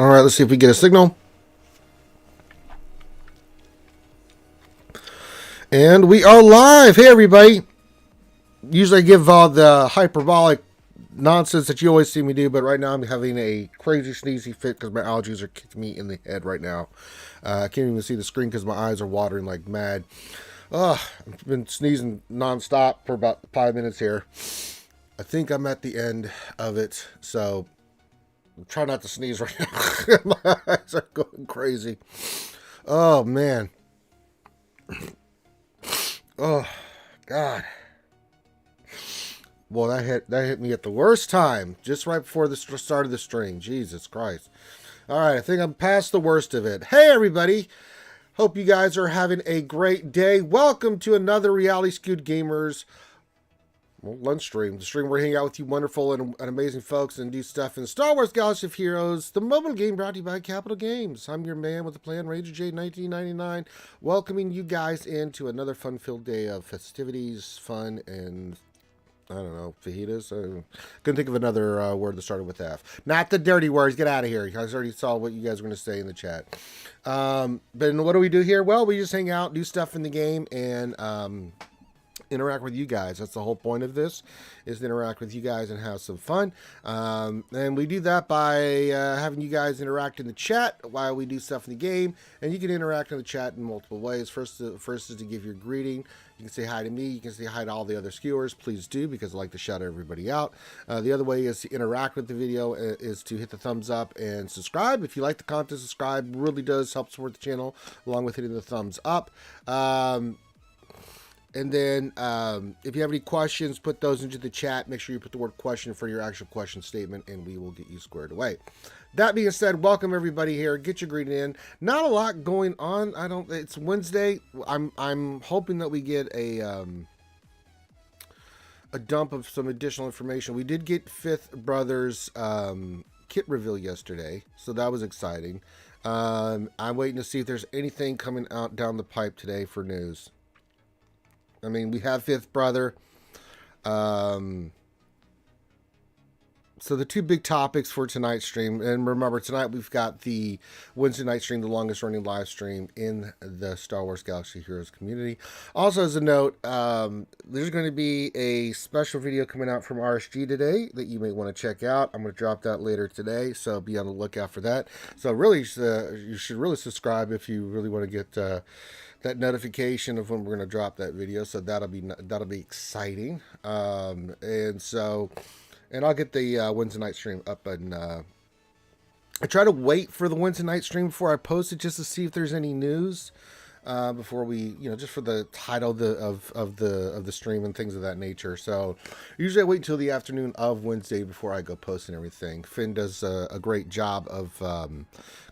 All right, let's see if we get a signal. And we are live. Hey, everybody. Usually I give all the hyperbolic nonsense that you always see me do, but right now I'm having a crazy sneezy fit because my allergies are kicking me in the head right now. I can't even see the screen because my eyes are watering like mad. I've been sneezing nonstop for about 5 minutes here. I think I'm at the end of it, so try not to sneeze right now. My eyes are going crazy. Oh, man. Oh, God. Well, that hit me at the worst time, just right before the start of the stream. Jesus Christ. All right, I think I'm past the worst of it. Hey, everybody. Hope you guys are having a great day. Welcome to another Reality Skewed Gamers lunch stream. The stream where we hang out with you wonderful and amazing folks and do stuff in Star Wars Galaxy of Heroes, the mobile game brought to you by Capital Games. I'm your man with the plan, Ranger J 1999, welcoming you guys into another fun-filled day of festivities, fun, and I don't know, fajitas. I couldn't think of another word that started with F. Not the dirty words. Get out of here. You guys already saw what you guys were going to say in the chat. But what do we do here? Well, we just hang out, do stuff in the game, and interact with you guys. That's the whole point of this, is to interact with you guys and have some fun. And we do that by having you guys interact in the chat while we do stuff in the game. And you can interact in the chat in multiple ways. First is to give your greeting. You can say hi to me. You can say hi to all the other skewers. Please do, because I like to shout everybody out. The other way is to interact with the video, is to hit the thumbs up and subscribe. If you like the content, subscribe. Really does help support the channel, along with hitting the thumbs up. And then if you have any questions, put those into the chat. Make sure you put the word question for your actual question statement, and we will get you squared away. That being said, welcome everybody here. Get your greeting in. Not a lot going on. It's Wednesday. I'm hoping that we get a dump of some additional information. We did get Fifth Brothers kit reveal yesterday, so that was exciting. I'm waiting to see if there's anything coming out down the pipe today for news. I mean, we have Fifth Brother. So the two big topics for tonight's stream, and remember, tonight we've got the Wednesday night stream, the longest running live stream in the Star Wars Galaxy Heroes community. Also, as a note, there's going to be a special video coming out from RSG today that you may want to check out. I'm going to drop that later today, so be on the lookout for that. So really, you should really subscribe if you really want to get that notification of when we're going to drop that video. So that'll be exciting. And I'll get the Wednesday night stream up, and I try to wait for the Wednesday night stream before I post it, just to see if there's any news before we, just for the title of the stream and things of that nature. So usually I wait until the afternoon of Wednesday before I go posting everything. Finn does a great job of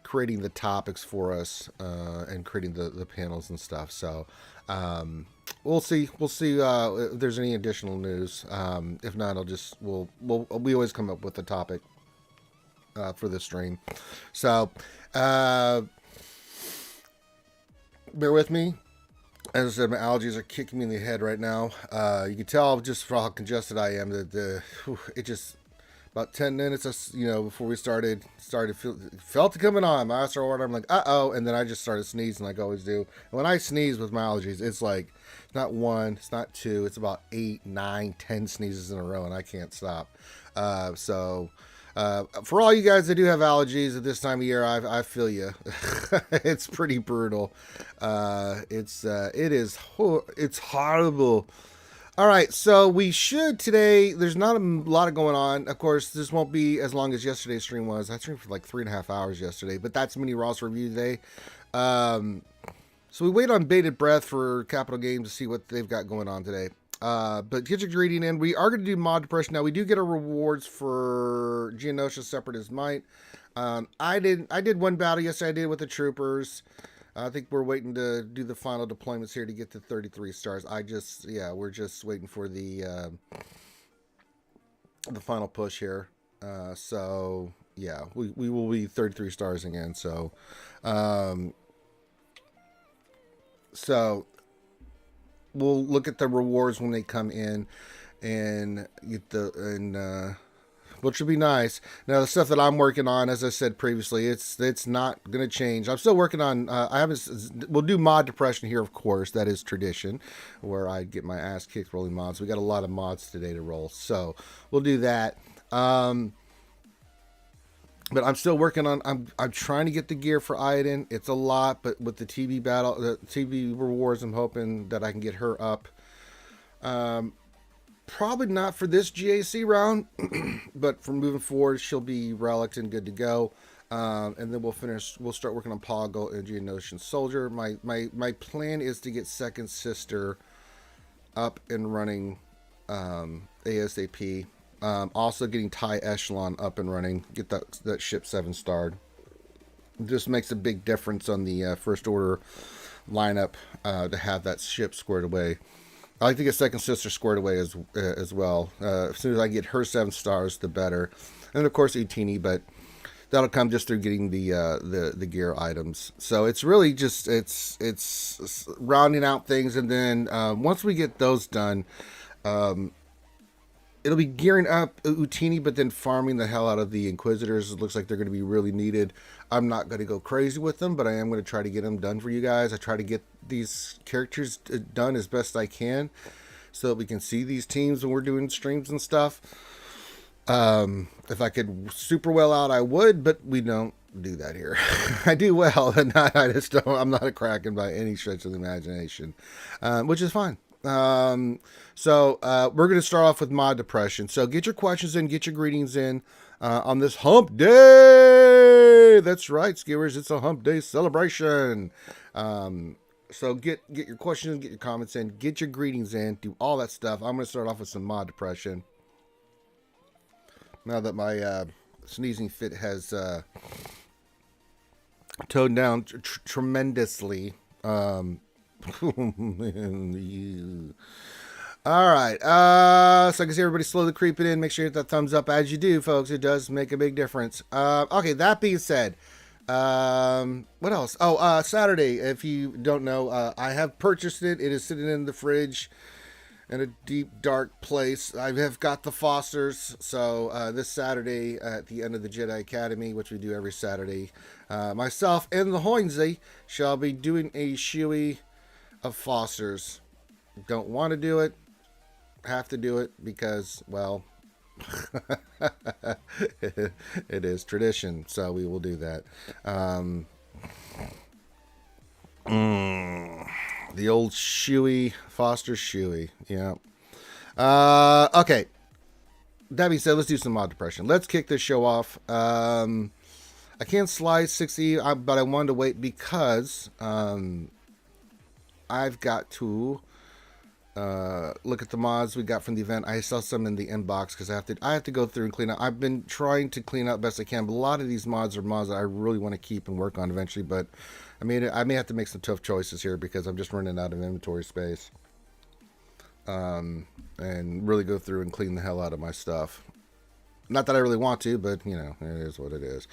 creating the topics for us and creating the panels and stuff. So we'll see if there's any additional news. If not, we always come up with a topic for the stream. So bear with me. As I said, my allergies are kicking me in the head right now. You can tell just for how congested I am that it just about 10 minutes, before we started felt it coming on. My eyes are watering. I'm like, uh-oh, and then I just started sneezing like I always do. And when I sneeze with my allergies, it's like, it's not one, it's not two, it's about 8, 9, 10 sneezes in a row, and I can't stop. For all you guys that do have allergies at this time of year, I feel you. It's pretty brutal. It's horrible. All right, so we should today. There's not a lot going on. Of course, this won't be as long as yesterday's stream was. I streamed for like 3.5 hours yesterday, but that's Mini Ross review today. So we wait on bated breath for Capital Games to see what they've got going on today. But get your greeting in. We are going to do mod depression. Now we do get our rewards for Geonosia Separate as Might. I did one battle yesterday. I did with the troopers. I think we're waiting to do the final deployments here to get to 33 stars. We're just waiting for the final push here. So yeah, we will be 33 stars again. So we'll look at the rewards when they come in and get which would be nice. Now the stuff that I'm working on, as I said previously, it's not going to change. I'm still working on. We'll do mod depression here, of course. That is tradition, where I get my ass kicked rolling mods. We got a lot of mods today to roll, so we'll do that. But I'm still working on. I'm trying to get the gear for Iden. It's a lot, but with the TV battle, the TV rewards, I'm hoping that I can get her up. Probably not for this GAC round, but for moving forward, she'll be relicked and good to go. And then we'll start working on Poggle and Geonosian Soldier. My plan is to get Second Sister up and running ASAP. Also getting TIE Echelon up and running. Get that ship 7-starred. Just makes a big difference on the First Order lineup to have that ship squared away. I like to get Second Sister squared away as well. As soon as I get her 7 stars, the better. And of course Utini, but that'll come just through getting the gear items. So it's really just it's rounding out things, and then once we get those done, it'll be gearing up Utini, but then farming the hell out of the Inquisitors. It looks like they're going to be really needed. I'm not going to go crazy with them, but I am going to try to get them done for you guys. I try to get these characters done as best I can so that we can see these teams when we're doing streams and stuff. If I could super well out, I would, but we don't do that here. I do well, and I just don't. I'm not a Kraken by any stretch of the imagination, which is fine. So we're going to start off with mod depression. So get your questions in, get your greetings in on this hump day. That's right, skewers. It's a hump day celebration. So get your questions, get your comments in, get your greetings in, do all that stuff. I'm going to start off with some mod depression. Now that my sneezing fit has toned down tremendously. All right, so I can see everybody slowly creeping in. Make sure you hit that thumbs up as you do, folks. It does make a big difference. Okay, that being said, what else? Oh, Saturday, if you don't know, I have purchased it. It is sitting in the fridge in a deep, dark place. I have got the Fosters, so this Saturday at the end of the Jedi Academy, which we do every Saturday, myself and the Hoinsey shall be doing a shoey of Fosters. Don't want to do it, have to do it because, well, it is tradition, so we will do that. The old shoey, Foster shoey, yeah. Okay, that being said, let's do some mod depression. Let's kick this show off. I can't slide 60, but I wanted to wait because I've got to look at the mods we got from the event. I saw some in the inbox because I have to go through and clean up. I've been trying to clean up best I can, but a lot of these mods are mods that I really want to keep and work on eventually. But I mean, I may have to make some tough choices here because I'm just running out of inventory space. And really go through and clean the hell out of my stuff. Not that I really want to, but you know, it is what it is.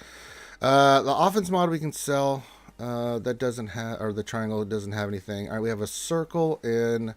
The offense mod we can sell. That doesn't have, or the triangle doesn't have anything. All right, we have a circle in.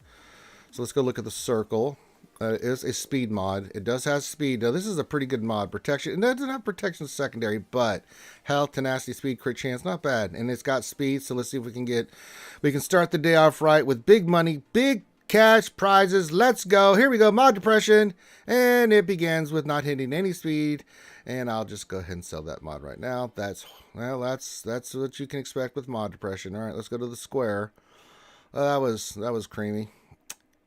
So let's go look at the circle. It is a speed mod. It does have speed. Now, this is a pretty good mod. Protection. It doesn't have protection secondary, but health, tenacity, speed, crit chance, not bad. And it's got speed, so let's see if we can start the day off right with big money, big cash prizes. Let's go. Here we go. Mod depression. And it begins with not hitting any speed. And I'll just go ahead and sell that mod right now. That's what you can expect with mod depression. All right, let's go to the square. That was creamy.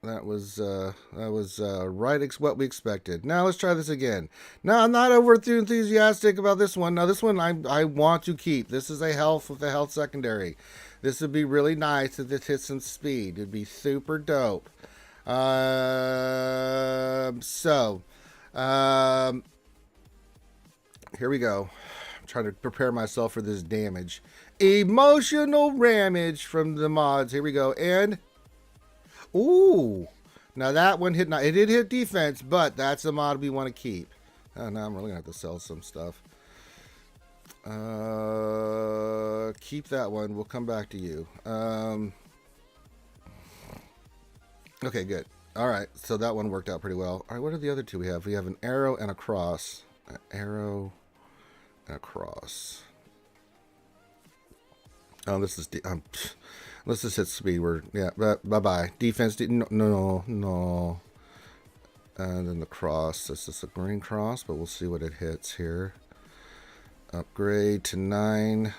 That was right what we expected. Now let's try this again. Now I'm not over too enthusiastic about this one. Now this one I want to keep. This is a health with a health secondary. This would be really nice if it hit some speed. It'd be super dope. Here we go. I'm trying to prepare myself for this damage. Emotional damage from the mods. Here we go. And ooh, now that one hit. It did hit defense, but that's the mod we want to keep. Oh, now I'm really gonna have to sell some stuff. Keep that one. We'll come back to you. Okay, good. All right, so that one worked out pretty well. All right, what are the other two we have? We have an arrow and a cross. An arrow and a cross. Oh, this is let's just hit speed. Yeah, bye bye. Defense. No. And then the cross. This is a green cross, but we'll see what it hits here. Upgrade to 9.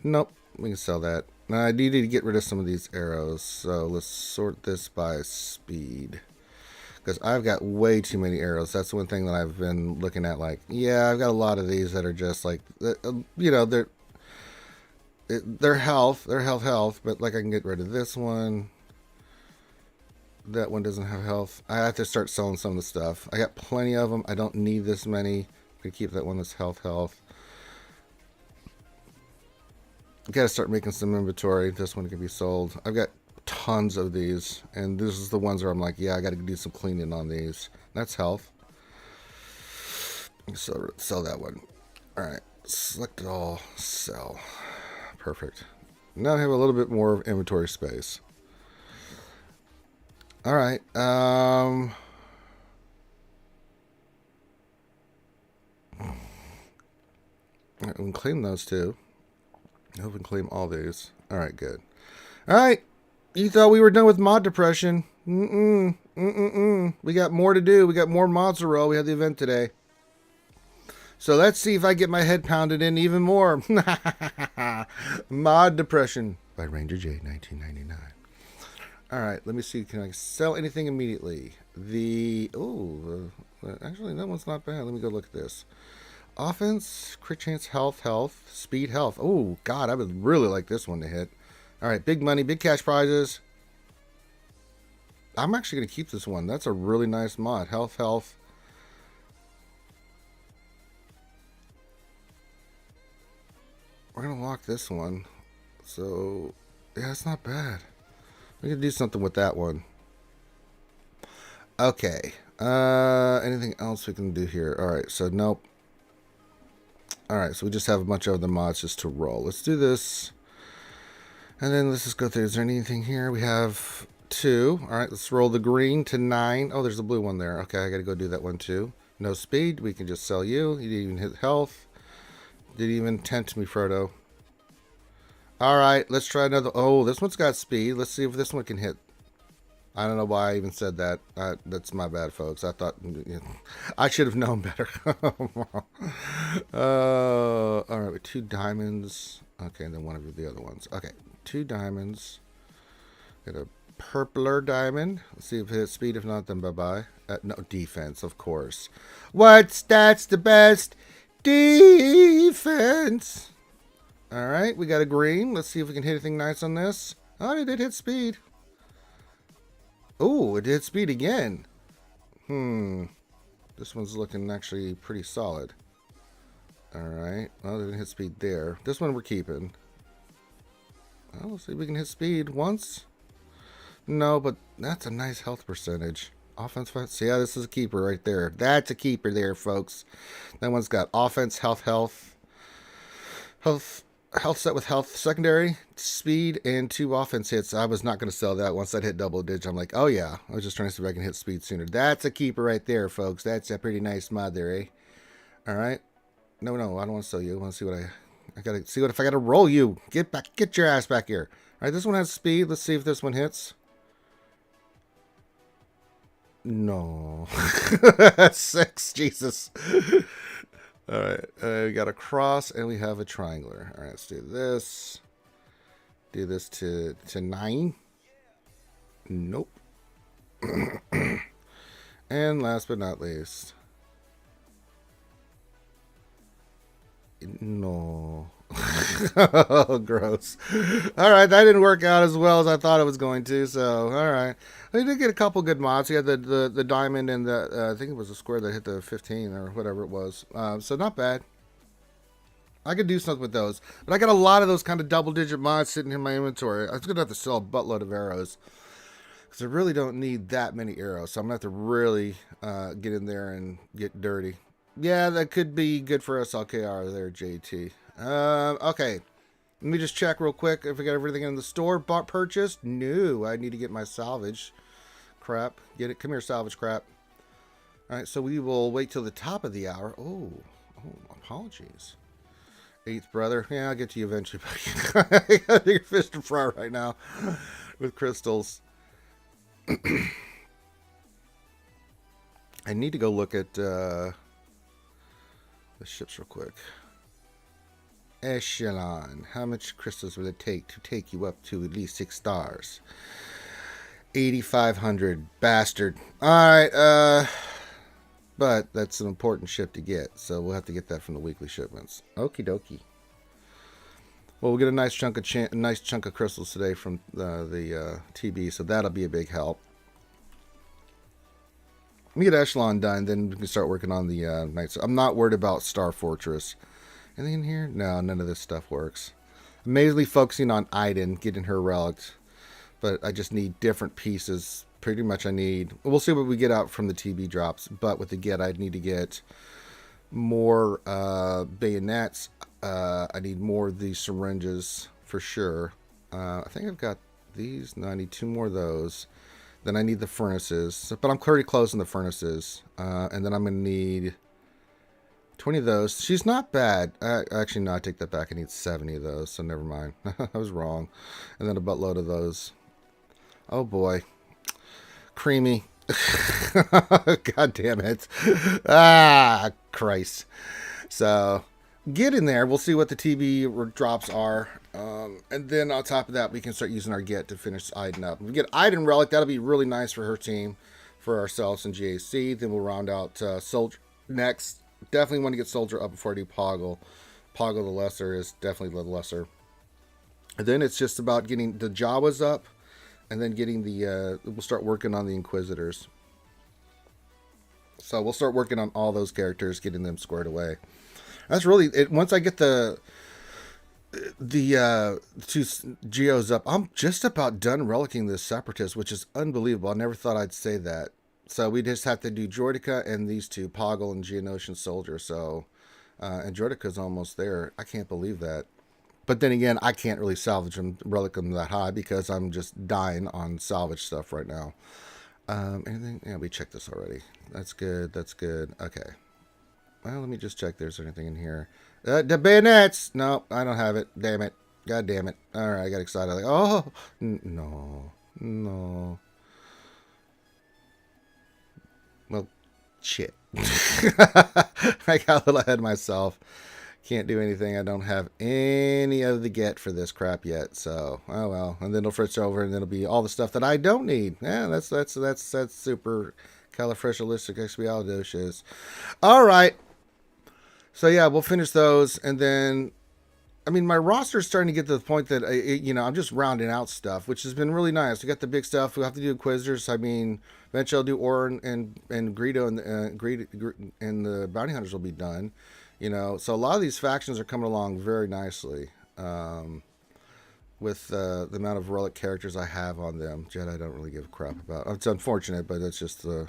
Nope, we can sell that. Now I needed to get rid of some of these arrows, so let's sort this by speed. Because I've got way too many arrows. That's one thing that I've been looking at. Like, yeah, I've got a lot of these that are just like, you know, they're health, but like I can get rid of this one. That one doesn't have health. I have to start selling some of the stuff. I got plenty of them. I don't need this many. I'm gonna keep that one that's health. Gotta start making some inventory. This one can be sold. I've got tons of these, and this is the ones where I'm like, yeah, I gotta do some cleaning on these. That's health. So sell that one. Alright, select it all, sell. Perfect. Now I have a little bit more inventory space. Alright, we can claim those too. I hope we can claim all these. Alright, good. Alright, you thought we were done with mod depression. We got more to do. We got more mods to roll. We had the event today. So let's see if I get my head pounded in even more. Mod depression by Ranger J, 1999. Alright, let me see. Can I sell anything immediately? Actually, that one's not bad. Let me go look at this. Offense, crit chance, health, speed, health. Oh, God, I would really like this one to hit. Alright, big money, big cash prizes. I'm actually going to keep this one. That's a really nice mod. Health. We're going to lock this one. So, yeah, it's not bad. We can do something with that one. Okay. Anything else we can do here? Alright, so nope. Alright, so we just have a bunch of other mods just to roll. Let's do this. And then let's just go through. Is there anything here? We have 2. Alright, let's roll the green to 9. Oh, there's a blue one there. Okay, I gotta go do that one too. No speed. We can just sell you. You didn't even hit health. Didn't even tempt me, Frodo. Alright, let's try another. Oh, this one's got speed. Let's see if this one can hit. I don't know why I even said that. That's my bad, folks. I thought, I should have known better. Alright, with 2 diamonds. Okay, and then one of the other ones. Okay, 2 diamonds. Got a purpler diamond. Let's see if it hits speed. If not, then bye-bye. No, defense, of course. That's the best defense. Alright, we got a green. Let's see if we can hit anything nice on this. Oh, it did hit speed. Oh, it did speed again. This one's looking actually pretty solid. Alright. Well, it didn't hit speed there. This one we're keeping. Well, let's see if we can hit speed once. No, but that's a nice health percentage. Offense, so yeah, this is a keeper right there. That's a keeper there, folks. That one's got offense, health set with health, secondary, speed, and 2 offense hits. I was not going to sell that once that hit double digit. I'm like, oh yeah, I was just trying to see if I can hit speed sooner. That's a keeper right there, folks. That's a pretty nice mod there, eh? All right. No, I don't want to sell you. I want to see what I got to see if I got to roll you. Get back, get your ass back here. All right, this one has speed. Let's see if this one hits. No. 6, Jesus. All right, we got a cross and we have a triangular. All right, let's do this. Do this to 9. Nope. And last but not least. No. Oh, gross. All right, that didn't work out as well as I thought it was going to. So, all right, we did get a couple good mods. We had the diamond and the I think it was a square that hit the 15 or whatever it was. So not bad. I could do something with those, but I got a lot of those kind of double-digit mods sitting in my inventory. I was gonna have to sell a buttload of arrows because I really don't need that many arrows. So I'm gonna have to really get in there and get dirty. Yeah, that could be good for SLKR there, JT. Okay. Let me just check real quick if we got everything in the store. Bought, purchased? No, I need to get my salvage crap. Get it. Come here, salvage crap. All right, so we will wait till the top of the hour. Oh, apologies. Eighth brother. Yeah, I'll get to you eventually. I got a bigger fish to fry right now with crystals. I need to go look at the ships real quick. Echelon. How much crystals will it take to take you up to at least 6 stars? 8,500. Bastard. Alright, but that's an important ship to get, so we'll have to get that from the weekly shipments. Okie dokie. Well, we'll get a nice chunk of crystals today from the TB, so that'll be a big help. Let me get Echelon done, then we can start working on the Knights. I'm not worried about Star Fortress. Anything in here? No, none of this stuff works. I'm mainly focusing on Iden, getting her relics, but I just need different pieces. Pretty much I need... We'll see what we get out from the TB drops, but with the get, I'd need to get more bayonets. I need more of these syringes for sure. I think I've got these. No, I need 2 more of those. Then I need the furnaces, but I'm pretty close on the furnaces. And then I'm going to need 20 of those. She's not bad. Actually, no, I take that back. I need 70 of those, so never mind. I was wrong. And then a buttload of those. Oh, boy. Creamy. God damn it. Ah, Christ. So, get in there. We'll see what the TB drops are. And then on top of that, we can start using our get to finish Iden up. If we get Iden Relic, that'll be really nice for her team, for ourselves and GAC. Then we'll round out Soldier next. Definitely want to get Soldier up before I do Poggle. Poggle the Lesser is definitely the lesser. And then it's just about getting the Jawas up, and then getting the, we'll start working on the Inquisitors. So we'll start working on all those characters, getting them squared away. That's really it. Once I get the 2 Geos up, I'm just about done relicking this Separatist, which is unbelievable. I never thought I'd say that. So we just have to do Jordica and these 2, Poggle and Geonosian Soldier. So, and Jordica's almost there. I can't believe that. But then again, I can't really salvage them, relic them that high, because I'm just dying on salvage stuff right now. Anything? Yeah, we checked this already. That's good. That's good. Okay. Well, let me just check. There's anything in here. The bayonets. No, I don't have it. Damn it. God damn it. All right, I got excited. Like, oh, no. Well, shit. I got a little ahead of myself. Can't do anything. I don't have any of the get for this crap yet. So, oh well. And then it'll switch over, and it'll be all the stuff that I don't need. Yeah, that's super califragilisticexpialidocious. All right. So yeah, we'll finish those, and then, I mean, my roster is starting to get to the point that I'm just rounding out stuff, which has been really nice. We got the big stuff. We have to do Inquisitors. I mean, eventually I'll do Orin and Greedo, and the Bounty Hunters will be done. So a lot of these factions are coming along very nicely, with the amount of relic characters I have on them. Jedi I don't really give a crap about. It's unfortunate, but it's just the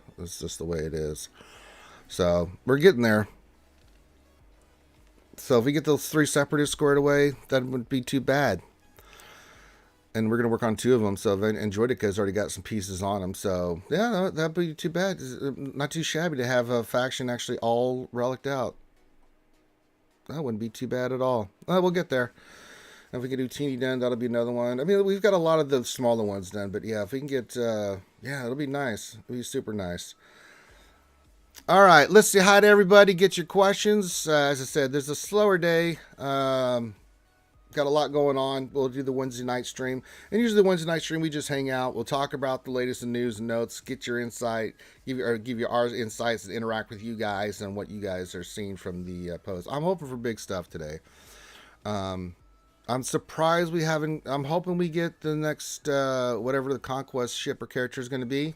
way it is. So we're getting there. So if we get those 3 Separatists squared away, that wouldn't be too bad. And we're going to work on 2 of them. So, and Jordica's already got some pieces on them. So, yeah, that'd be too bad. Not too shabby to have a faction actually all reliced out. That wouldn't be too bad at all. We'll get there. If we can do Teeny done, that'll be another one. I mean, we've got a lot of the smaller ones done. But yeah, if we can get, yeah, it'll be nice. It'll be super nice. All right, let's say hi to everybody. Get your questions. As I said, there's a slower day. Got a lot going on. We'll do the Wednesday night stream. And usually the Wednesday night stream, we just hang out. We'll talk about the latest in news and notes, get your insight, give you our insights, and interact with you guys and what you guys are seeing from the post. I'm hoping for big stuff today. I'm surprised we haven't. I'm hoping we get the next, whatever the Conquest ship or character is going to be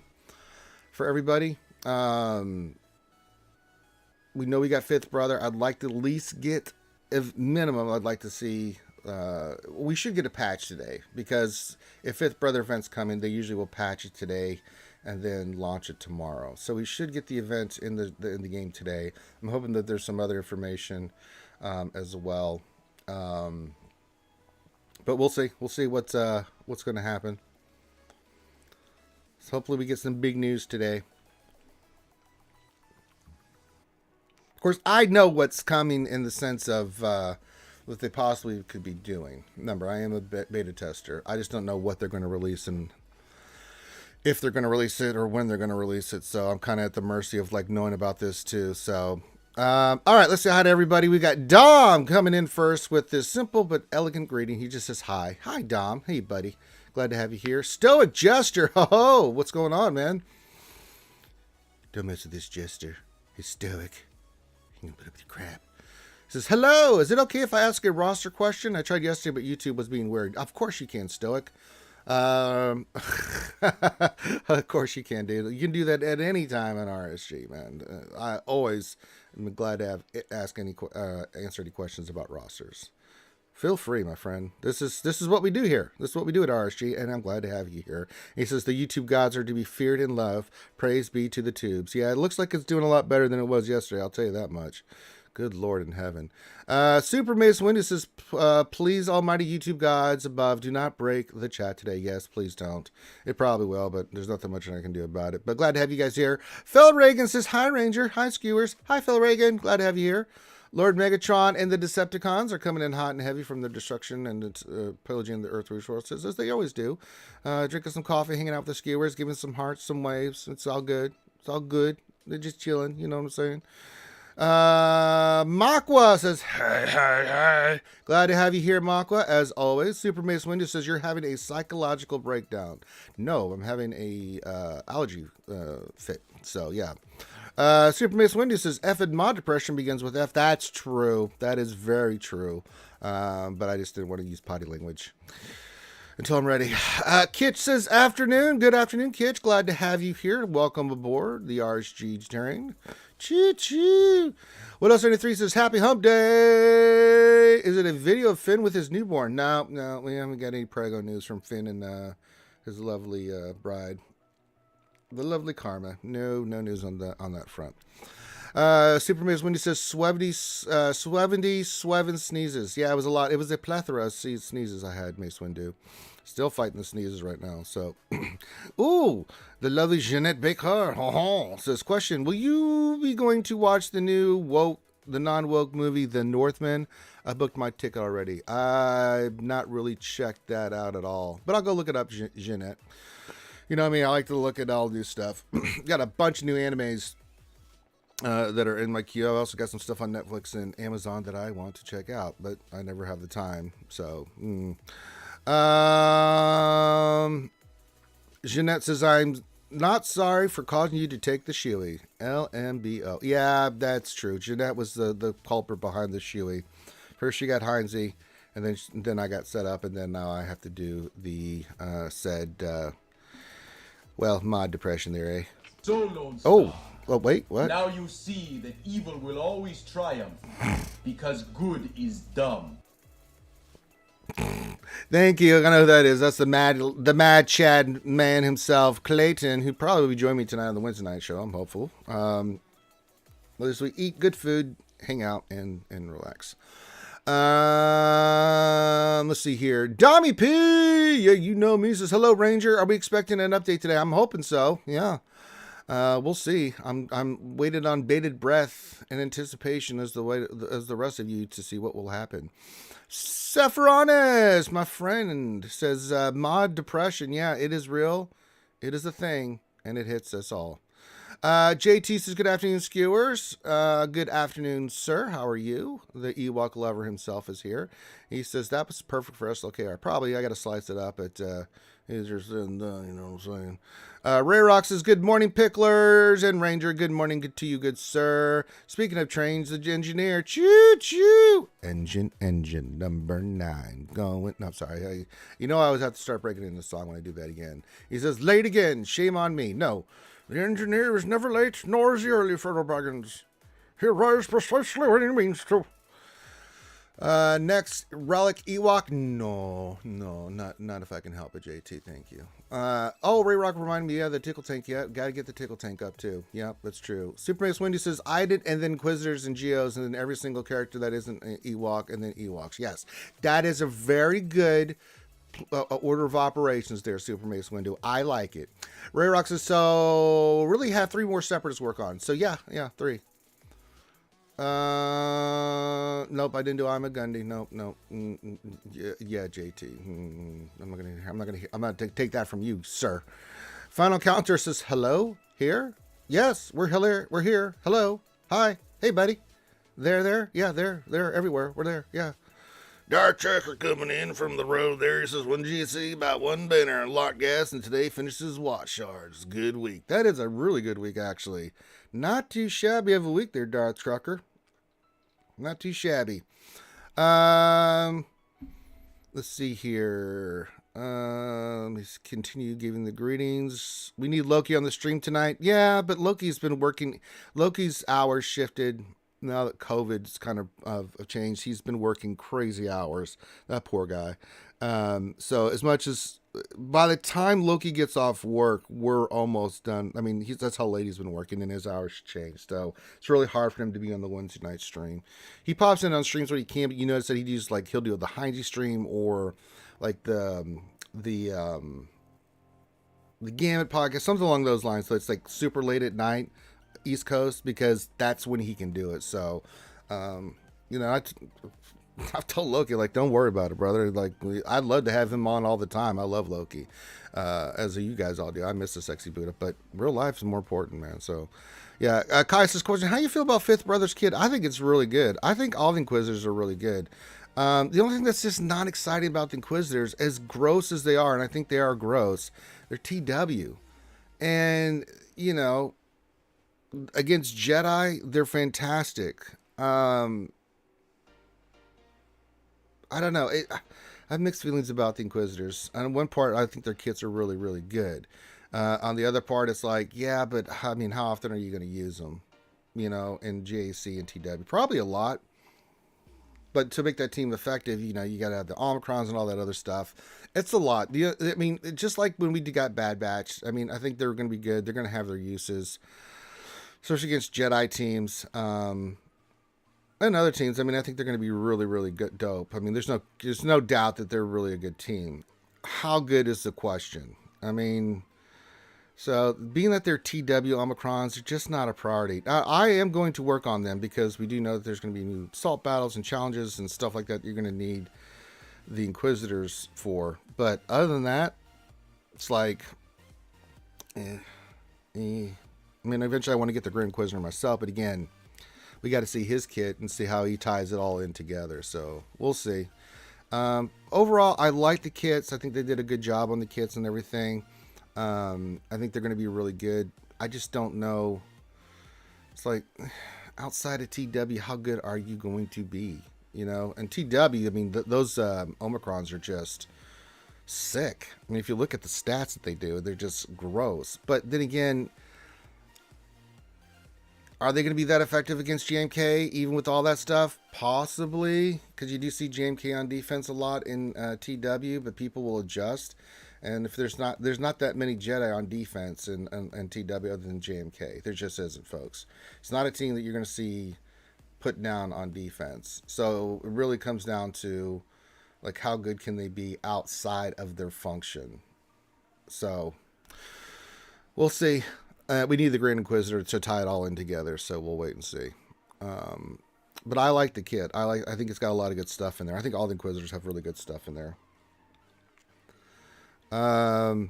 for everybody. We know we got 5th Brother. I'd like to at least get, if minimum, I'd like to see, we should get a patch today, because if 5th Brother events come in, they usually will patch it today and then launch it tomorrow. So we should get the event in the game today. I'm hoping that there's some other information as well. But we'll see. We'll see what's going to happen. So hopefully we get some big news today. Of course, I know what's coming in the sense of what they possibly could be doing. Remember, I am a beta tester. I just don't know what they're going to release and if they're going to release it or when they're going to release it. So I'm kind of at the mercy of like knowing about this too. So, all right, let's say hi to everybody. We got Dom coming in first with this simple but elegant greeting. He just says hi. Hi, Dom. Hey, buddy. Glad to have you here. Stoic Jester. Ho, what's going on, man? Don't mess with this Jester. He's stoic. He can put up with your crap. He says, hello. Is it okay if I ask a roster question? I tried yesterday, but YouTube was being weird. Of course you can, Stoic. Of course you can, dude. You can do that at any time on RSG, man. I always am glad to answer any questions about rosters. Feel free, my friend. This is what we do here. This is what we do at RSG, and I'm glad to have you here. He says the YouTube gods are to be feared and loved. Praise be to the tubes. Yeah, it looks like it's doing a lot better than it was yesterday. I'll tell you that much. Good Lord in heaven. Super Mace Windows says, please, almighty YouTube gods above, do not break the chat today. Yes, please don't. It probably will, but there's nothing much I can do about it. But glad to have you guys here. Phil Reagan says, hi, Ranger. Hi, Skewers. Hi, Phil Reagan. Glad to have you here. Lord Megatron and the Decepticons are coming in hot and heavy from their destruction and pillaging the Earth resources, as they always do. Drinking some coffee, hanging out with the Skewers, giving some hearts, some waves. It's all good. It's all good. They're just chilling. You know what I'm saying? Makwa says, hey. Glad to have you here, Makwa, as always. Super Mace Window says, you're having a psychological breakdown. No, I'm having a allergy fit. So, yeah. Super Mace Window says, F and mod depression begins with F. That's true. That is very true. But I just didn't want to use potty language until I'm ready. Kitch says, afternoon. Good afternoon, Kitch. Glad to have you here. Welcome aboard the RSG train. Choo-choo. What else? 93 says, happy hump day. Is it a video of Finn with his newborn? No, we haven't got any prego news from Finn and his lovely bride. The lovely Karma. No news on that front. Super Mace Wendy says, Swevendy sneezes. Yeah, it was a lot. It was a plethora of sneezes I had, Mace Windu. Still fighting the sneezes right now. So, ooh, the lovely Jeanette Baker says, question, will you be going to watch the non-woke movie, The Northman? I booked my ticket already. I've not really checked that out at all, but I'll go look it up, Jeanette. You know what I mean? I like to look at all new stuff. Got a bunch of new animes that are in my queue. I also got some stuff on Netflix and Amazon that I want to check out, but I never have the time. So, Jeanette says, I'm not sorry for causing you to take the shoey. LMBO. Yeah, that's true. Jeanette was the culprit behind the shoey. First she got Heinzie, and then I got set up, and then now I have to do the mod depression there, eh? So, Lone Star. Oh, wait, what? Now you see that evil will always triumph, because good is dumb. Thank you. I know who that is. That's the mad Chad man himself, Clayton, who probably will join me tonight on the Wednesday night show. I'm hopeful. We eat good food, hang out, and relax. Let's see here. Dommy P, yeah, you know me, says, hello, Ranger. Are we expecting an update today? I'm hoping so. Yeah. We'll see. I'm waiting on bated breath and anticipation as the rest of you to see what will happen. Sephironis, my friend, says, mod depression. Yeah, it is real. It is a thing, and it hits us all. JT says, good afternoon, Skewers. Good afternoon, sir. How are you? The Ewok lover himself is here. He says, that was perfect for SLKR. Probably, I got to slice it up at, you know what I'm saying. Ray Rock says, good morning, Picklers. And Ranger, good morning to you, good sir. Speaking of trains, the engineer, choo-choo. Engine number 9. Going, no, I'm sorry. I always have to start breaking in the song when I do that again. He says, late again. Shame on me. No. The engineer is never late, nor is he early, Federal Baggins. He arrives precisely when he means to. Next, Relic Ewok. No, not if I can help it, JT. Thank you. Ray Rock reminded me, the tickle tank. Yeah, gotta get the tickle tank up too. Yeah, that's true. Super Mace Wendy says, I did, and then Inquisitors and Geos, and then every single character that isn't an Ewok, and then Ewoks. Yes, that is a very good order of operations there, Super Mace Window. I like it. Ray Rock says, so really have 3 more separatists work on. So yeah, 3. Nope, I didn't do I'm a Gundy. Nope. Yeah, JT. I'm not gonna take that from you, sir. Final Counter says hello here. Yes, we're here. Hello, hi, hey, buddy. There. Yeah, they're everywhere. We're there. Yeah. Dark Trucker coming in from the road there. He says, when GC about one banner and lock gas, and today finishes watch shards. Good week. That is a really good week, actually. Not too shabby of a week there, Dark Trucker. Not too shabby. Let's see here. Let's continue giving the greetings. We need Loki on the stream tonight. Yeah, but Loki's been working. Loki's hours shifted. Now that COVID's kind of changed, he's been working crazy hours. That poor guy. So as much as by the time Loki gets off work, we're almost done. I mean, that's how late he's been working, and his hours changed. So it's really hard for him to be on the Wednesday night stream. He pops in on streams where he can, but you notice that he'll do the Heinze stream or like the Gamut podcast, something along those lines. So it's like super late at night. East Coast, because that's when he can do it. So I've told Loki, like, don't worry about it, brother. Like, I'd love to have him on all the time. I love Loki, as you guys all do. I miss the sexy Buddha, but real life's more important, man. So yeah. Kai says, question, how you feel about Fifth Brother's kid? I think it's really good. I think all the Inquisitors are really good. The only thing that's just not exciting about the Inquisitors, as gross as they are, and I think they are gross, they're TW, and against Jedi, they're fantastic. I don't know. I have mixed feelings about the Inquisitors. On one part, I think their kits are really, really good. On the other part, it's like, yeah, but I mean, how often are you going to use them? In GAC and TW? Probably a lot. But to make that team effective, you got to have the Omicrons and all that other stuff. It's a lot. I mean, just like when we got Bad Batch, I mean, I think they're going to be good. They're going to have their uses, especially against Jedi teams and other teams. I mean, I think they're going to be really, really good, dope. I mean, there's no doubt that they're really a good team. How good is the question? I mean, so being that they're TW Omicrons, they're just not a priority. I am going to work on them because we do know that there's going to be new assault battles and challenges and stuff like that you're going to need the Inquisitors for. But other than that, it's like, I mean, eventually I want to get the Grand Inquisitor myself, but again, we got to see his kit and see how he ties it all in together. So we'll see. Overall, I like the kits. I think they did a good job on the kits and everything. I think they're going to be really good. I just don't know. It's like, outside of TW, how good are you going to be? And TW, I mean, those Omicrons are just sick. I mean, if you look at the stats that they do, they're just gross. But then again, are they going to be that effective against GMK, even with all that stuff? Possibly, because you do see GMK on defense a lot in TW, but people will adjust. And if there's not that many Jedi on defense in TW other than JMK. There just isn't, folks. It's not a team that you're going to see put down on defense. So it really comes down to, like, how good can they be outside of their function? So we'll see. We need the Grand Inquisitor to tie it all in together, so we'll wait and see. But I like the kit. I think it's got a lot of good stuff in there. I think all the Inquisitors have really good stuff in there. Beskar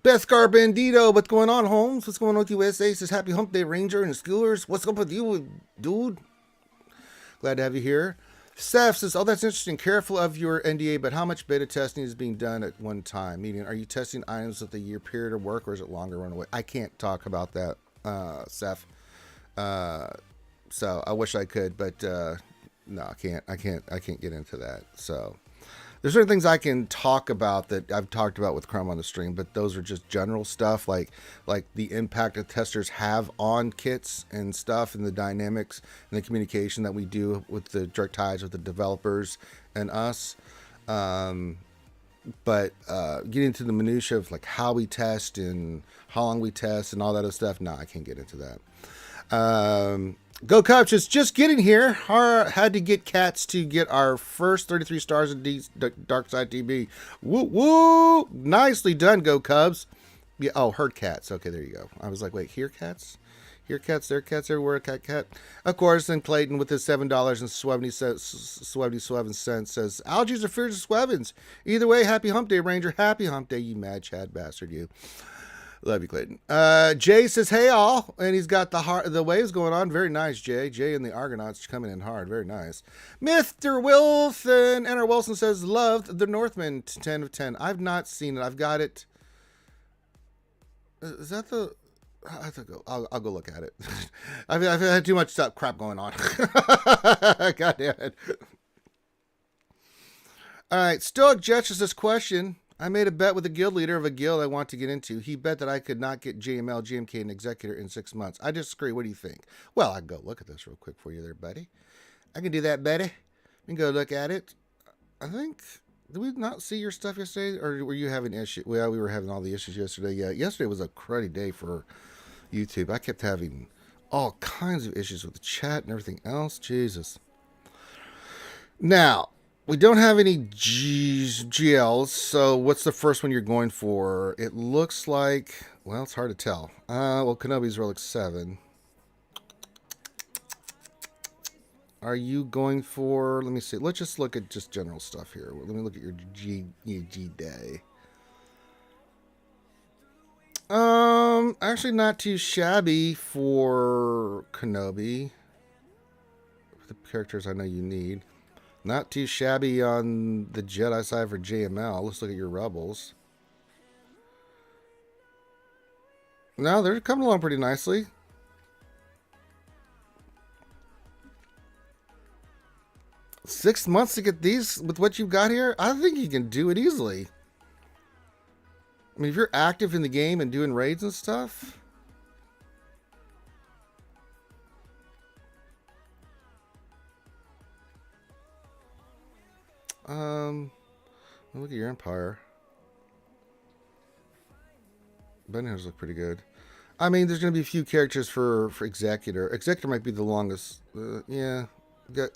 Bandito, what's going on, Holmes? What's going on with USA? Says happy Hump Day, Ranger and Schoolers. What's up with you, dude? Glad to have you here. Seth says, oh, that's interesting. Careful of your NDA, but how much beta testing is being done at one time? Meaning, are you testing items with a year period of work, or is it longer runaway? I can't talk about that, Seth. So I wish I could, but no, I can't. I can't get into that. So there's certain things I can talk about that I've talked about with Crumb on the stream, but those are just general stuff, like the impact that testers have on kits and stuff, and the dynamics and the communication that we do with the direct ties with the developers and us. But getting into the minutia of like how we test and how long we test and all that other stuff, no, I can't get into that. Go Cubs, just getting here. Had to get cats to get our first 33 stars in Dark Side TB. Woo woo! Nicely done, Go Cubs. Yeah. Oh, herd cats. Okay, there you go. I was like, wait, here cats? Here cats, there cats everywhere, cat. Of course, then Clayton with his $7.77 says, allergies are fears of swevins. Either way, happy hump day, Ranger. Happy hump day, you mad Chad bastard, you. Love you, Clayton. Jay says, hey, all. And he's got the waves going on. Very nice, Jay. Jay and the Argonauts coming in hard. Very nice. Mr. Wilson. N.R. Wilson says, loved The Northman, 10 of 10. I've not seen it. I've got it. Is that the... I have to go. I'll go look at it. I've had too much crap going on. God damn it. All right. Stoic gestures this question. I made a bet with a guild leader of a guild I want to get into. He bet that I could not get JML, GMK, and Executor in 6 months. I disagree. What do you think? Well, I can go look at this real quick for you there, buddy. I can do that, buddy. You can go look at it. I think... Did we not see your stuff yesterday? Or were you having issues? Well, we were having all the issues yesterday. Yeah, yesterday was a cruddy day for YouTube. I kept having all kinds of issues with the chat and everything else. Jesus. Now, we don't have any GLs, so what's the first one you're going for? It looks like, well, it's hard to tell. Well, Kenobi's Relic 7. Are you going for, let me see, let's just look at just general stuff here. Let me look at your G day. Actually not too shabby for Kenobi. The characters I know you need. Not too shabby on the Jedi side for JML. Let's look at your Rebels. No, they're coming along pretty nicely. $6 months to get these with what you've got here? I think you can do it easily. I mean, if you're active in the game and doing raids and stuff. Look at your Empire. Benihers look pretty good. I mean, there's going to be a few characters for Executor. Executor might be the longest. Yeah.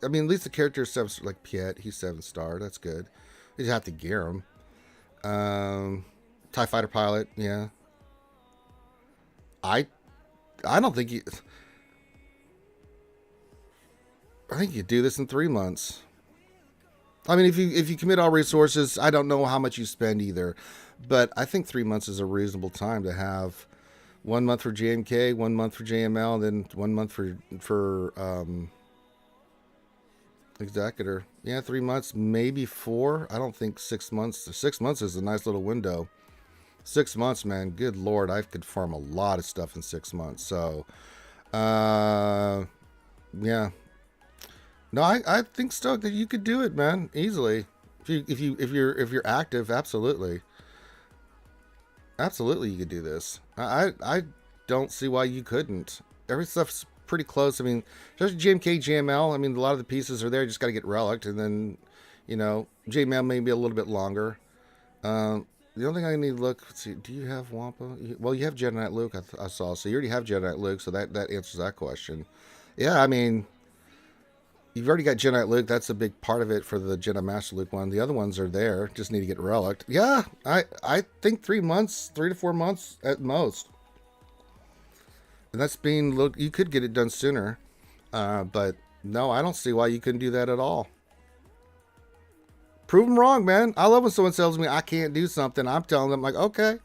I mean, at least the character is 7, like Piet. He's 7-star. That's good. You just have to gear him. TIE Fighter Pilot. Yeah. I don't think you... I think you do this in 3 months. I mean, if you commit all resources, I don't know how much you spend either. But I think 3 months is a reasonable time to have 1 month for JMK, 1 month for JML, then 1 month for Executor. Yeah, 3 months, maybe 4. I don't think 6 months. 6 months is a nice little window. 6 months, man. Good Lord, I could farm a lot of stuff in 6 months. So, yeah. No, I think Stoke that you could do it, man, easily. If you're active, absolutely. Absolutely, you could do this. I don't see why you couldn't. Every stuff's pretty close. I mean, just GMK, JML. I mean, a lot of the pieces are there. Just got to get relicked, and then, you know, JML may be a little bit longer. The only thing I need to look. Let's see. Do you have Wampa? Well, you have Jedi Knight Luke. I saw. So you already have Jedi Knight Luke. So that answers that question. Yeah, I mean, you've already got Jedi Knight Luke. That's a big part of it for the Jedi Master Luke one. The other ones are there. Just need to get relicked. Yeah, I think 3 months, 3 to 4 months at most. And that's being look. You could get it done sooner, but no, I don't see why you couldn't do that at all. Prove them wrong, man. I love when someone tells me I can't do something. I'm telling them, like, okay,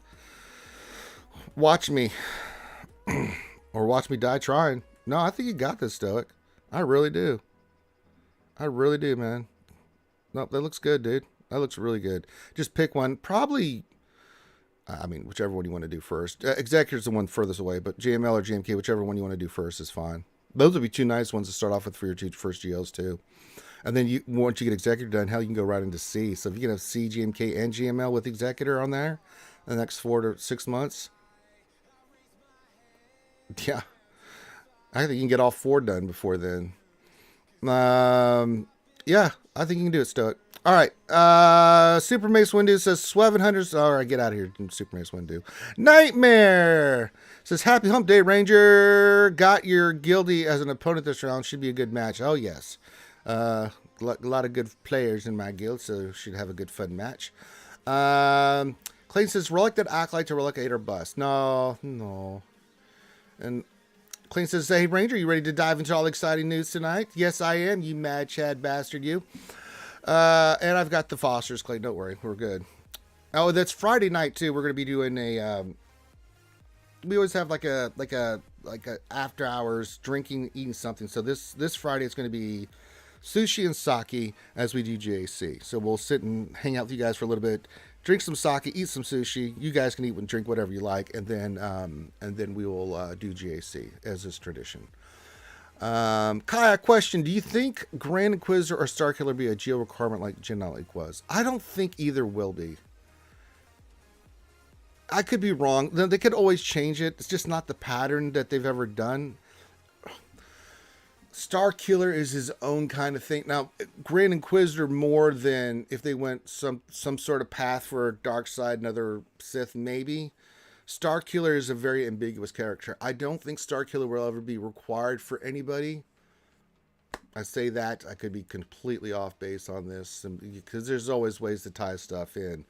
watch me, or watch me die trying. No, I think you got this, Stoic. I really do. I really do, man. Nope, that looks good, dude. That looks really good. Just pick one. Probably, I mean, whichever one you want to do first. Executor's the one furthest away, but JML or GMK, whichever one you want to do first is fine. Those would be two nice ones to start off with for your two first GLs, too. And then once you get Executor done, hell, you can go right into C. So if you can have C, GMK, and GML with Executor on there the next 4 to 6 months, yeah, I think you can get all 4 done before then. Yeah, I think you can do it, Stoic. All right. Super Mace Windu says, Swevin Hunters. All right, get out of here, Super Mace Windu. Nightmare says, happy hump day, Ranger. Got your Guildy as an opponent this round. Should be a good match. Oh, yes. A lot of good players in my guild, so should have a good fun match. Clayton says, relic that Acolyte to Relic 8 or bust. No. And Clean says, hey, Ranger, you ready to dive into all the exciting news tonight? Yes, I am, you mad Chad bastard, you. And I've got the Fosters, Clay. Don't worry, we're good. Oh, that's Friday night, too. We're going to be doing a... we always have like a after hours drinking, eating something. So this Friday it's going to be sushi and sake as we do GAC. So we'll sit and hang out with you guys for a little bit, drink some sake, eat some sushi. You guys can eat and drink whatever you like, and then we will do GAC as is tradition. Kaya, question: do you think Grand Inquisitor or Starkiller be a geo requirement like Genetic was? I don't think either will be. I could be wrong. They could always change it. It's just not the pattern that they've ever done. Starkiller is his own kind of thing. Now, Grand Inquisitor more than if they went some sort of path for Dark Side, another Sith, maybe. Starkiller is a very ambiguous character. I don't think Starkiller will ever be required for anybody. I say that. I could be completely off base on this because there's always ways to tie stuff in.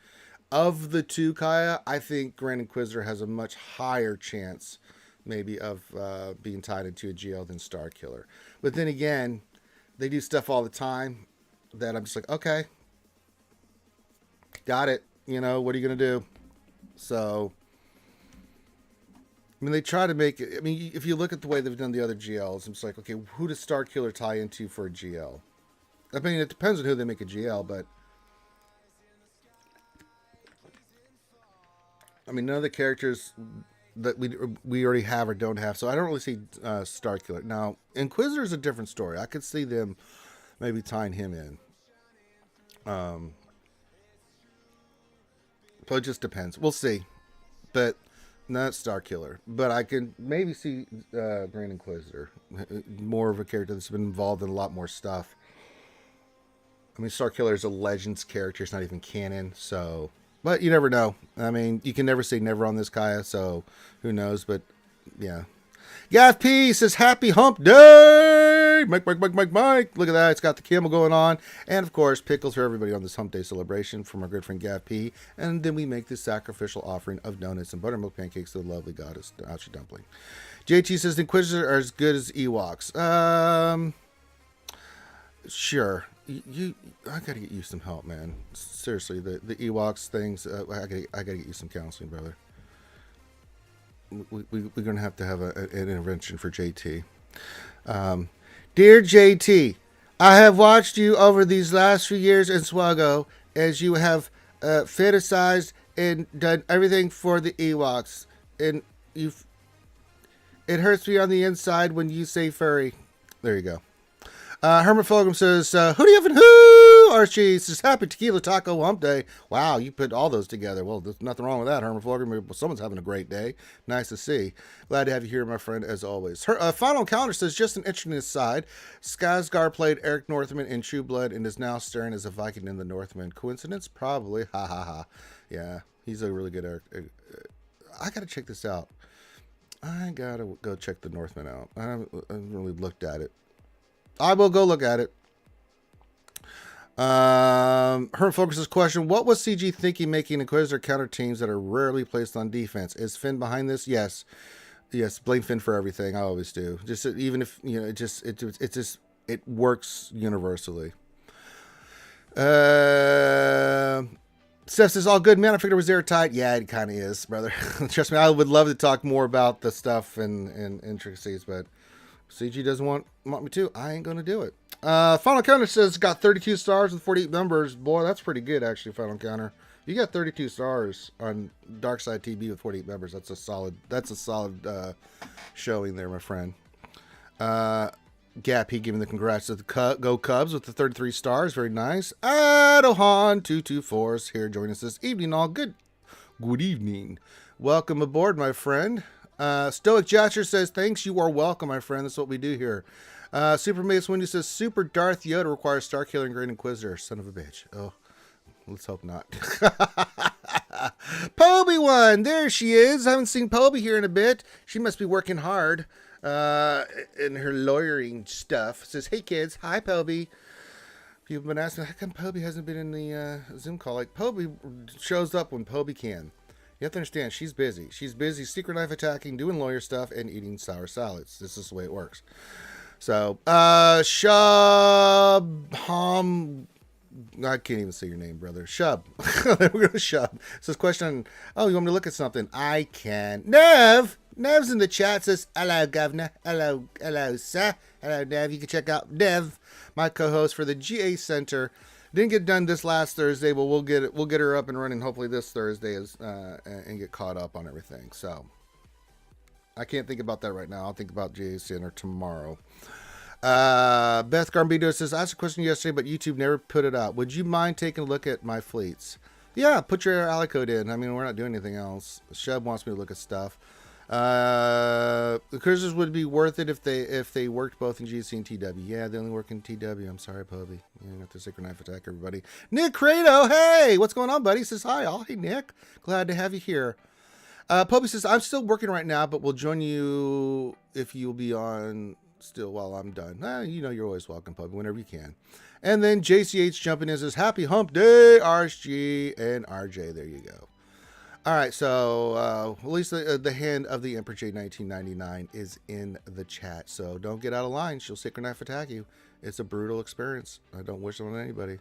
Of the two, Kaya, I think Grand Inquisitor has a much higher chance, maybe, of being tied into a GL than Starkiller. But then again, they do stuff all the time that I'm just like, okay, got it. You know, what are you going to do? So, I mean, they try to make it. I mean, if you look at the way they've done the other GLs, it's like, okay, who does Starkiller tie into for a GL? I mean, it depends on who they make a GL, but I mean, none of the characters that we already have or don't have, so I don't really see Starkiller. Now, Inquisitor is a different story. I could see them maybe tying him in. So it just depends. We'll see. But not Starkiller. But I can maybe see Grand Inquisitor. More of a character that's been involved in a lot more stuff. I mean, Starkiller is a Legends character. It's not even canon, so... But you never know. I mean, you can never say never on this, Kaya, so who knows, but yeah. Gav P says, happy hump day! Mike. Look at that. It's got the camel going on. And, of course, pickles for everybody on this hump day celebration from our good friend Gav P. And then we make this sacrificial offering of donuts and buttermilk pancakes to the lovely goddess, Ouchie Dumpling. JT says, the Inquisitors are as good as Ewoks. Sure. I gotta get you some help, man. Seriously, the Ewoks things. I gotta get you some counseling, brother. We're gonna have to have an intervention for JT. Dear JT, I have watched you over these last few years in SWGOH as you have fantasized and done everything for the Ewoks, and it hurts me on the inside when you say furry. There you go. Herman Fulgham says, who do you have in who? RSG says, happy Tequila Taco Hump Day. Wow, you put all those together. Well, there's nothing wrong with that, Herman Fulgham. Someone's having a great day. Nice to see. Glad to have you here, my friend, as always. Her final calendar says, just an interesting aside. Skarsgård played Eric Northman in True Blood and is now starring as a Viking in the Northman. Coincidence? Probably. Ha ha ha. Yeah, he's a really good Eric. I gotta check this out. I gotta go check the Northman out. I haven't really looked at it. I will go look at it. Herm focuses question: what was CG thinking making Inquisitor counter teams that are rarely placed on defense? Is Finn behind this? Yes. Blame Finn for everything. I always do. Just even if it works universally. Steph says, all good, man. I figured it was airtight. Yeah, it kind of is, brother. Trust me, I would love to talk more about the stuff and intricacies, but CG doesn't want me to. I ain't going to do it. Final Counter says, got 32 stars with 48 members. Boy, that's pretty good, actually, Final Counter. You got 32 stars on Darkside TB with 48 members. That's a solid showing there, my friend. Gappy giving the congrats to the Go Cubs with the 33 stars. Very nice. Adohan224 is here joining us this evening. All good evening. Welcome aboard, my friend. Stoic Jatcher says, thanks, you are welcome, my friend. That's what we do here. Super Mace Windy says, Super Darth Yoda requires Starkiller and Great Inquisitor. Son of a bitch. Oh, let's hope not. Poby one, there she is. I haven't seen Poby here in a bit. She must be working hard in her lawyering stuff. Says, hey kids, hi Poby. People have been asking, how come Poby hasn't been in the Zoom call? Like, Poby shows up when Poby can. You have to understand, she's busy. She's busy secret knife attacking, doing lawyer stuff, and eating sour salads. This is the way it works. So, Shub, I can't even say your name, brother. Shub. We're going to Shub. So this question, oh, you want me to look at something? I can. Nev's in the chat, says, hello, governor. Hello, sir. Hello, Nev. You can check out Nev, my co-host for the GA Center. Didn't get done this last Thursday, but we'll get her up and running hopefully this Thursday and get caught up on everything. So I can't think about that right now. I'll think about GA Center tomorrow. Beth Gambino says, I asked a question yesterday, but YouTube never put it out. Would you mind taking a look at my fleets? Yeah, put your alley code in. I mean, we're not doing anything else. Shub wants me to look at stuff. The cruisers would be worth it if they worked both in GC and TW. Yeah, they only work in TW. I'm sorry, Poby. You got the Sacred Knife attack, everybody. Nick Credo, hey, what's going on, buddy? Says hi, all. Hey, Nick, glad to have you here. Poby says, I'm still working right now, but we'll join you if you'll be on still while I'm done. You know, you're always welcome, Poby, whenever you can. And then JCH jumping in says, happy hump day, RSG and RJ. There you go. All right, so at least the hand of the Emperor J1999 is in the chat. So don't get out of line. She'll Sacred Knife attack you. It's a brutal experience. I don't wish it on anybody.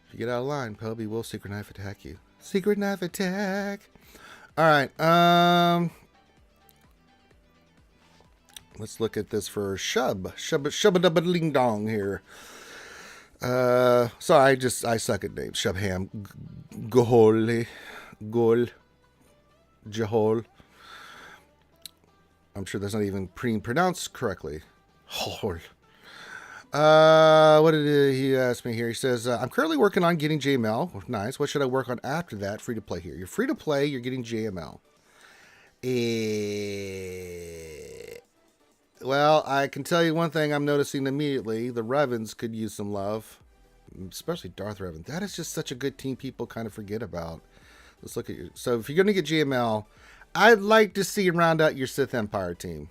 If you get out of line, Poby will Sacred Knife attack you. Secret Knife attack. All right. Let's look at this for Shubba Dong here. Sorry, I suck at names. Shubham, Gol, Jahol. I'm sure that's not even pronounced correctly. Hol. What did he ask me here? He says, I'm currently working on getting JML. Nice. What should I work on after that? Free to play here. You're free to play. You're getting JML. Well, I can tell you one thing I'm noticing immediately. The Revens could use some love, especially Darth Revan. That is just such a good team people kind of forget about. Let's look at you. So if you're going to get GML, I'd like to see you round out your Sith Empire team.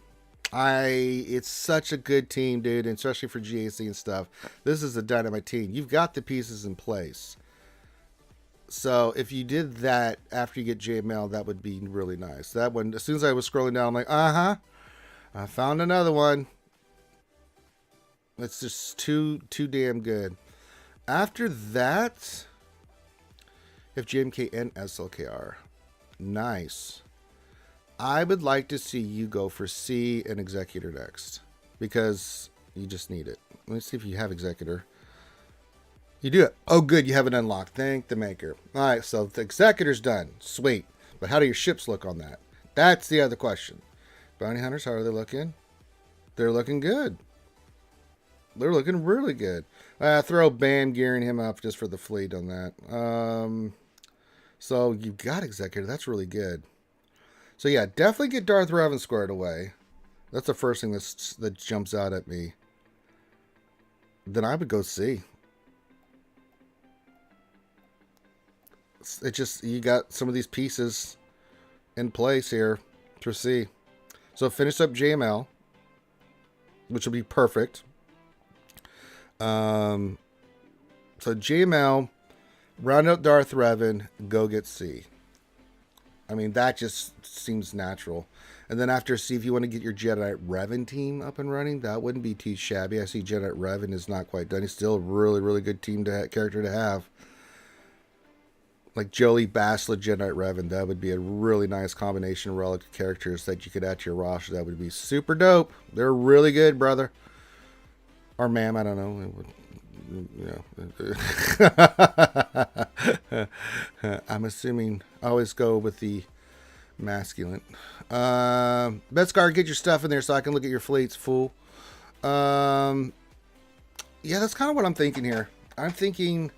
It's such a good team, dude, and especially for GAC and stuff. This is a dynamite team. You've got the pieces in place. So if you did that after you get JML, that would be really nice. That one, as soon as I was scrolling down, I'm like, I found another one. It's just too damn good. After that, if JMK and SLKR, nice. I would like to see you go for C and Executor next, because you just need it. Let me see if you have Executor. You do it. Oh, good. You have it unlocked. Thank the maker. All right, so the Executor's done. Sweet. But how do your ships look on that? That's the other question. Bounty Hunters, how are they looking? They're looking good. They're looking really good. Throw Bam gearing him up just for the fleet on that. So you've got Executor. That's really good. So yeah, definitely get Darth Revan squared away. That's the first thing that jumps out at me. Then I would go C. It just, you got some of these pieces in place here for C. So finish up JML, which will be perfect. So JML, round out Darth Revan, go get C. I mean, that just seems natural. And then after C, if you want to get your Jedi Revan team up and running, that wouldn't be too shabby. I see Jedi Revan is not quite done. He's still a really, really good team character to have. Like Jolie Bastila, Jedi Revan, that would be a really nice combination of relative characters that you could add to your roster. That would be super dope. They're really good, brother. Or ma'am, I don't know. I'm assuming I always go with the masculine. Betscar, get your stuff in there so I can look at your fleets, fool. Yeah, that's kind of what I'm thinking here. I'm thinking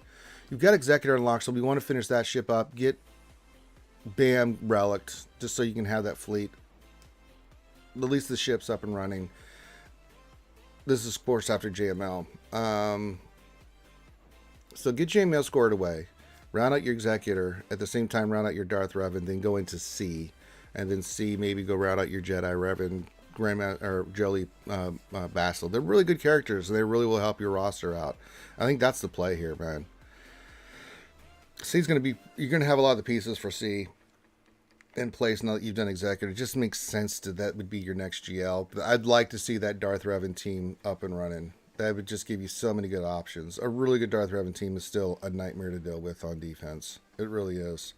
you've got Executor unlocked, so we want to finish that ship up. Get Bam relicked, just so you can have that fleet. At least the ship's up and running. This is, of course, after JML. So get JML scored away. Round out your Executor. At the same time, round out your Darth Revan. Then go into C. And then C, maybe go round out your Jedi Revan, or Jolie Bastila. They're really good characters, and they really will help your roster out. I think that's the play here, man. C's going to be, you're going to have a lot of the pieces for C in place now that you've done executive. It just makes sense to that would be your next GL. But I'd like to see that Darth Revan team up and running. That would just give you so many good options. A really good Darth Revan team is still a nightmare to deal with on defense. It really is.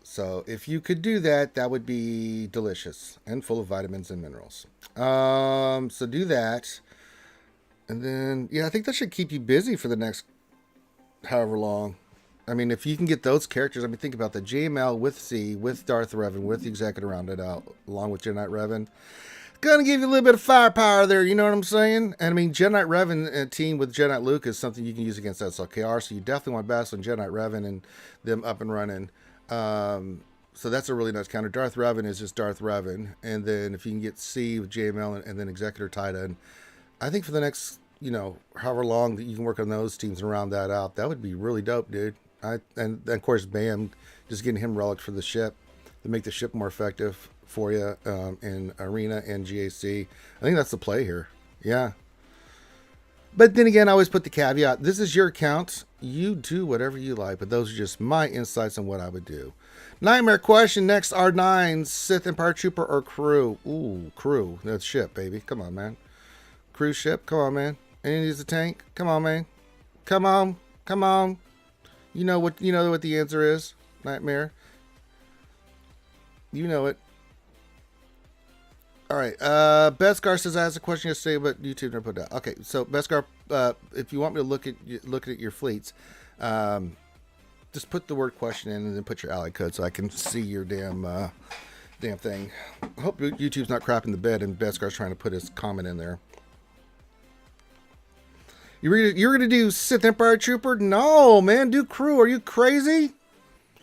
So if you could do that, that would be delicious and full of vitamins and minerals. So do that. And then, yeah, I think that should keep you busy for the next however long. I mean, if you can get those characters, I mean, think about the JML with C, with Darth Revan, with the Executive rounded out, along with Jedi Knight Revan. Gonna give you a little bit of firepower there, you know what I'm saying? And I mean, Jedi Knight Revan team with Jedi Knight Luke is something you can use against SLKR, so you definitely want Bass and Jedi Knight Revan and them up and running. So that's a really nice counter. Darth Revan is just Darth Revan, and then if you can get C with JML and then Executor tied in, I think for the next, you know, however long that you can work on those teams and round that out, that would be really dope, dude. And of course, Bam, just getting him relic for the ship to make the ship more effective for you in Arena and GAC. I think that's the play here. Yeah. But then again, I always put the caveat, this is your account. You do whatever you like, but those are just my insights on what I would do. Nightmare question next, R9, Sith Empire Trooper or crew? Ooh, crew. That's ship, baby. Come on, man. Cruise ship. Come on, man. And it needs a tank. Come on, man. Come on. Come on. You know what the answer is, Nightmare. You know it. All right. Beskar says I asked a question yesterday, but YouTube never put that. Okay, so Beskar, if you want me to look at your fleets, just put the word question in and then put your ally code so I can see your damn thing. I hope YouTube's not crapping the bed and Beskar's trying to put his comment in there. You're gonna do Sith Empire Trooper? No, man, do crew. Are you crazy? I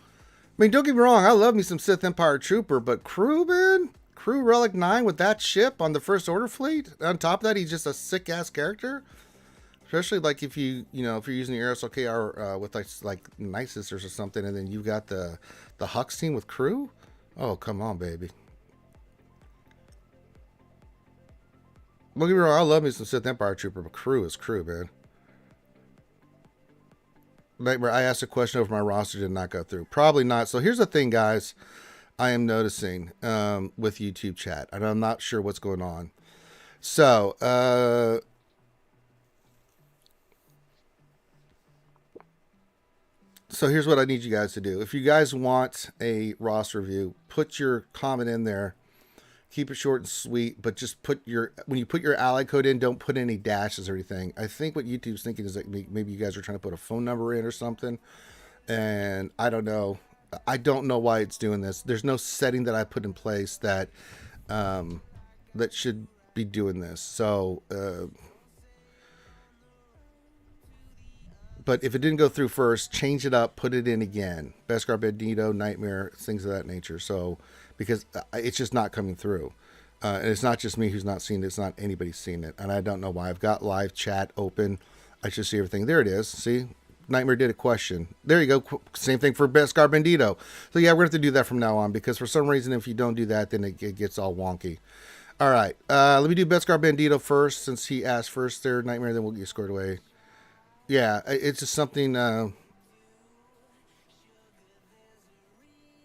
mean, don't get me wrong. I love me some Sith Empire Trooper, but crew, man, crew Relic 9 with that ship on the First Order fleet. On top of that, he's just a sick ass character. Especially like if if you're using the RSLKR with like Nisus or something, and then you got the Hux team with crew. Oh, come on, baby. Don't get me wrong, I love me some Sith Empire Trooper, but crew is crew, man. Nightmare, I asked a question over my roster, did not go through. Probably not. So here's the thing, guys, I am noticing with YouTube chat, and I'm not sure what's going on. So, here's what I need you guys to do. If you guys want a roster review, put your comment in there. Keep it short and sweet, but just when you put your ally code in, don't put any dashes or anything. I think what YouTube's thinking is that maybe you guys are trying to put a phone number in or something. And I don't know. I don't know why it's doing this. There's no setting that I put in place that that should be doing this. So, but if it didn't go through first, change it up, put it in again. Beskar, Bandito, Nightmare, things of that nature. So, because it's just not coming through. And it's not just me who's not seen it. It's not anybody seen it. And I don't know why. I've got live chat open. I should see everything. There it is. See? Nightmare did a question. There you go. Same thing for Beskar, Bandito. So, yeah, we're going to have to do that from now on. Because for some reason, if you don't do that, then it gets all wonky. All right. Let me do Beskar, Bandito first. Since he asked first there, Nightmare. Then we'll get squared away. Yeah, it's just something...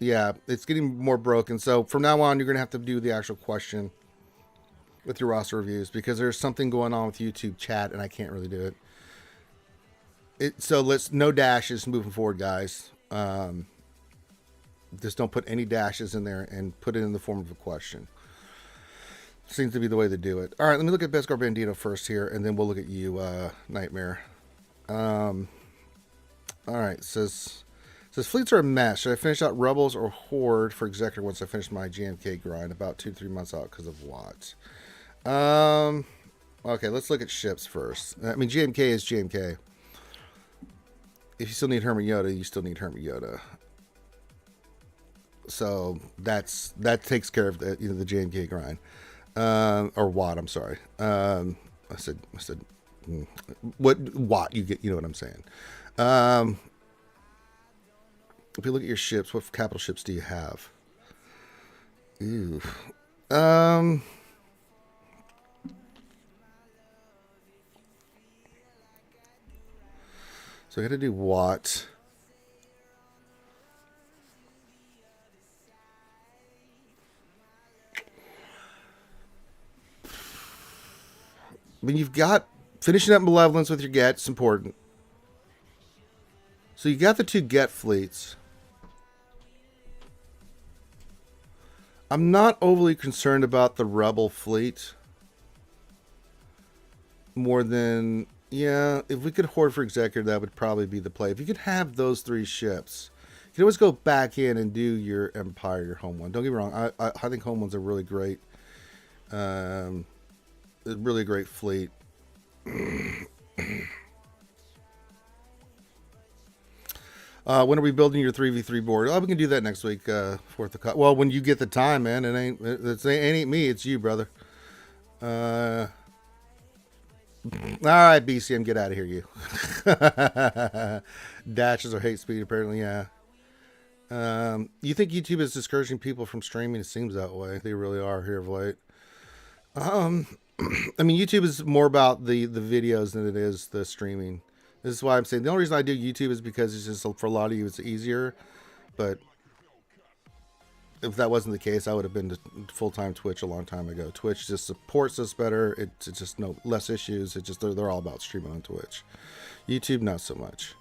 yeah, it's getting more broken. So from now on, you're going to have to do the actual question with your roster reviews because there's something going on with YouTube chat and I can't really do it. So no dashes moving forward, guys. Just don't put any dashes in there and put it in the form of a question. Seems to be the way to do it. All right, let me look at Beskar Bandito first here, and then we'll look at you, Nightmare. All right, says fleets are a mess. Should I finish out Rebels or Horde for Executor once I finish my GMK grind? About 2-3 months out because of what? Okay, let's look at ships first. I mean, GMK is GMK. If you still need Hermit Yoda, you still need Hermit Yoda. So that takes care of the GMK grind. Or Watt, I'm sorry. I said what Watt, you know what I'm saying. If you look at your ships, what capital ships do you have? Ooh. So I got to do Watt. I mean, you've got finishing up Malevolence with your Get's important. So you got the 2 Get fleets. I'm not overly concerned about the Rebel fleet. More than, yeah, if we could hoard for Executor, that would probably be the play. If you could have those 3 ships, you can always go back in and do your Empire, your home one. Don't get me wrong. I think home one's a really great fleet. When are we building your 3v3 board? Oh, we can do that next week. 4th of well, when you get the time, man. It ain't me. It's you, brother. All right, BCM, get out of here, you. Dashes or hate speed, apparently, yeah. You think YouTube is discouraging people from streaming? It seems that way. They really are here of late. I mean, YouTube is more about the videos than it is the streaming. This is why I'm saying the only reason I do YouTube is because it's just, for a lot of you, it's easier. But if that wasn't the case, I would have been to full-time Twitch a long time ago. Twitch just supports us better. It's just less issues. It's just they're all about streaming on Twitch. YouTube, not so much.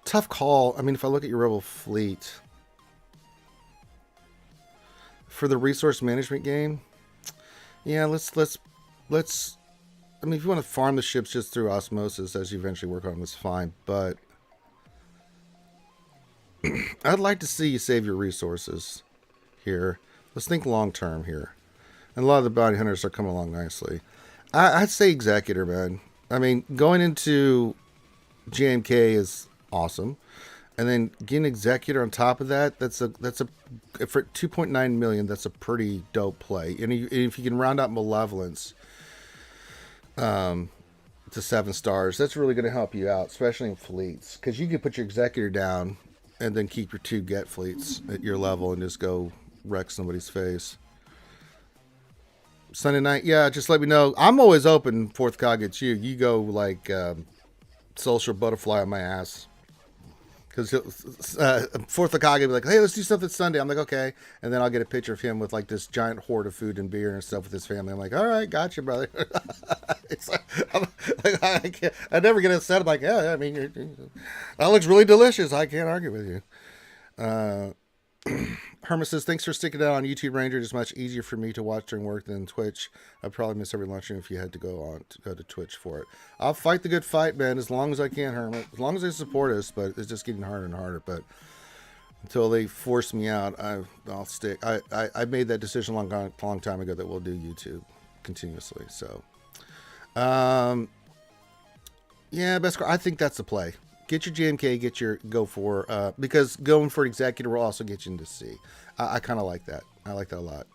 Tough call. I mean, if I look at your Rebel fleet for the resource management game, yeah, let's. I mean, if you want to farm the ships just through osmosis as you eventually work on them, it's fine. But I'd like to see you save your resources here. Let's think long term here. And a lot of the bounty hunters are coming along nicely. I'd say Executor, man. I mean, going into JMK is awesome. And then getting Executor on top of that, that's a for 2.9 million, that's a pretty dope play. And if you can round out Malevolence to 7 stars, that's really going to help you out, especially in fleets, because you can put your Executor down and then keep your 2 Get fleets at your level and just go wreck somebody's face. Sunday night, yeah, just let me know. I'm always open. 4th Cog, it's you. You go like social butterfly on my ass. Because 4th of Kage be like, hey, let's do something Sunday. I'm like, okay. And then I'll get a picture of him with like this giant hoard of food and beer and stuff with his family. I'm like, all right, gotcha, brother. It's like, I never get upset. I'm like, yeah, I mean, that looks really delicious. I can't argue with you. Herma says, thanks for sticking out on YouTube Ranger. It's much easier for me to watch during work than Twitch. I'd probably miss every lunch if you had to go to Twitch for it. I'll fight the good fight, man, as long as I can, Herma. As long as they support us, but it's just getting harder and harder. But until they force me out, I'll stick. I made that decision a long time ago that we'll do YouTube continuously. So, yeah, best. I think that's the play. Get your GMK, go for, because going for Executor will also get you into C. I kind of like that. I like that a lot.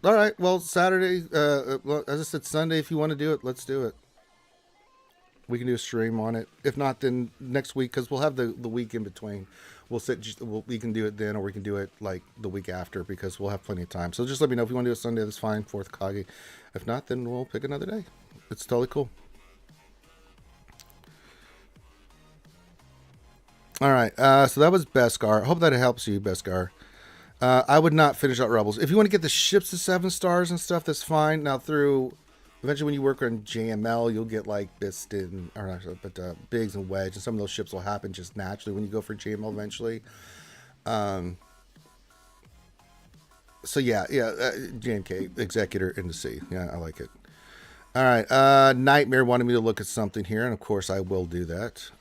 All right, well, Saturday, well, as I said, Sunday, if you want to do it, let's do it. We can do a stream on it. If not, then next week, because we'll have the week in between. We can do it then, or we can do it like the week after, because we'll have plenty of time. So just let me know if you want to do it Sunday. That's fine. 4th Kage. If not, then we'll pick another day. It's totally cool. All right, so that was Beskar. I hope that helps you, Beskar. I would not finish out Rebels. If you want to get the ships to 7 stars and stuff, that's fine. Now, eventually when you work on JML, you'll get like Biston, or not, but Biggs and Wedge, and some of those ships will happen just naturally when you go for JML eventually. So yeah, JMK, Executor into C. Yeah, I like it. All right, Nightmare wanted me to look at something here, and of course I will do that.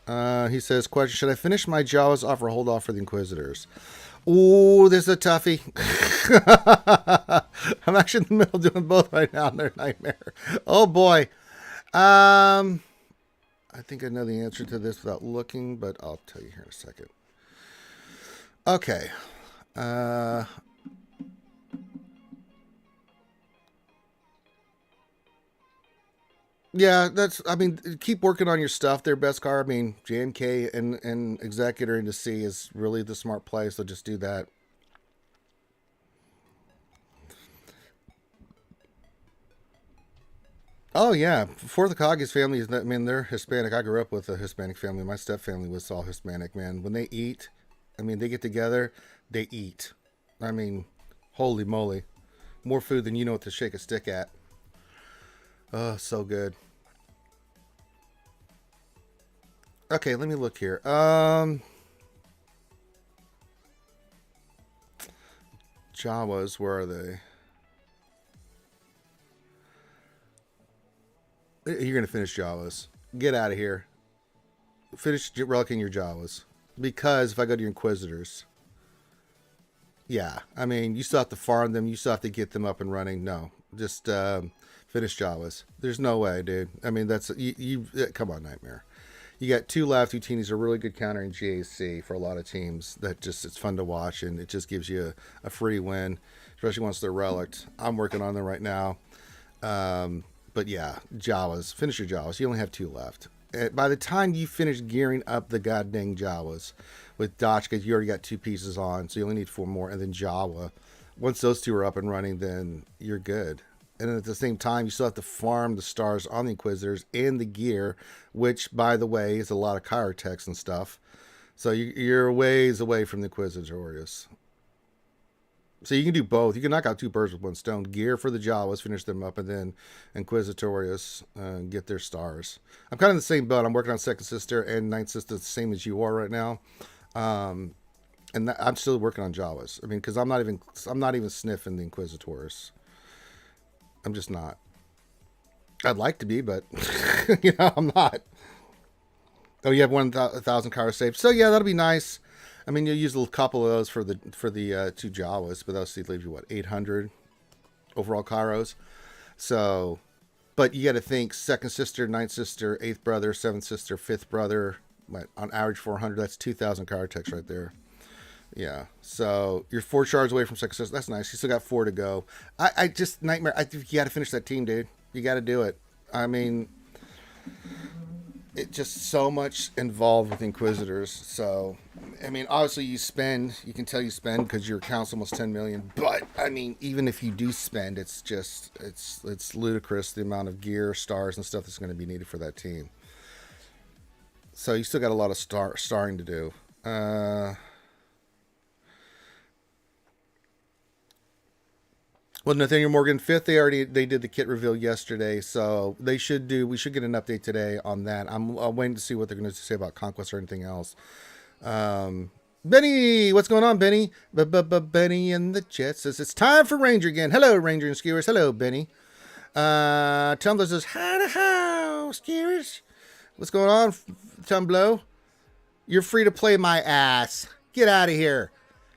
He says, question, should I finish my Jawas off or hold off for the Inquisitors? Ooh, this is a toughie. I'm actually in the middle doing both right now in their Nightmare. Oh boy. I think I know the answer to this without looking, but I'll tell you here in a second. Okay. Yeah, I mean, keep working on your stuff there, Beskar. I mean, JMK and Executor into C is really the smart play, so just do that. Oh, yeah. 4th of Kage's family, I mean, they're Hispanic. I grew up with a Hispanic family. My stepfamily was all Hispanic, man. When they eat, I mean, they get together, they eat. I mean, holy moly. More food than you know what to shake a stick at. Oh, so good. Okay, let me look here. Jawas, where are they? You're going to finish Jawas. Get out of here. Finish relicking your Jawas. Because if I go to your Inquisitors... Yeah, I mean, you still have to farm them. You still have to get them up and running. No, just finish Jawas. There's no way, dude. I mean, that's... You come on, Nightmare. You got 2 left. Utinis are really good counter in GAC for a lot of teams. That just, it's fun to watch, and it just gives you a free win, especially once they're relicked. I'm working on them right now. But yeah, Jawas. Finish your Jawas. You only have 2 left. By the time you finish gearing up the goddamn Jawas with Dachka, you already got 2 pieces on, so you only need 4 more, and then Jawa. Once those 2 are up and running, then you're good. And then at the same time, you still have to farm the stars on the Inquisitors and the gear, which, by the way, is a lot of Chirotex and stuff. So you're ways away from the Inquisitorius. So you can do both. You can knock out 2 birds with 1 stone. Gear for the Jawas, finish them up, and then Inquisitorius, get their stars. I'm kind of in the same boat. I'm working on Second Sister and Ninth Sister, the same as you are right now. And I'm still working on Jawas. I mean, because I'm not even sniffing the Inquisitors. I'm just not. I'd like to be, but I'm not. Oh, you have 1,000 Cairo saved. So yeah, that'll be nice. I mean, you'll use a couple of those for the 2 Jawas, but that'll leave you what, 800 overall Cairos. So, but you got to think second sister, ninth sister, eighth brother, seventh sister, fifth brother. On average 400. That's 2,000 Chirotex right there. Yeah, so you're 4 shards away from second sister. That's nice. You still got 4 to go. I just Nightmare. I think you got to finish that team, dude. You got to do it. I mean, it's just so much involved with Inquisitors. So, I mean, obviously you can tell you spend because your account's almost 10 million. But I mean, even if you do spend, it's ludicrous the amount of gear, stars, and stuff that's going to be needed for that team. So you still got a lot of starring to do. Well, Nathaniel Morgan 5th, they did the kit reveal yesterday, so we should get an update today on that. I'm waiting to see what they're going to say about Conquest or anything else. Benny, what's going on, Benny? Benny in the chat says it's time for Ranger again. Hello, Ranger and Skewers. Hello, Benny. Tumblr says how Skewers. What's going on, Tumblr? You're free to play my ass. Get out of here.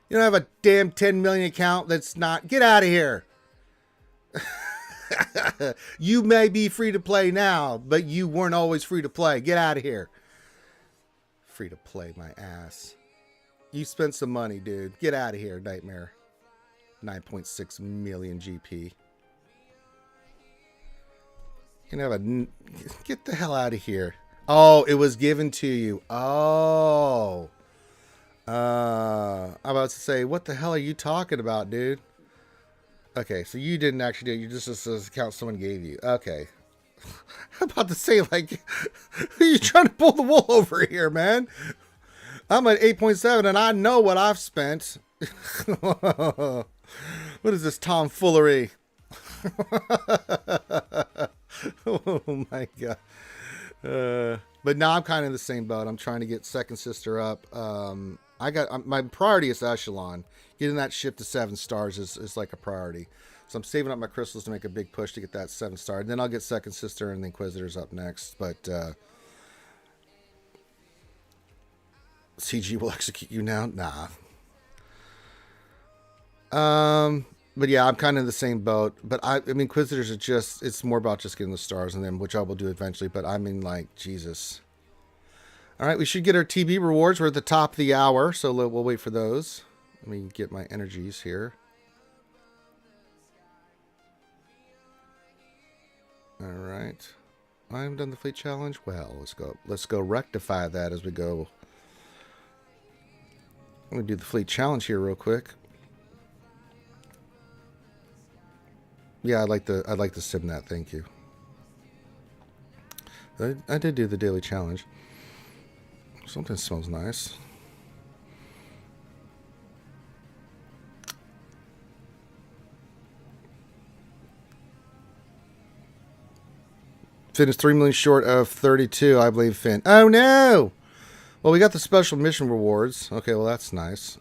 You don't have a damn 10 million account that's not. Get out of here. You may be free to play now, but you weren't always free to play. Get out of here. Free to play my ass. You spent some money, dude. Get out of here, Nightmare. 9.6 million GP. You can have get the hell out of here. Oh, it was given to you. Oh. I'm about to say, what the hell are you talking about, dude? Okay, so you didn't actually do it. You just this account someone gave you. Okay. I'm about to say, like, are you trying to pull the wool over here, man? I'm at 8.7 and I know what I've spent. What is this tomfoolery? Oh my god. But now I'm kind of in the same boat. I'm trying to get second sister up. I got my priority is Echelon. Getting that ship to 7 stars is like a priority. So I'm saving up my crystals to make a big push to get that 7 star. And then I'll get second sister and the Inquisitors up next. But CG will execute you now. Nah. But yeah, I'm kind of in the same boat. But I mean, Inquisitors are it's more about just getting the stars in them, which I will do eventually. But I mean, like, Jesus. All right, we should get our TB rewards. We're at the top of the hour, so we'll wait for those. Let me get my energies here. All right. I haven't done the fleet challenge. Well, let's go rectify that as we go. I'm gonna do the fleet challenge here real quick. Yeah, I'd like to sim that. Thank you. I did do the daily challenge. Something smells nice. Finished 3 million short of 32, I believe, Finn. Oh, no! Well, we got the special mission rewards. Okay, well, that's nice.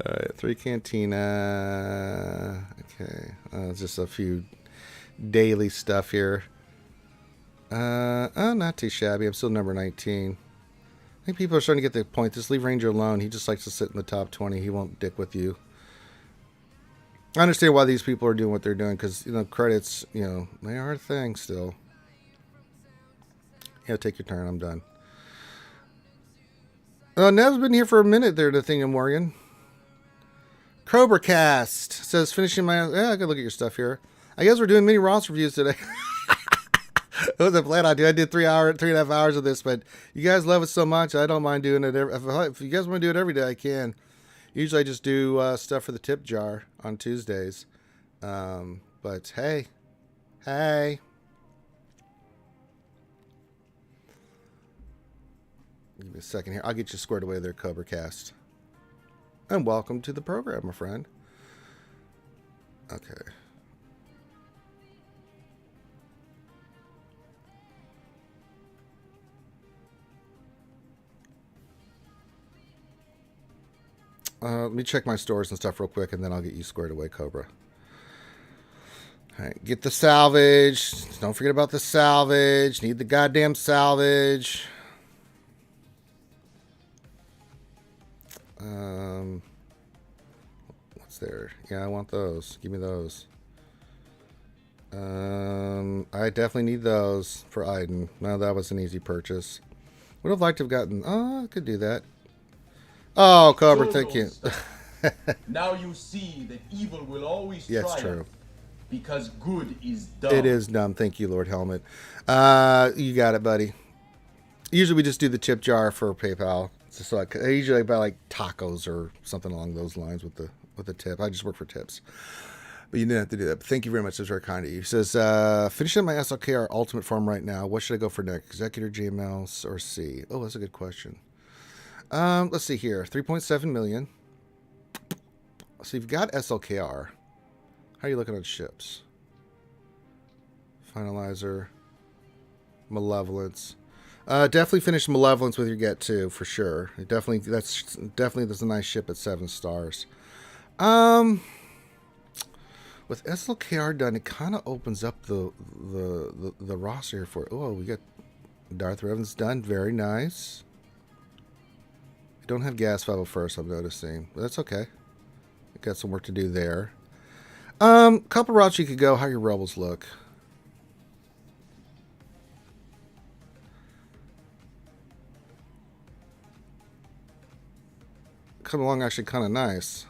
Alright, 3 Cantina. Okay, just a few daily stuff here. Not too shabby. I'm still number 19. I think people are starting to get the point. Just leave Ranger alone. He just likes to sit in the top 20. He won't dick with you. I understand why these people are doing what they're doing, because, you know, credits, you know, they are a thing still. Yeah, take your turn. I'm done. Nev's been here for a minute there, the thing of Morgan. Cobra Cast says, finishing my... Yeah, I can look at your stuff here. I guess we're doing mini Ross reviews today. It was a plan I did. I did 3.5 hours of this, but you guys love it so much, I don't mind doing it. If you guys want to do it every day, I can. Usually I just do stuff for the tip jar on Tuesdays. But hey. Give me a second here. I'll get you squared away there, Cobra Cast. And welcome to the program, my friend. Okay. Let me check my stores and stuff real quick, and then I'll get you squared away, Cobra. All right, get the salvage. Don't forget about the salvage. Need the goddamn salvage. What's there? Yeah, I want those. Give me those. I definitely need those for Iden. No, that was an easy purchase. Would have liked to have gotten... Oh, I could do that. Oh, Cobra, thank you. Now you see that evil will always yeah, triumph. it's true. Because good is dumb. It is dumb. Thank you, Lord Helmet. You got it, buddy. Usually we just do the tip jar for PayPal. Just like I usually buy like tacos or something along those lines with the tip. I just work for tips. But you didn't have to do that. But thank you very much. That's very kind of you. He says, finishing my SLKR Ultimate Farm right now. What should I go for next? Executor, GML, or C? Oh, that's a good question. Let's see here. 3.7 million. So you've got SLKR. How are you looking on ships? Finalizer. Malevolence. Definitely finish Malevolence with your Get 2 for sure. That's a nice ship at 7 stars. With SLKR done, it kind of opens up the roster here for. Oh, we got Darth Revan's done. Very nice. We don't have Gas 501st, I'm noticing. But that's okay. We got some work to do there. Couple routes you could go. How your rebels look. Coming along actually kind of nice.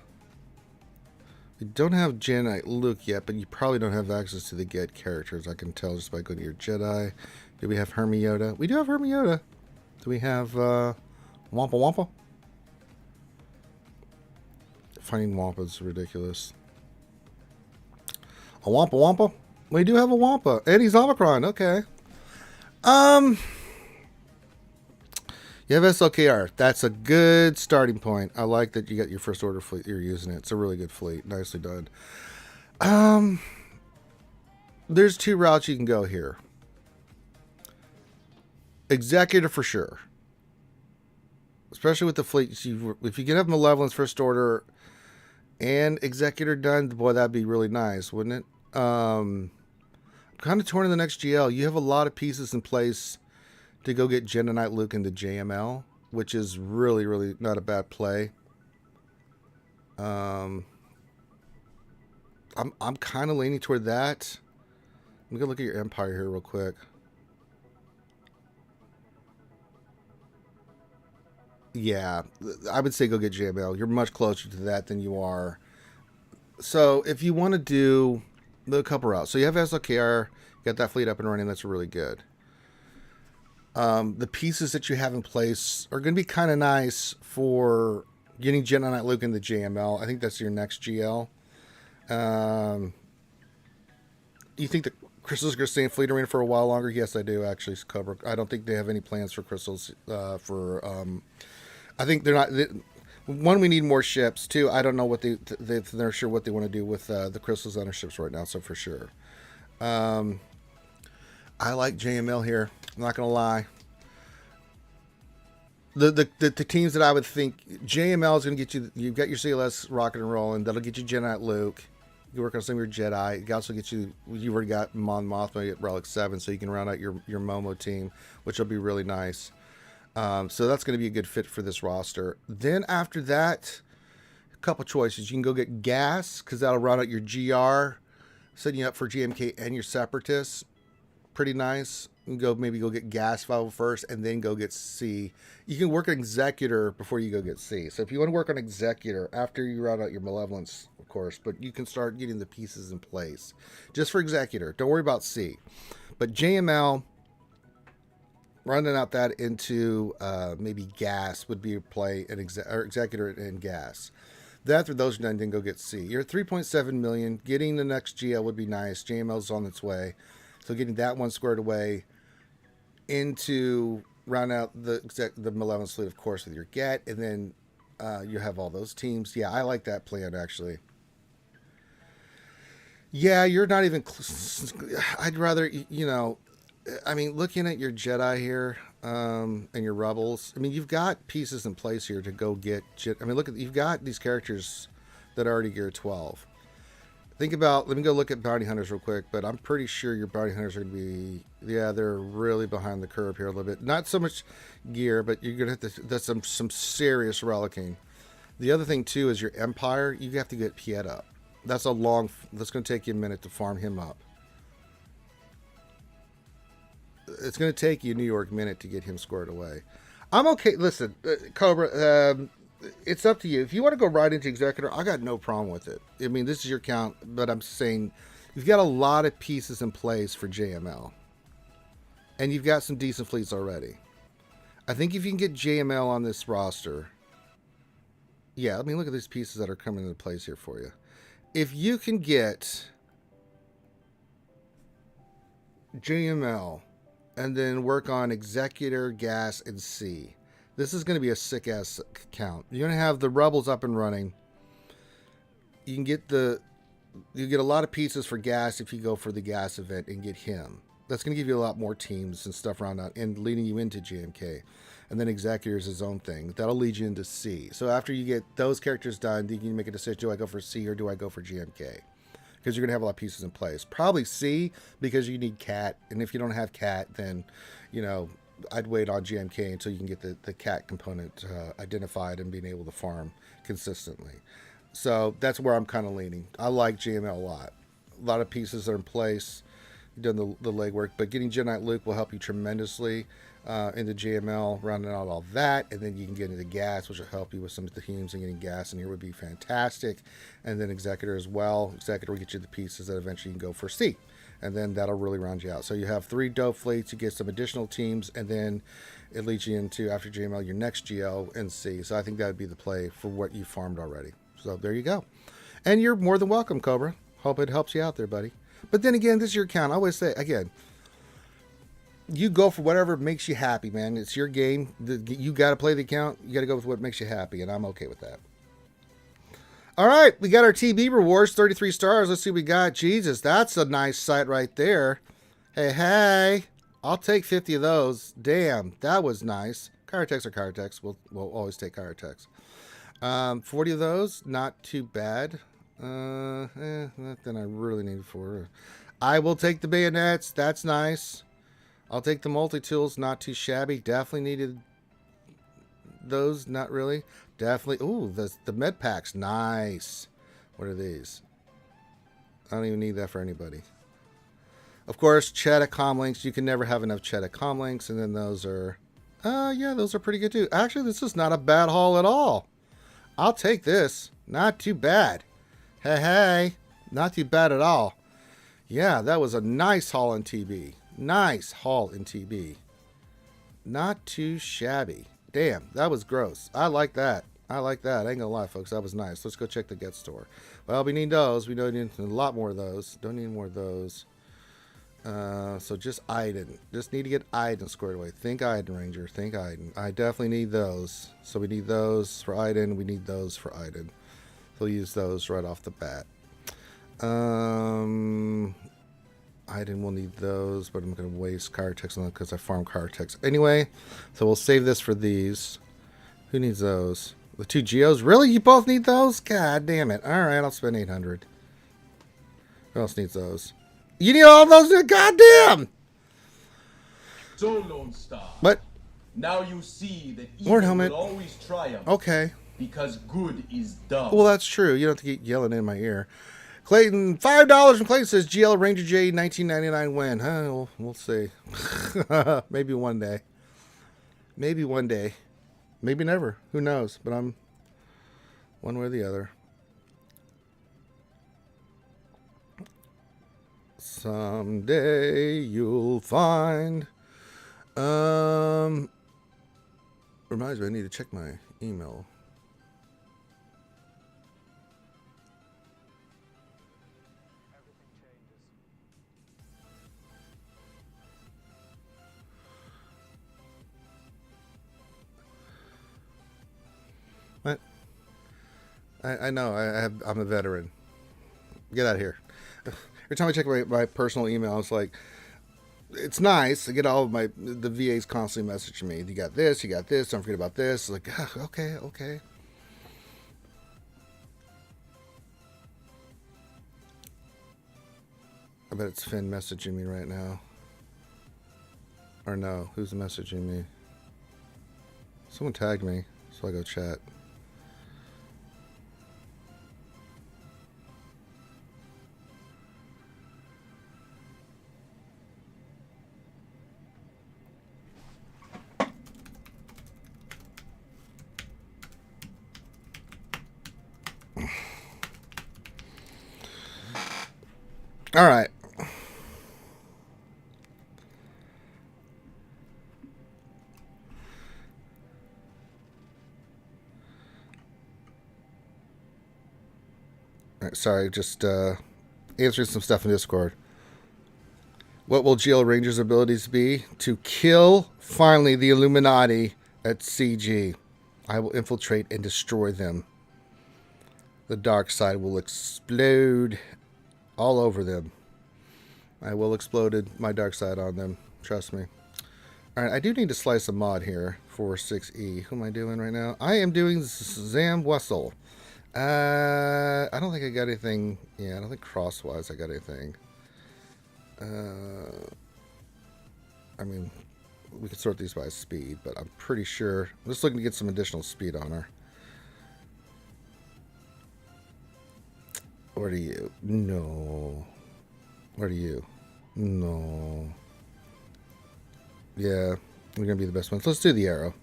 We don't have Jedi Luke yet, but you probably don't have access to the Get characters. I can tell just by going to your Jedi. Do we have Hermiota? We do have Hermiota. Do we have Wampa Wampa? Finding Wampa is ridiculous. A Wampa Wampa? We do have a Wampa. And he's Omicron. Okay. You have SLKR. That's a good starting point. I like that you got your first order fleet. You're using it. It's a really good fleet. Nicely done. There's 2 routes you can go here. Executor for sure. Especially with the fleet. If you can have Malevolence first order and Executor done, boy, that'd be really nice, wouldn't it? I'm kind of torn in the next GL. You have a lot of pieces in place to go get Jedi Knight Luke into JML, which is really, really not a bad play. I'm kind of leaning toward that. I'm gonna look at your Empire here real quick. Yeah, I would say go get JML. You're much closer to that than you are. So if you want to do the couple routes, so you have SLKR, got that fleet up and running. That's really good. The pieces that you have in place are going to be kind of nice for getting Jedi Knight Luke into JML. I think that's your next GL. You think the Crystals are going to stay in Fleet Arena for a while longer? Yes, I do, actually, Cobra. I don't think they have any plans for Crystals I think they're not... One, we need more ships. Two, I don't know what they're sure what they want to do with the Crystal Center ships right now. So for sure, I like JML here. I'm not gonna lie. The teams that I would think JML is gonna get you. You've got your CLS rocking and rolling. That'll get you Jedi Luke. You work on some of your Jedi. It also gets you. You've already got Mon Mothma at Relic 7, so you can round out your Momo team, which will be really nice. So that's going to be a good fit for this roster. Then after that, a couple choices. You can go get Gas, because that'll round out your GR, setting you up for GMK and your Separatists. Pretty nice. You can maybe go get Gas 501st, and then go get C. You can work an Executor before you go get C. So if you want to work on Executor, after you round out your Malevolence, of course, but you can start getting the pieces in place. Just for Executor. Don't worry about C. But JML... running out that into maybe Gas would be a play, or Executor and Gas. Then after those are done, then go get C. You're at 3.7 million. Getting the next GL would be nice. JML's on its way. So getting that one squared away into round out the Malevolent Fleet, of course, with your Get. And then you have all those teams. Yeah, I like that plan, actually. Yeah, you're not even... I'd rather, you know... I mean, looking at your Jedi here and your Rebels, I mean, you've got pieces in place here to go get... I mean, look at... You've got these characters that are already gear 12. Think about... Let me go look at Bounty Hunters real quick, but I'm pretty sure your Bounty Hunters are going to be... Yeah, they're really behind the curve here a little bit. Not so much gear, but you're going to have to... That's some serious relicking. The other thing, too, is your Empire. You have to get Piet up. That's a long... That's going to take you a minute to farm him up. It's going to take you a New York minute to get him squared away. I'm okay. Listen, Cobra, it's up to you. If you want to go right into Executor, I got no problem with it. I mean, this is your count, but I'm saying you've got a lot of pieces in place for JML. And you've got some decent fleets already. I think if you can get JML on this roster, yeah, I mean, look at these pieces that are coming into place here for you. If you can get JML and then work on Executor, Gas, and C. This is going to be a sick-ass count. You're going to have the Rebels up and running. You can get you get a lot of pieces for Gas if you go for the Gas event and get him. That's going to give you a lot more teams and stuff around that and leading you into GMK. And then Executor is his own thing. That'll lead you into C. So after you get those characters done, you can make a decision, do I go for C or do I go for GMK? Because you're going to have a lot of pieces in place. Probably C, because you need Cat. And if you don't have Cat, then, you know, I'd wait on GMK until you can get the Cat component identified and being able to farm consistently. So that's where I'm kind of leaning. I like GML a lot. A lot of pieces are in place. You've done the legwork. But getting Jedi Luke will help you tremendously into GML, rounding out all that. And then you can get into Gas, which will help you with some of the teams, and getting Gas in here would be fantastic. And then Executor as well. Executor will get you the pieces that eventually you can go for C. And then that'll really round you out. So you have 3 dope fleets, you get some additional teams, and then it leads you into, after GML, your next GL and C. So I think that would be the play for what you farmed already. So there you go. And you're more than welcome, Cobra. Hope it helps you out there, buddy. But then again, this is your account. I always say, again, you go for whatever makes you happy, man. It's your game. You got to play the account. You got to go with what makes you happy, and I'm okay with that. All right, we got our TB rewards, 33 stars. Let's see what we got. Jesus, that's a nice sight right there. Hey, I'll take 50 of those. Damn, that was nice. Chirotex or Chirotex. We'll always take Chirotex. 40 of those, not too bad. Nothing I really need for. I will take the bayonets. That's nice. I'll take the multi-tools, not too shabby. Definitely needed those, not really. Definitely. Ooh, the med packs, nice. What are these? I don't even need that for anybody. Of course, Cheddar comlinks. You can never have enough Cheddar comlinks. And then those are, yeah, those are pretty good too. Actually, this is not a bad haul at all. I'll take this. Not too bad. Hey, not too bad at all. Yeah, that was a nice haul in TB. Nice haul in TB. Not too shabby. Damn, that was gross. I like that. I like that. I ain't gonna lie, folks. That was nice. Let's go check the Get store. Well, we need those. We don't need a lot more of those. Don't need more of those. So just Iden. Just need to get Iden squared away. Think Iden, Ranger. Think Iden. I definitely need those. So we need those for Iden. We need those for Iden. So we'll use those right off the bat. Iden will need those, but I'm going to waste Chirotex on them because I farm Chirotex anyway. So we'll save this for these. Who needs those? The 2 Geos? Really? You both need those? God damn it. Alright, I'll spend 800. Who else needs those? You need all those? Goddamn! So, Lone Star. What? Now you see that Lord evil Helmet. will always triumph. Okay. Because good is dumb. Well, that's true. You don't have to keep yelling in my ear. Clayton, $5 from Clayton says GL Ranger J 1999 win. Huh? We'll see. Maybe one day. Maybe one day. Maybe never. Who knows? But I'm one way or the other. Someday you'll find. Reminds me, I need to check my email. What? I know. I'm a veteran. Get out of here. Every time I check my personal email, it's like, it's nice. I get all of the VAs constantly messaging me. You got this, don't forget about this. Like, okay. I bet it's Finn messaging me right now. Or no, who's messaging me? Someone tagged me, so I go chat. All right. Sorry, just answering some stuff in Discord. What will GL Ranger's abilities be? To kill, finally, the Illuminati at CG. I will infiltrate and destroy them. The dark side will explode all over them. I will explode my dark side on them. Trust me. Alright, I do need to slice a mod here for 6E. Who am I doing right now? I am doing Zam Wessel. I don't think I got anything. Yeah, I don't think crosswise I got anything. I mean, we could sort these by speed, but I'm pretty sure. I'm just looking to get some additional speed on her. What are you? No. What are you? No. Yeah, we're gonna be the best ones. Let's do the arrow.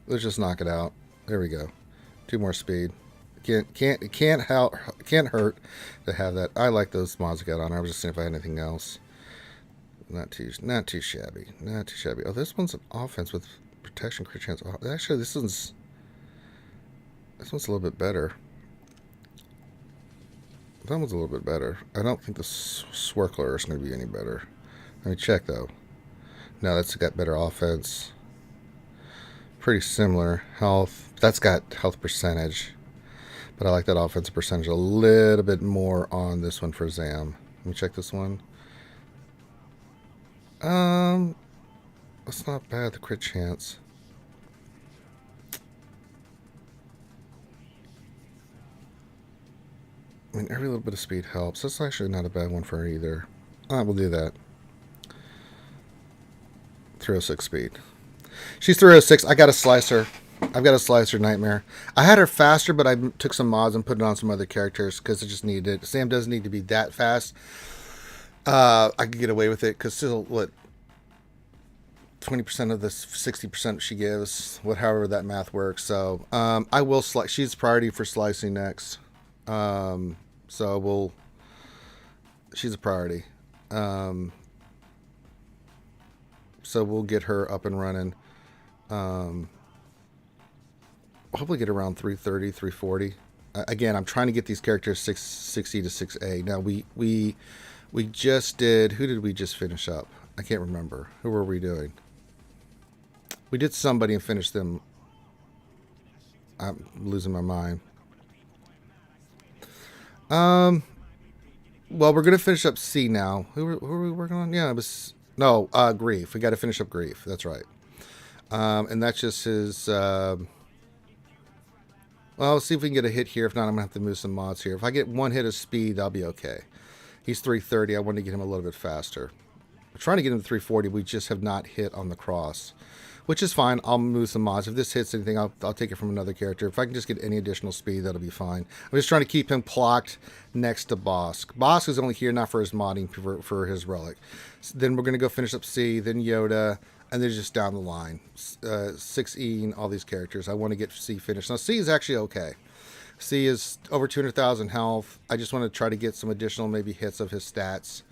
Let's just knock it out. There we go. 2 more speed. It can't hurt to have that. I like those mods I got on. I was just seeing if I had anything else. Not too shabby. Not too shabby. Oh, this one's an offense with protection, crit chance. Oh, actually, this one's a little bit better. That one's a little bit better. I don't think the Swirkler is going to be any better. Let me check though. No, that's got better offense. Pretty similar health. That's got health percentage. But I like that offensive percentage a little bit more on this one for Zam. Let me check this one. That's not bad, the crit chance. I mean, every little bit of speed helps. That's actually not a bad one for her either. We'll do that. 306 speed. She's 306. I got a slicer. I've got a slicer nightmare. I had her faster, but I took some mods and put it on some other characters because I just needed it. Sam doesn't need to be that fast. I could get away with it because still, what, 20% of the 60% she gives, however that math works. So I will slice. She's priority for slicing next. So she's a priority. So we'll get her up and running. Hopefully get around 330, 340. Again, I'm trying to get these characters 6C to 6A. Now we We just did... Who did we just finish up? I can't remember. Who were we doing? We did somebody and finished them. I'm losing my mind. Well, we're going to finish up C now. Who are we working on? Yeah, it was... No, Grief. We got to finish up Grief. That's right. And that's just his... well, let's see if we can get a hit here. If not, I'm going to have to move some mods here. If I get one hit of speed, I'll be okay. He's 330. I want to get him a little bit faster. We're trying to get him to 340. We just have not hit on the cross, which is fine. I'll move some mods. If this hits anything, I'll take it from another character. If I can just get any additional speed, that'll be fine. I'm just trying to keep him clocked next to Bosk. Bosk is only here not for his modding, for his relic. So then we're going to go finish up C, then Yoda, and then just down the line. 6E and all these characters. I want to get C finished. Now, C is actually okay. C is over 200,000 health. I just want to try to get some additional maybe hits of his stats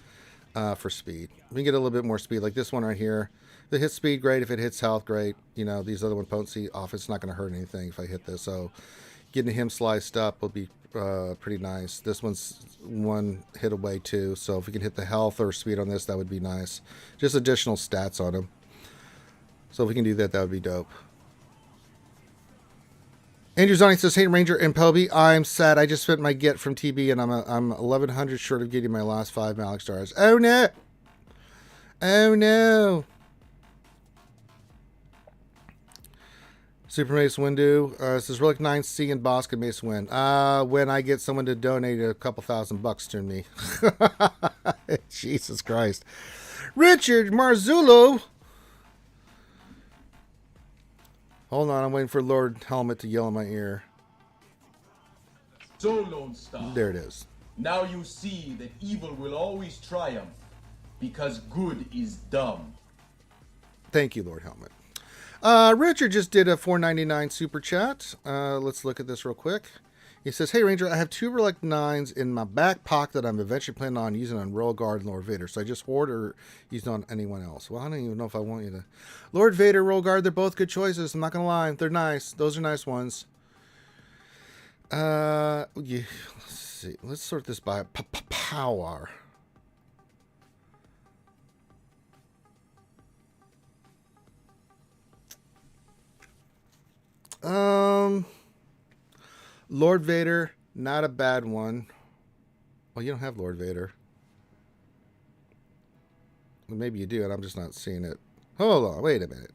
for speed. We can get a little bit more speed, like this one right here. If it hits speed, great. If it hits health, great. You know, these other one, potency off, it's not going to hurt anything if I hit this. So getting him sliced up will be pretty nice. This one's one hit away too. So if we can hit the health or speed on this, that would be nice. Just additional stats on him. So if we can do that, that would be dope. Andrew Zoni says, "Hey Ranger and Poby, I'm sad. I just spent my get from TB and I'm 1,100 short of getting my last 5 Malik stars. Oh no! Oh no!" Super Mace Windu says, "Relic 9C and Bosk and Mace win. When I get someone to donate a couple $1,000 to me." Jesus Christ. Richard Marzullo. Hold on, I'm waiting for Lord Helmet to yell in my ear. So, Lone Star. There it is. Now you see that evil will always triumph, because good is dumb. Thank you, Lord Helmet. Richard just did a $4.99 super chat. Let's look at this real quick. He says, "Hey Ranger, I have 2 Relic 9s in my back pocket that I'm eventually planning on using on Royal Guard and Lord Vader. So I just hoard or use on anyone else." Well, I don't even know if I want you to. Lord Vader, Royal Guard, they're both good choices. I'm not going to lie. They're nice. Those are nice ones. Yeah, let's see. Let's sort this by power. Lord Vader, not a bad one. Well, you don't have Lord Vader. Well, maybe you do, and I'm just not seeing it. Hold on, wait a minute.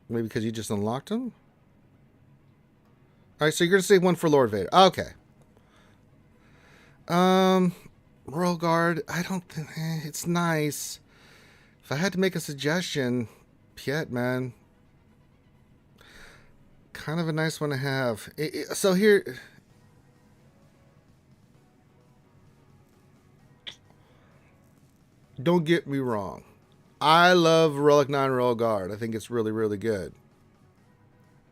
Maybe because you just unlocked him? Alright, so you're going to say one for Lord Vader. Okay. Royal Guard, I don't think... it's nice. If I had to make a suggestion, Piet, man. Kind of a nice one to have. So here... Don't get me wrong. I love Relic 9 Royal Guard. I think it's really, really good.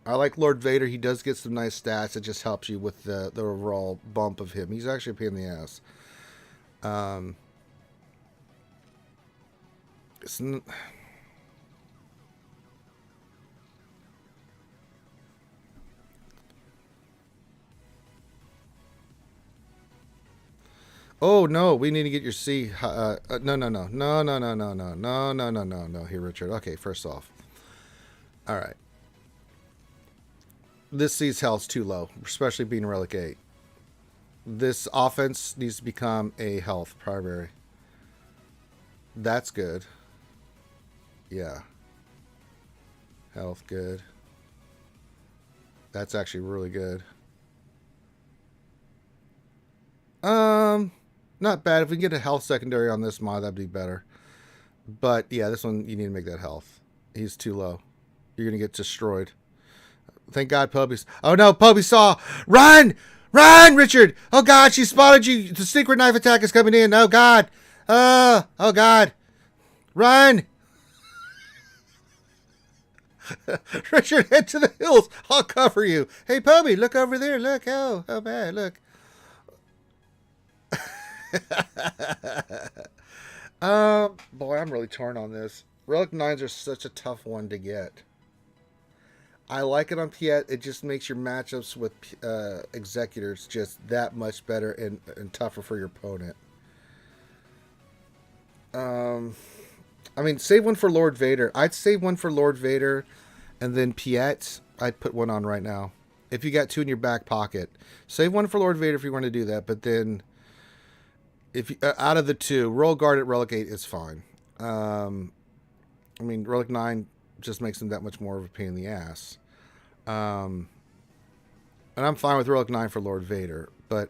I like Lord Vader. He does get some nice stats. It just helps you with the overall bump of him. He's actually a pain in the ass. Oh no, we need to get your C. No. Here, Richard. Okay, first off. All right. This C's health's too low, especially being Relic 8. This offense needs to become a health primary. That's good. Yeah. Health, good. That's actually really good. Not bad. If we can get a health secondary on this mod, that'd be better. But yeah, this one, you need to make that health. He's too low. You're going to get destroyed. Thank God Poby's... Oh no, Poby saw! Run! Run, Richard! Oh God, she spotted you! The secret knife attack is coming in. Oh God! Oh God! Run! Richard, head to the hills. I'll cover you. Hey, Poby, look over there. Look. Oh bad. Look. Boy, I'm really torn on this. Relic 9s are such a tough one to get. I like it on Piet. It just makes your matchups with executors just that much better and tougher for your opponent. I mean, save one for Lord Vader. I'd save one for Lord Vader, and then Piet, I'd put one on right now. If you got two in your back pocket, save one for Lord Vader if you want to do that. But then, if you, out of the two, Royal Guard at Relic 8 is fine. I mean, Relic 9 just makes them that much more of a pain in the ass. And I'm fine with Relic 9 for Lord Vader. But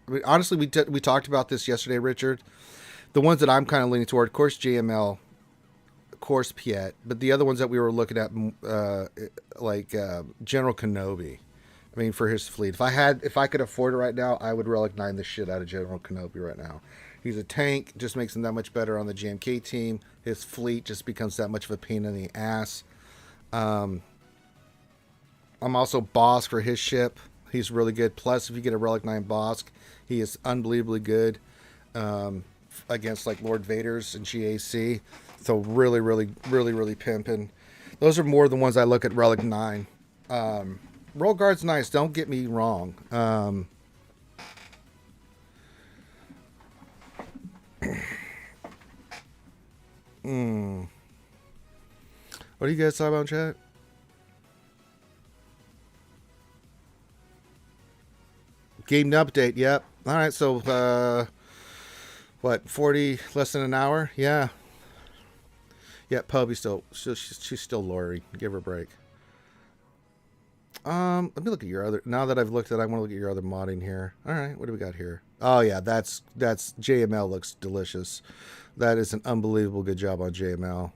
I mean, honestly, we talked about this yesterday, Richard. The ones that I'm kind of leaning toward, of course, JML, of course, Piet. But the other ones that we were looking at, General Kenobi. I mean, for his fleet. If I could afford it right now, I would Relic 9 the shit out of General Kenobi right now. He's a tank, just makes him that much better on the JMK team. His fleet just becomes that much of a pain in the ass. I'm also Bosk for his ship. He's really good. Plus, if you get a Relic 9 Bosk, he is unbelievably good against like Lord Vader's and GAC. So really, really, really, really pimping. Those are more the ones I look at Relic 9. Roll Guard's nice, don't get me wrong. What do you guys talk about in chat? Game update, yep. Alright, so what, 40 less than an hour? Yeah. Yeah, Pubby's she's still Lori. Give her a break. Let me look at your other. Now that I've looked at it, I want to look at your other modding here. All right, what do we got here? Oh yeah, that's JML looks delicious. That is an unbelievable good job on JML.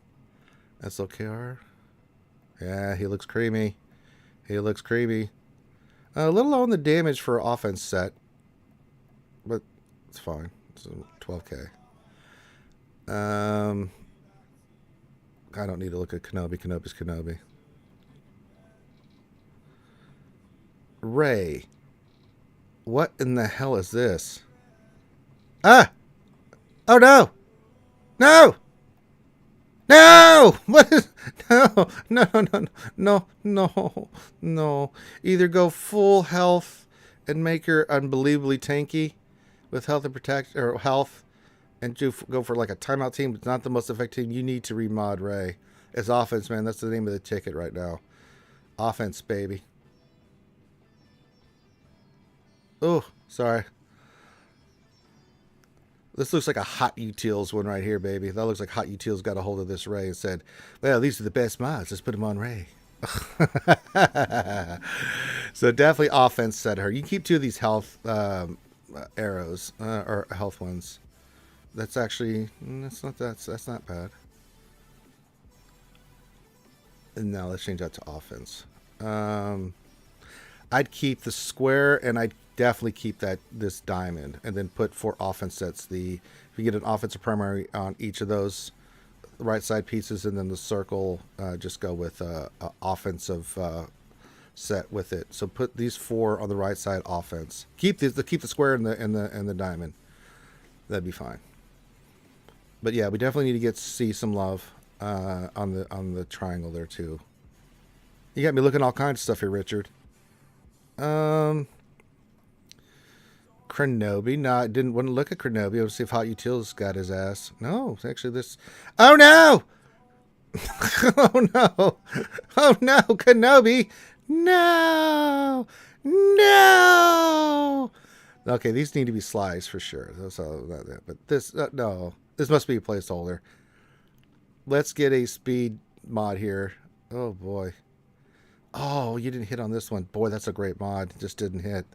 SLKR. Yeah, he looks creamy. He looks creamy. A little low on the damage for offense set, but it's fine. It's 12K. I don't need to look at Kenobi. Kenobi's Kenobi. Ray. What in the hell is this? Ah! Oh no! No! No! What is... No! No, no, no, no, no. Either go full health and make her unbelievably tanky with health and protect, or health, and go for like a timeout team. It's not the most effective team. You need to remod Ray. It's offense, man. That's the name of the ticket right now. Offense, baby. Oh, sorry. This looks like a Hot Utils one right here, baby. That looks like Hot Utils got a hold of this Ray and said, well, these are the best mods. Let's put them on Ray. So definitely offense set her. You keep two of these health arrows, or health ones. That's actually, that's not bad. And now let's change that to offense. I'd keep the square, and I'd definitely keep this diamond, and then put 4 offense sets. If you get an offensive primary on each of those right side pieces, and then the circle, just go with a offensive set with it. So put these 4 on the right side offense. Keep the square and the diamond. That'd be fine. But yeah, we definitely need to see some love on the triangle there too. You got me looking all kinds of stuff here, Richard. Kenobi. No, I wouldn't look at Kenobi. Let's see if Hot Utils got his ass. No, it's actually this. Oh no! Oh no! Oh no, Kenobi! No! No! Okay, these need to be sliced for sure. That's all that. But this, no. This must be a placeholder. Let's get a speed mod here. Oh boy. Oh, you didn't hit on this one. Boy, that's a great mod. It just didn't hit.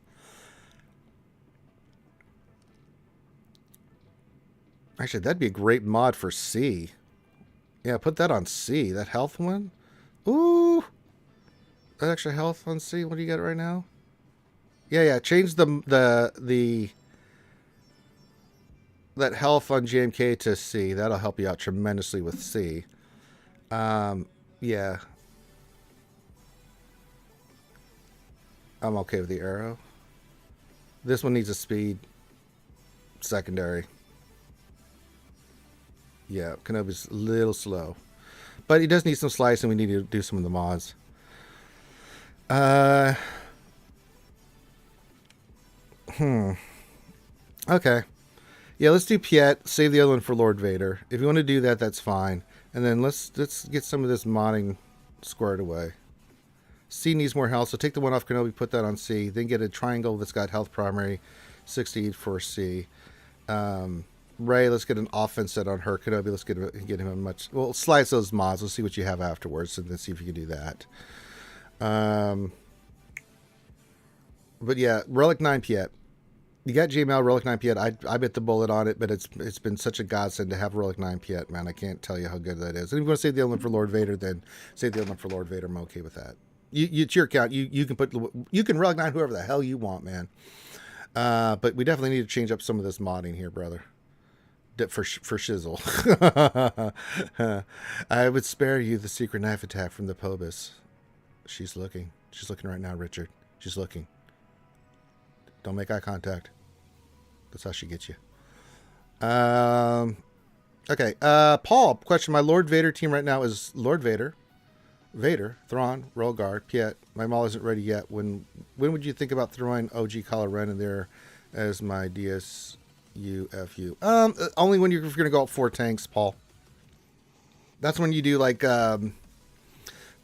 Actually, that'd be a great mod for C. Yeah, put that on C. That health one. Ooh. That extra health on C. What do you got right now? Yeah. Change that health on JMK to C. That'll help you out tremendously with C. Yeah. I'm okay with the arrow. This one needs a speed secondary. Yeah, Kenobi's a little slow. But he does need some slicing. We need to do some of the mods. Okay. Yeah, let's do Piet. Save the other one for Lord Vader. If you want to do that, that's fine. And then let's get some of this modding squared away. C needs more health, so take the one off Kenobi, put that on C. Then get a triangle that's got health primary, 60 for C. Ray, let's get an offense set on her. Kenobi, let's get him a much... Well, slice those mods. Let's see what you have afterwards, and then see if you can do that. But yeah, Relic 9 Piet. You got JML Relic 9 Piet. I bit the bullet on it, but it's been such a godsend to have Relic 9 Piet, man. I can't tell you how good that is. And if you want to save the element for Lord Vader, then save the element for Lord Vader. I'm okay with that. It's your account. You can Relic 9 whoever the hell you want, man. But we definitely need to change up some of this modding here, brother. For shizzle. I would spare you the secret knife attack from the Pobus. She's looking. She's looking right now, Richard. She's looking. Don't make eye contact. That's how she gets you. Okay. Paul, question. My Lord Vader team right now is Lord Vader, Thrawn, Rolgar, Piet. My mall isn't ready yet. When would you think about throwing OG Kylo Ren in there as my DSUFU? Only when you're going to go up 4 tanks, Paul. That's when you do like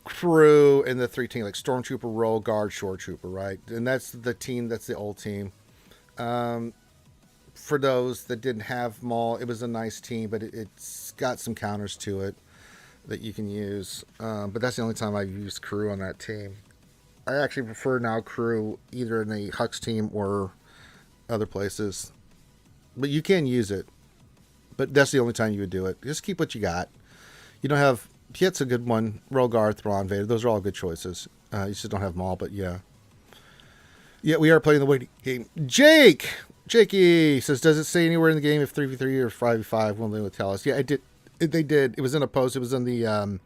crew and the 3 team, like Stormtrooper, Roll Guard, Shore Trooper, right? And that's the team, that's the old team. For those that didn't have Maul, it was a nice team, but it's got some counters to it that you can use. But that's the only time I've used crew on that team. I actually prefer now crew either in the Hux team or other places. But you can use it. But that's the only time you would do it. Just keep what you got. You don't have... Piet's a good one. Rogar, Thrawn, Vader. Those are all good choices. You just don't have them all, but yeah. Yeah, we are playing the waiting game. Jakey says, does it say anywhere in the game if 3v3 or 5v5 will they tell us? Yeah, it did. They did. It was in a post. It was in the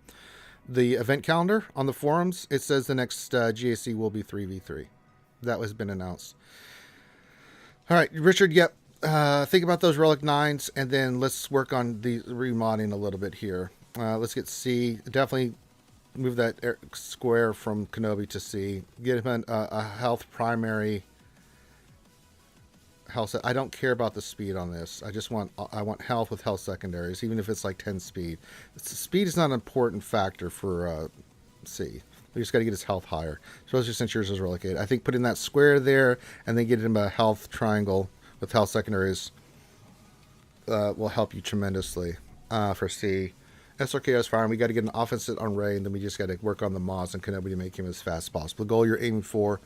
event calendar on the forums. It says the next GAC will be 3v3. That has been announced. All right, Richard, yep. Think about those Relic 9s, and then let's work on the remodding a little bit here. Let's get C. Definitely move that square from Kenobi to C. Get him a health primary health. I don't care about the speed on this. I want health with health secondaries, even if it's like 10 speed. Speed is not an important factor for C. We just got to get his health higher, especially since yours is Relic 8. I think putting that square there and then get him a health triangle with health secondaries will help you tremendously for C. SRK is fine. We got to get an offense on Ray, and then we just got to work on the mods and Kenobi to make him as fast as possible. The goal you're aiming for,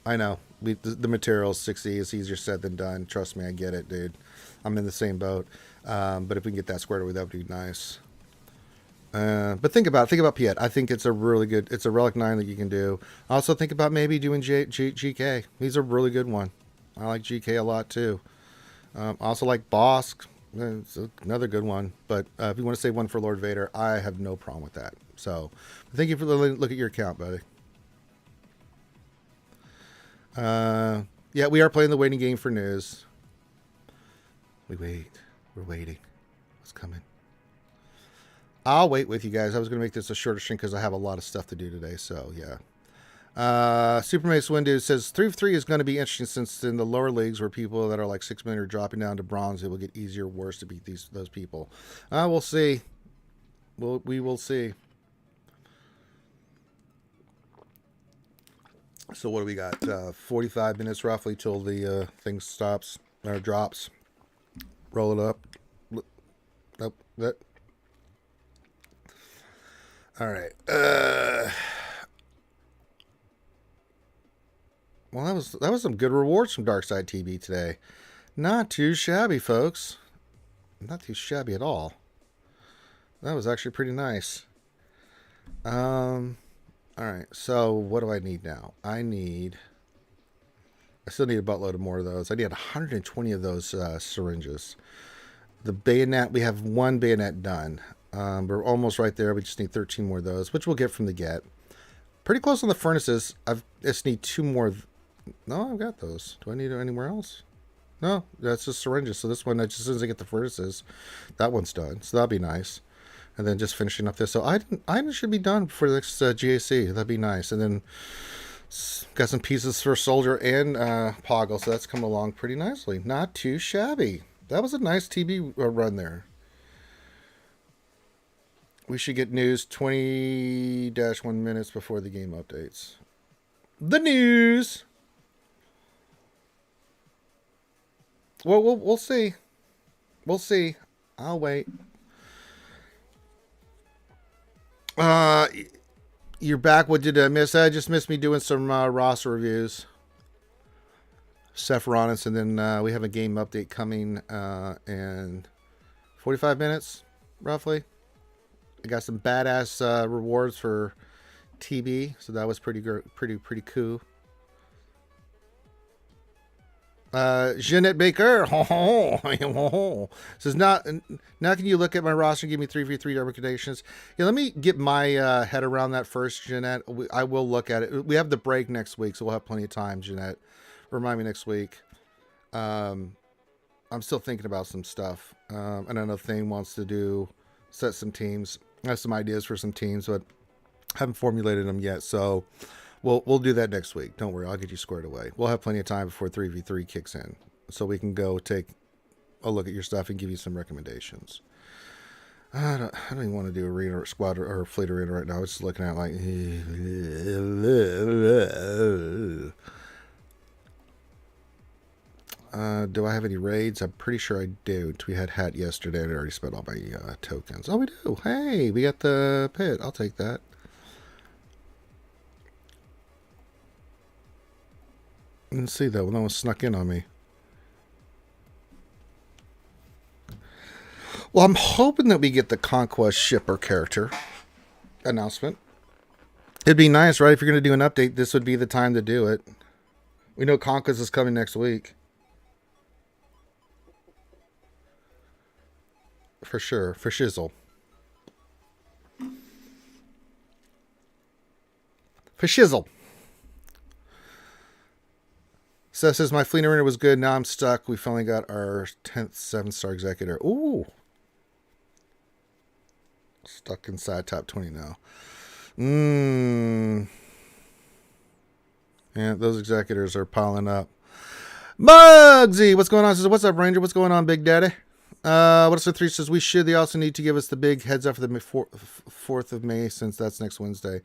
I know. The materials, 60 is easier said than done. Trust me, I get it, dude. I'm in the same boat. But if we can get that squared away, that would be nice. But think about Piet. I think it's a really good, it's a Relic 9 that you can do. Also think about maybe doing GK. He's a really good one. I like GK a lot too. Also like Bosk. It's another good one. But if you want to save one for Lord Vader, I have no problem with that. So thank you for look at your account, buddy. Yeah, we are playing the waiting game for news. We wait. We're waiting. What's coming? I'll wait with you guys. I was going to make this a shorter stream because I have a lot of stuff to do today. So, yeah. Super Mace Windu says 3v3 is going to be interesting since in the lower leagues where people that are like 6 million are dropping down to bronze, it will get easier or worse to beat those people. We'll see. We will see. So what do we got? 45 minutes roughly till the thing stops or drops. Roll it up. Nope. That. All right. Well, that was some good rewards from Darkside TV today. Not too shabby, folks. Not too shabby at all. That was actually pretty nice. All right. So what do I need now? I still need a buttload of more of those. I need 120 of those syringes. The bayonet, we have one bayonet done. We're almost right there. We just need 13 more of those, which we'll get from the get. Pretty close on the furnaces. I just need 2 more. No, I've got those. Do I need it anywhere else? No, that's just syringes. So this one, as soon as I get the furnaces, that one's done. So that'll be nice. And then just finishing up this. So I should be done for the next GAC. That'd be nice. And then Got some pieces for Soldier and Poggle, so that's coming along pretty nicely. Not too shabby. That was a nice TB run there. We should get news 20-1 minutes before the game updates. The news! Well, we'll see. We'll see. I'll wait. You're back. What did I miss? I just missed me doing some roster reviews. Sephironis, and then we have a game update coming in 45 minutes, roughly. I got some badass rewards for TB, so that was pretty cool. Jeanette Baker says, now can you look at my roster and give me 3v3 recommendations? Yeah, let me get my head around that first, Jeanette. I will look at it. We have the break next week, so we'll have plenty of time, Jeanette. Remind me next week. I'm still thinking about some stuff. And I know Thane wants to set some teams. I have some ideas for some teams, but haven't formulated them yet. So we'll do that next week. Don't worry, I'll get you squared away. We'll have plenty of time before 3v3 kicks in, so we can go take a look at your stuff and give you some recommendations. I don't even want to do arena or squad or fleet arena right now. I was just looking at like, do I have any raids? I'm pretty sure I do. We had hat yesterday and I already spent all my tokens. Oh, we do. Hey, we got the pit. I'll take that. I didn't see that. Well, that one snuck in on me. Well, I'm hoping that we get the Conquest shipper character announcement. It'd be nice, right? If you're going to do an update, this would be the time to do it. We know Conquest is coming next week. For sure. For shizzle. For shizzle. Seth says, my fleet arena was good. Now I'm stuck. We finally got our 10th 7-star executor. Ooh. Stuck inside top 20 now. Yeah, those executors are piling up. Mugsy, what's going on? Says, what's up, Ranger? What's going on, Big Daddy? What's the 3 says, we should. They also need to give us the big heads up for the 4th of May, since that's next Wednesday.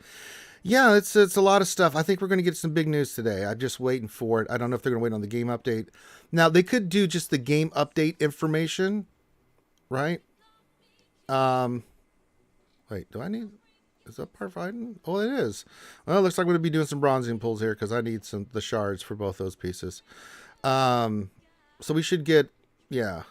Yeah, it's a lot of stuff. I think we're going to get some big news today. I'm just waiting for it. I don't know if they're going to wait on the game update. Now, they could do just the game update information, right? Wait, do I need... Is that part fighting? Oh, it is. Well, it looks like I'm going to be doing some bronzing pulls here because I need the shards for both those pieces. So we should get... Yeah.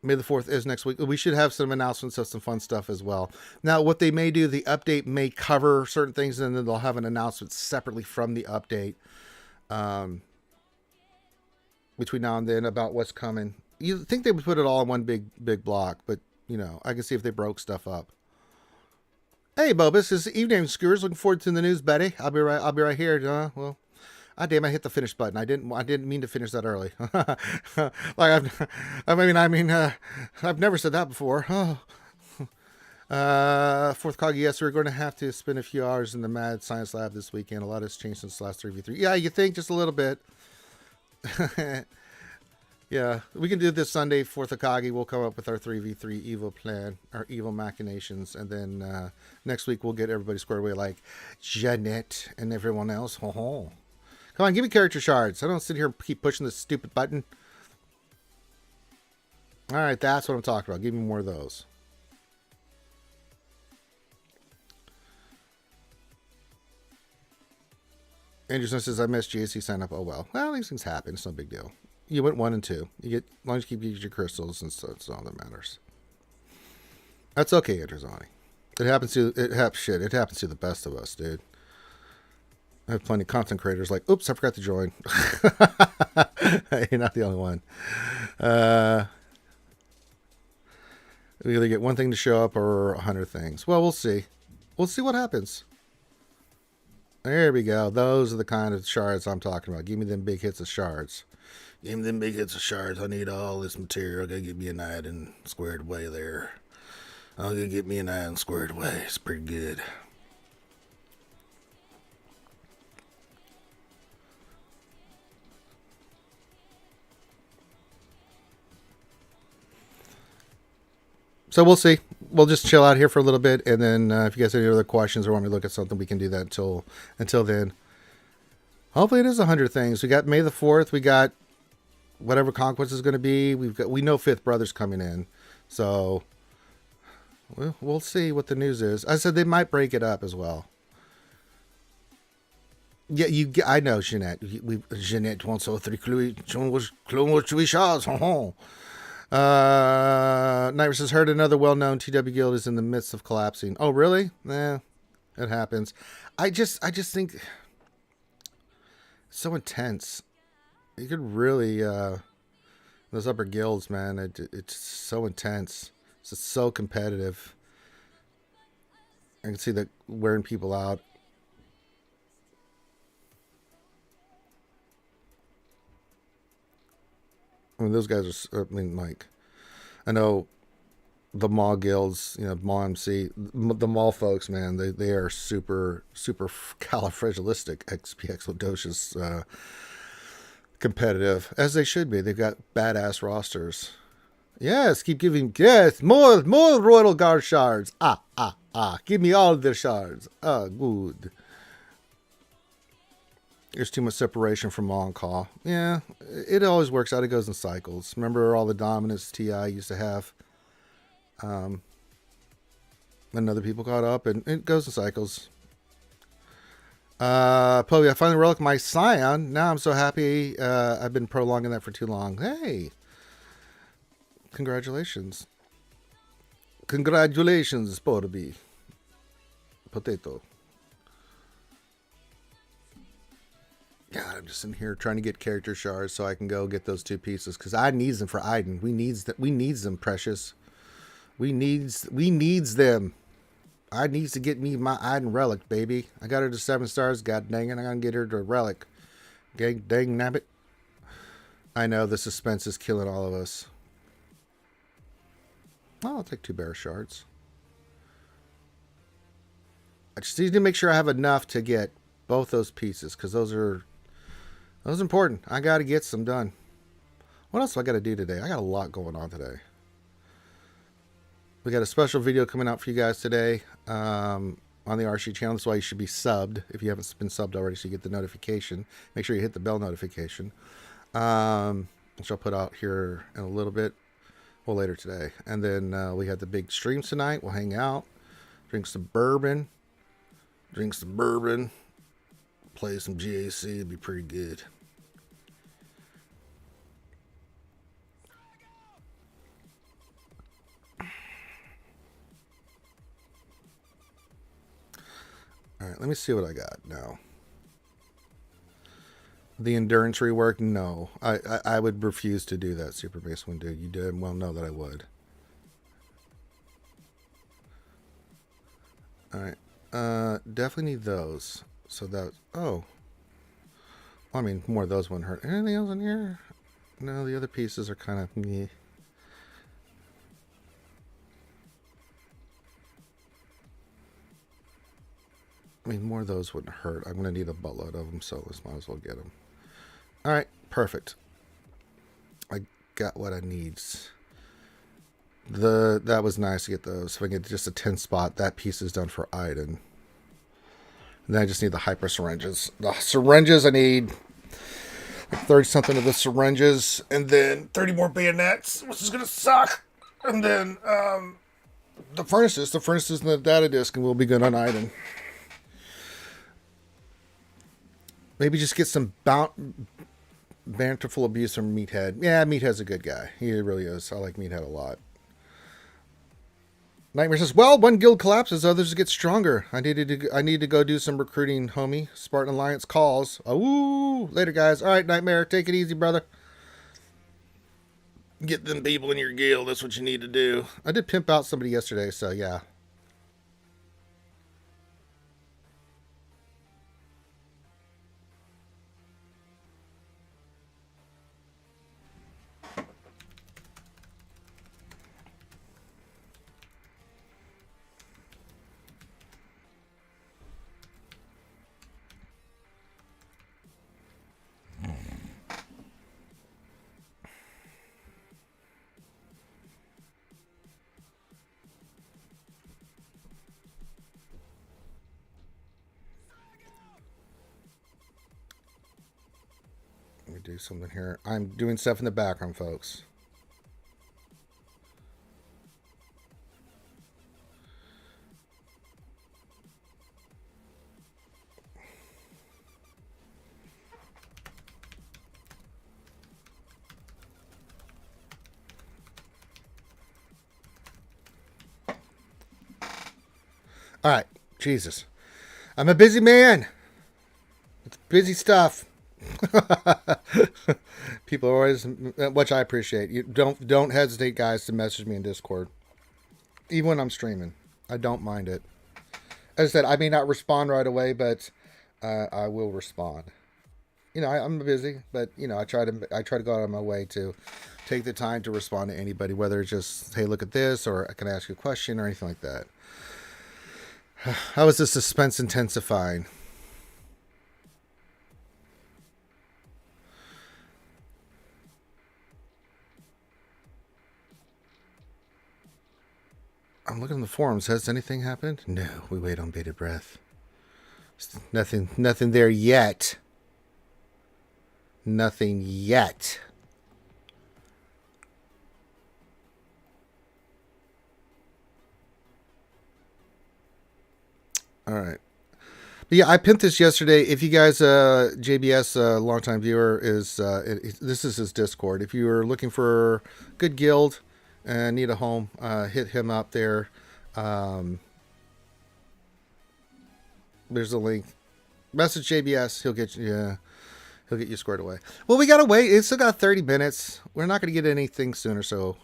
May the 4th is next week. We should have some announcements of some fun stuff as well. Now, what they may do, the update may cover certain things, and then they'll have an announcement separately from the update between now and then about what's coming. You think they would put it all in one big block, but, you know, I can see if they broke stuff up. Hey, Bobus, this is Evening Skewers. Looking forward to the news, Betty. I'll be right here. Well... Ah, damn! I hit the finish button. I didn't mean to finish that early. I've never said that before. Oh. Fourth Cog, yes, we're going to have to spend a few hours in the Mad Science Lab this weekend. A lot has changed since last 3v3. Yeah, you think just a little bit. Yeah, we can do this Sunday, 4th of Kagi. We'll come up with our 3v3 evil plan, our evil machinations, and then next week we'll get everybody squared away like Jeanette and everyone else. Ho ho. Come on, give me character shards. I don't sit here and keep pushing this stupid button. All right, that's what I'm talking about. Give me more of those. Anderson says, I missed GAC sign up. Oh, well. Well, these things happen. It's no big deal. You went 1 and 2. You get, as long as you keep using your crystals, and so it's all that matters. That's okay, Androzani. It happens to the best of us, dude. I have plenty of content creators like, oops, I forgot to join. You're not the only one. We either get one thing to show up or 100 things. Well, we'll see. We'll see what happens. There we go. Those are the kind of shards I'm talking about. Give me them big hits of shards. Give me them big hits of shards. I need all this material. I gotta get me an item squared away there. I'm gonna get me an item squared away. It's pretty good. So we'll see. We'll just chill out here for a little bit, and then if you guys have any other questions or want me to look at something, we can do that until then. Hopefully it is 100 things. We got May the 4th. We got whatever Conquest is going to be. We know Fifth Brother's coming in. So we'll see what the news is. I said they might break it up as well. Yeah, I know, Jeanette. Jeanette wants all three Nightmare says, heard another well-known TW guild is in the midst of collapsing. Oh, really? It happens. I just think so intense. You could really those upper guilds, man. It's so intense. It's just so competitive. I can see that wearing people out. I mean, those guys are. I mean, like, I know the mall guilds, mall MC, the mall folks, man. They are super califragilistic. XSwGOH competitive, as they should be. They've got badass rosters. Yes, keep giving. Yes, more Royal Guard shards. Give me all of their shards. Good. There's too much separation from on-call. Yeah, it always works out. It goes in cycles. Remember all the dominance TI used to have? When other people caught up, and it goes in cycles. Poby, I finally relic my Scion. Now I'm so happy. I've been prolonging that for too long. Hey, congratulations. Congratulations, Poby. Potato. God, I'm just in here trying to get character shards so I can go get those 2 pieces because I need them for Iden. We needs them, precious. We needs them. I needs to get me my Iden relic, baby. I got her to 7 stars. God dang it, I'm gonna get her to relic. Dang nabbit. I know the suspense is killing all of us. Well, I'll take 2 bear shards. I just need to make sure I have enough to get both those pieces because those are important. I got to get some done. What else do I got to do today? I got a lot going on today. We got a special video coming out for you guys today on the RSG channel. That's why you should be subbed if you haven't been subbed already, so you get the notification. Make sure you hit the bell notification, which I'll put out here in a little bit. Well, later today. And then we had the big streams tonight. We'll hang out, drink some bourbon, play some GAC. It'd be pretty good. All right, let me see what I got now. The endurance rework? No. I would refuse to do that, Super Base One Dude. You did well know that I would. Alright. Definitely need those. So that... Oh. Well, I mean, more of those wouldn't hurt. Anything else in here? No, the other pieces are kind of... Meh. I mean, more of those wouldn't hurt. I'm going to need a buttload of them, so let's might as well get them. All right, perfect. I got what I need. That was nice to get those. If I get just a 10 spot, that piece is done for Iden. And then I just need the hyper syringes. The syringes, I need 30 something of the syringes, and then 30 more bayonets, which is going to suck. And then the furnaces and the data disk, and we'll be good on Iden. Maybe just get some banterful abuse from Meathead. Yeah, Meathead's a good guy. He really is. I like Meathead a lot. Nightmare says, well, one guild collapses, others get stronger. I need to go do some recruiting, homie. Spartan Alliance calls. Oh, later, guys. All right, Nightmare, take it easy, brother. Get them people in your guild. That's what you need to do. I did pimp out somebody yesterday, so yeah. me do something here. I'm doing stuff in the background, folks. All right, Jesus. I'm a busy man. It's busy stuff. People always, which I appreciate. You don't hesitate, guys, to message me in Discord, even when I'm streaming. I don't mind it. As I said, I may not respond right away, but I will respond. You know, I'm busy, but you know, I try to go out of my way to take the time to respond to anybody, whether it's just, hey, look at this, or I can ask you a question or anything like that. How is the suspense intensifying? I'm looking in the forums. Has anything happened? No, we wait on bated breath. Nothing there yet. Nothing yet. All right. But yeah, I pinned this yesterday. If you guys, JBS, longtime viewer, this is his Discord. If you are looking for good guild and need a home, hit him up there. There's a link. Message JBS. He'll get you squared away. Well, we gotta wait. It's still got 30 minutes. We're not gonna get anything sooner, so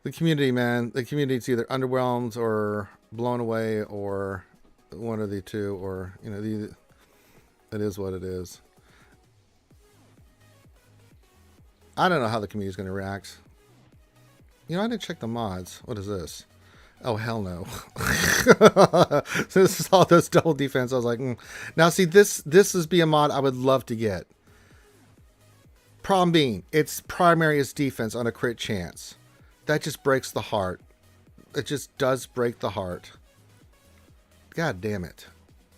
the community, man. The community's either underwhelmed or blown away, or one of the two, or you know, it is what it is. I don't know how the community's going to react. You know, I didn't check the mods. What is this? Oh, hell no. So this is all those double defense. I was like, Now, see, this is be a mod I would love to get. Problem being, its primary is defense on a crit chance. That just breaks the heart. It just does break the heart. God damn it.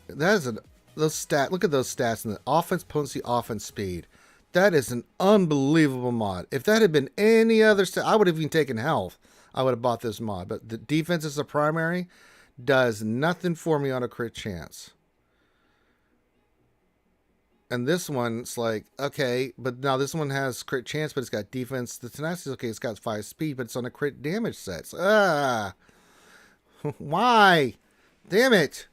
That is look at those stats in the offense potency, offense speed. That is an unbelievable mod. If that had been any other stat, I would have even taken health. I would have bought this mod. But the defense as a primary does nothing for me on a crit chance. And this one, it's like, okay, but now this one has crit chance, but it's got defense. The tenacity is okay, it's got 5 speed, but it's on a crit damage sets. Why? Damn it.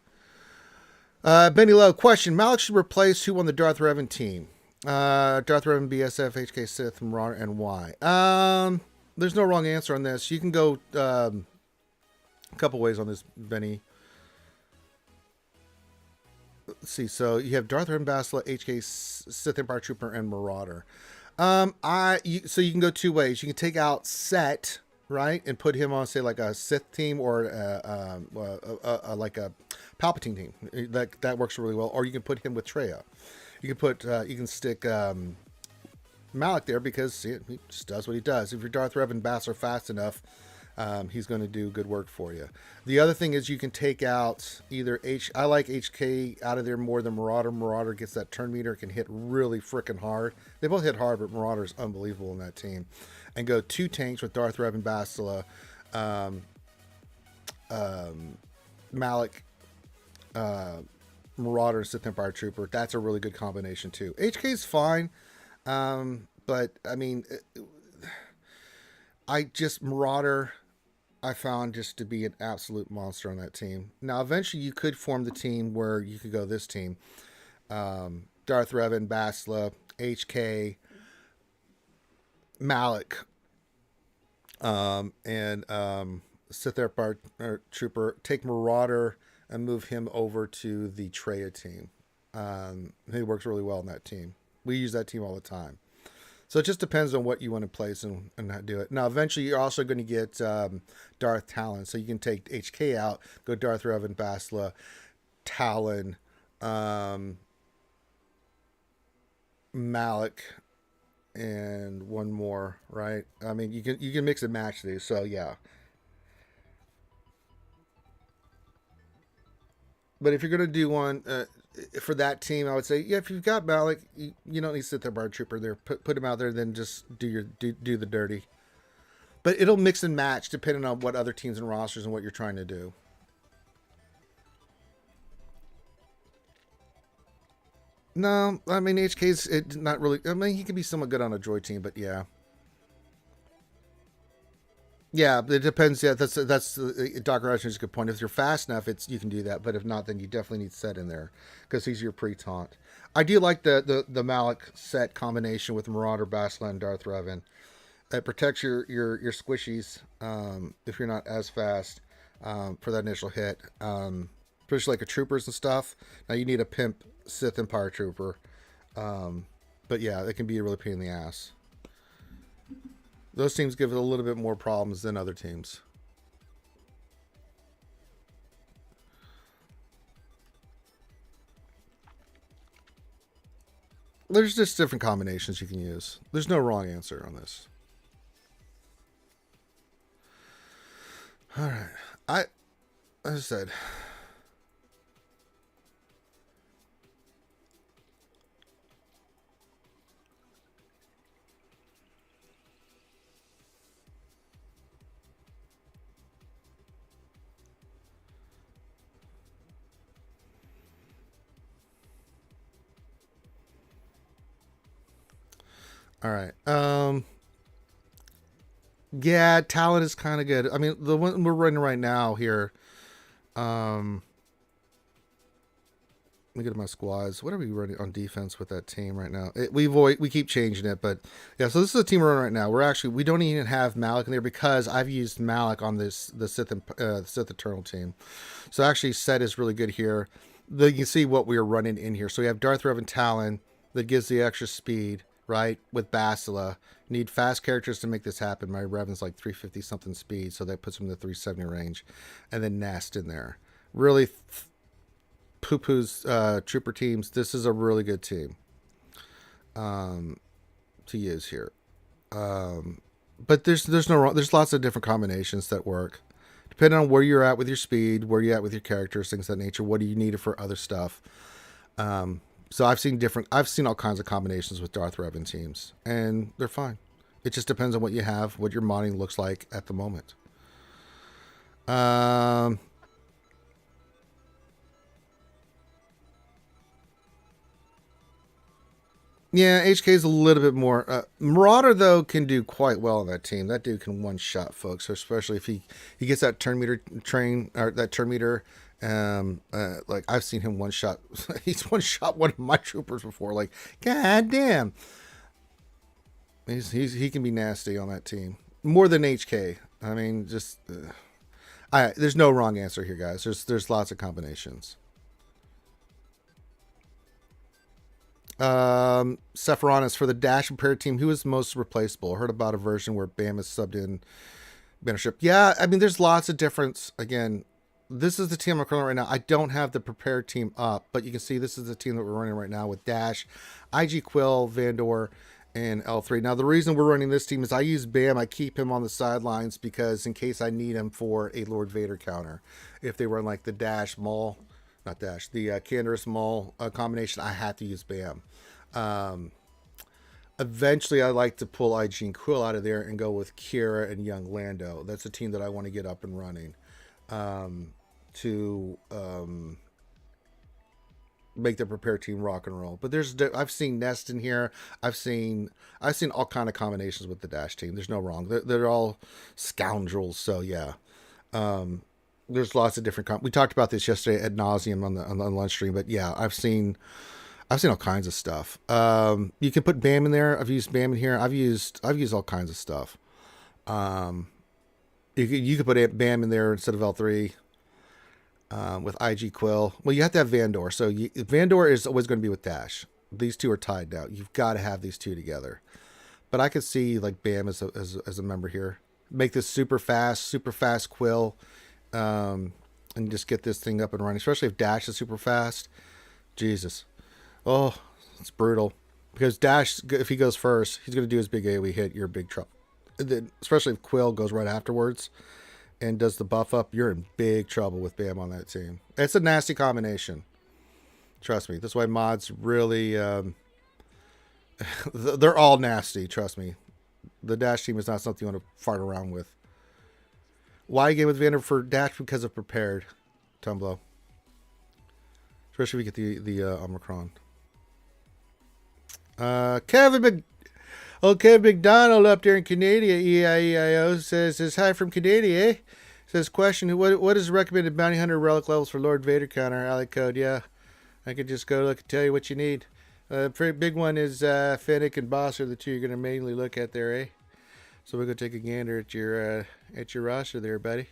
Benny Lowe, question. Malik should replace who on the Darth Revan team? Darth Revan, BSF, HK Sith, Marauder, and why? There's no wrong answer on this. You can go a couple ways on this, Benny. Let's see. So you have Darth Revan, Basila, HK Sith Empire Trooper, and Marauder. So you can go two ways. You can take out Set, right, and put him on, say, like a Sith team or like a Palpatine team. That works really well. Or you can put him with Traya. You can stick Malik there because he just does what he does. If your Darth Revan Bass are fast enough, he's going to do good work for you. The other thing is you can take out either I like HK out of there more than Marauder. Marauder gets that turn meter, can hit really freaking hard. They both hit hard, but Marauder is unbelievable in that team. And go 2 tanks with Darth Revan, Basila, Malik, Marauder, Sith Empire Trooper. That's a really good combination too. HK is fine, but I mean, Marauder, I found just to be an absolute monster on that team. Now, eventually you could form the team where you could go this team. Darth Revan, Basila, HK, Malik, and Sith Empire Trooper. Take Marauder and move him over to the Traya team. He works really well in that team. We use that team all the time. So it just depends on what you want to place and how to do it. Now, eventually, you're also going to get Darth Talon. So you can take HK out, go Darth Revan, Basila, Talon, Malik, and one more, right? I mean, you can mix and match these. So, yeah. But if you're going to do one, for that team, I would say, yeah, if you've got Malik, you don't need to sit there bar trooper there. Put him out there, then just do the dirty. But it'll mix and match depending on what other teams and rosters and what you're trying to do. No, I mean HK's not really. I mean, he can be somewhat good on a droid team, but yeah. Yeah, it depends. Yeah, that's Dr. Rogers' a good point. If you're fast enough, you can do that. But if not, then you definitely need set in there because he's your pre-taunt. I do like the Malik set combination with Marauder, Bastila, and Darth Revan. It protects your squishies if you're not as fast for that initial hit. Especially like a troopers and stuff. Now you need a pimp Sith Empire trooper. But yeah, it can be a really pain in the ass. Those teams give it a little bit more problems than other teams. There's just different combinations you can use. There's no wrong answer on this. All right. As I said, all right. Yeah, talent is kind of good. I mean, the one we're running right now here. Let me get to my squads. What are we running on defense with that team right now? We keep changing it, but yeah. So this is the team we're running right now. We don't even have Malik in there because I've used Malik on the Sith Eternal team. So actually, set is really good here. You can see what we are running in here. So we have Darth Revan Talon that gives the extra speed. Right, with Bastila. Need fast characters to make this happen. My Revan's like 350 something speed, so that puts him in the 370 range. And then Nest in there. Really poo-poo's trooper teams. This is a really good team to use here. But there's lots of different combinations that work. Depending on where you're at with your speed, where you're at with your characters, things of that nature, what do you need it for other stuff. So I've seen all kinds of combinations with Darth Revan teams, and they're fine. It just depends on what you have, what your modding looks like at the moment. Yeah, HK is a little bit more. Marauder, though, can do quite well on that team. That dude can one-shot folks, especially if he gets that turn meter train, or that turn meter. Like I've seen him one-shot. He's one-shot one of my troopers before. Like, god damn. He can be nasty on that team. More than HK. I mean, just... there's no wrong answer here, guys. There's lots of combinations. Sephironis for the Dash Repair team. Who is most replaceable? I heard about a version where Bam is subbed in Bannership. Yeah, I mean, there's lots of difference. Again, this is the team I'm running right now. I don't have the prepared team up, but you can see this is the team that we're running right now with Dash, IG Quill, Vandor, and L3. Now, the reason we're running this team is I use Bam. I keep him on the sidelines because in case I need him for a Lord Vader counter. If they run like the Dash Maul, not Dash, the Canderous Maul combination, I have to use Bam. Eventually, I like to pull IG and Quill out of there and go with Kira and Young Lando. That's a team that I want to get up and running to make the prepare team rock and roll. But I've seen Nest in here. I've seen all kind of combinations with the Dash team. There's no wrong. They're all scoundrels. So yeah, there's lots of different. We talked about this yesterday ad nauseum on the lunch stream. But yeah, I've seen all kinds of stuff. You can put Bam in there. I've used Bam in here. I've used all kinds of stuff. You could put Bam in there instead of L3 with IG Quill. Well, you have to have Vandor. So Vandor is always going to be with Dash. These two are tied now. You've got to have these two together. But I could see like Bam as a member here. Make this super fast Quill, and just get this thing up and running. Especially if Dash is super fast. Jesus. Oh, it's brutal. Because Dash, if he goes first, he's going to do his big AoE hit. You're in big trouble. Especially if Quill goes right afterwards and does the buff up, you're in big trouble with Bam on that team. It's a nasty combination. Trust me. That's why mods really, they're all nasty. Trust me. The dash team is not something you want to fart around with. Why game with Vander for dash? Because of prepared. Tumblo. Especially if we get the Omicron. Kevin McDonald up there in Canada, EIEIO, says hi from Canada, eh? Says, question, what is the recommended bounty hunter relic levels for Lord Vader counter? Alec code, yeah. I could just go look and tell you what you need. Pretty big one is Fennec and Boss are the two you're going to mainly look at there, eh? So we're going to take a gander at your roster there, buddy.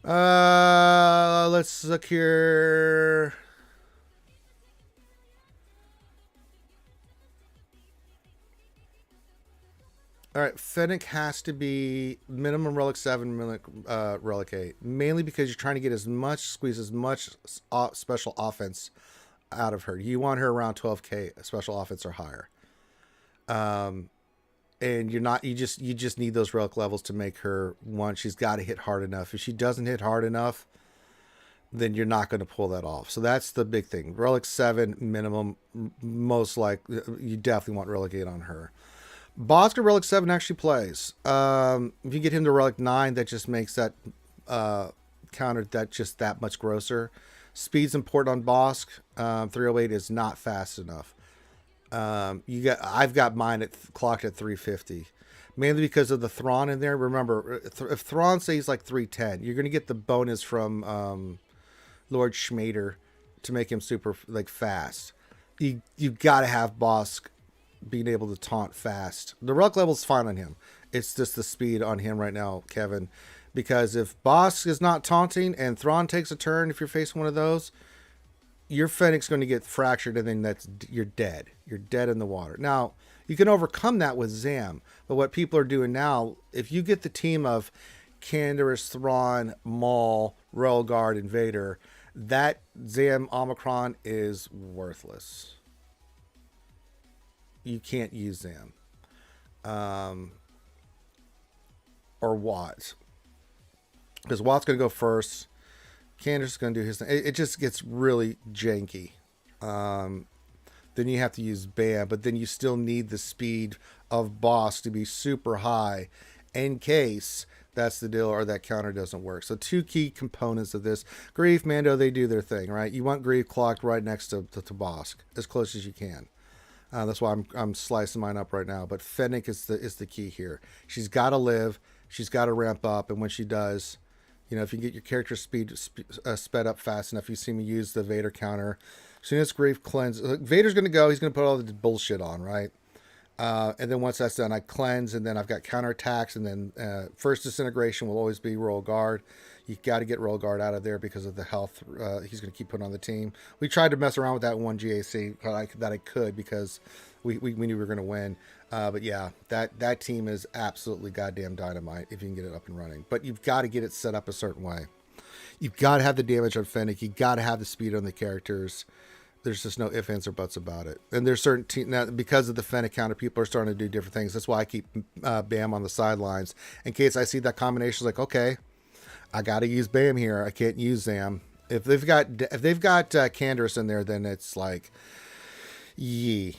Let's look here. All right, Fennec has to be minimum Relic 7, Relic 8. Mainly because you're trying to squeeze as much special offense out of her. You want her around 12k special offense or higher. And you just need those relic levels to make her one. She's got to hit hard enough. If she doesn't hit hard enough, then you're not going to pull that off. So that's the big thing. Relic 7 minimum, most likely you definitely want Relic 8 on her. Bosker Relic 7 actually plays. If you get him to Relic 9, that just makes that counter that much grosser. Speed's important on Bosk. 308 is not fast enough. I've got mine clocked at 350, mainly because of the Thrawn in there. Remember, if Thrawn stays like 310, you're going to get the bonus from Lord Schmader to make him super fast. You got to have Bosk being able to taunt fast. The relic level's fine on him. It's just the speed on him right now, Kevin. Because if Bosk is not taunting and Thrawn takes a turn, if you're facing one of those, your Fennec's going to get fractured, and then you're dead. You're dead in the water. Now, you can overcome that with Zam, but what people are doing now, if you get the team of Canderous, Thrawn, Maul, Royal Guard, and Vader, that Zam Omicron is worthless. You can't use Zam. Or Watts. Because Watt's going to go first. Candace is going to do his thing. It just gets really janky. Then you have to use Bam, but then you still need the speed of Boss to be super high in case that's the deal or that counter doesn't work. So two key components of this. Grief, Mando, they do their thing, right? You want Grief clocked right next to Bosk, as close as you can. That's why I'm slicing mine up right now. But Fennec is the key here. She's got to live. She's got to ramp up, and when she does, you know, if you get your character speed sped up fast enough, you see me use the Vader counter. As soon as Grief cleanse, Vader's going to go. He's going to put all the bullshit on, right? And then once that's done, I cleanse, and then I've got counterattacks, and then first disintegration will always be Royal Guard. You got to get Royal Guard out of there because of the health he's going to keep putting on the team. We tried to mess around with that one GAC that I could because we knew we were going to win. But yeah, that team is absolutely goddamn dynamite if you can get it up and running. But you've got to get it set up a certain way. You've got to have the damage on Fennec. You got to have the speed on the characters. There's just no ifs, ands, or buts about it. And there's certain now because of the Fennec counter, people are starting to do different things. That's why I keep Bam on the sidelines in case I see that combination. Like, okay, I got to use Bam here. I can't use Zam. If they've got Canderous in there, then it's like, yee.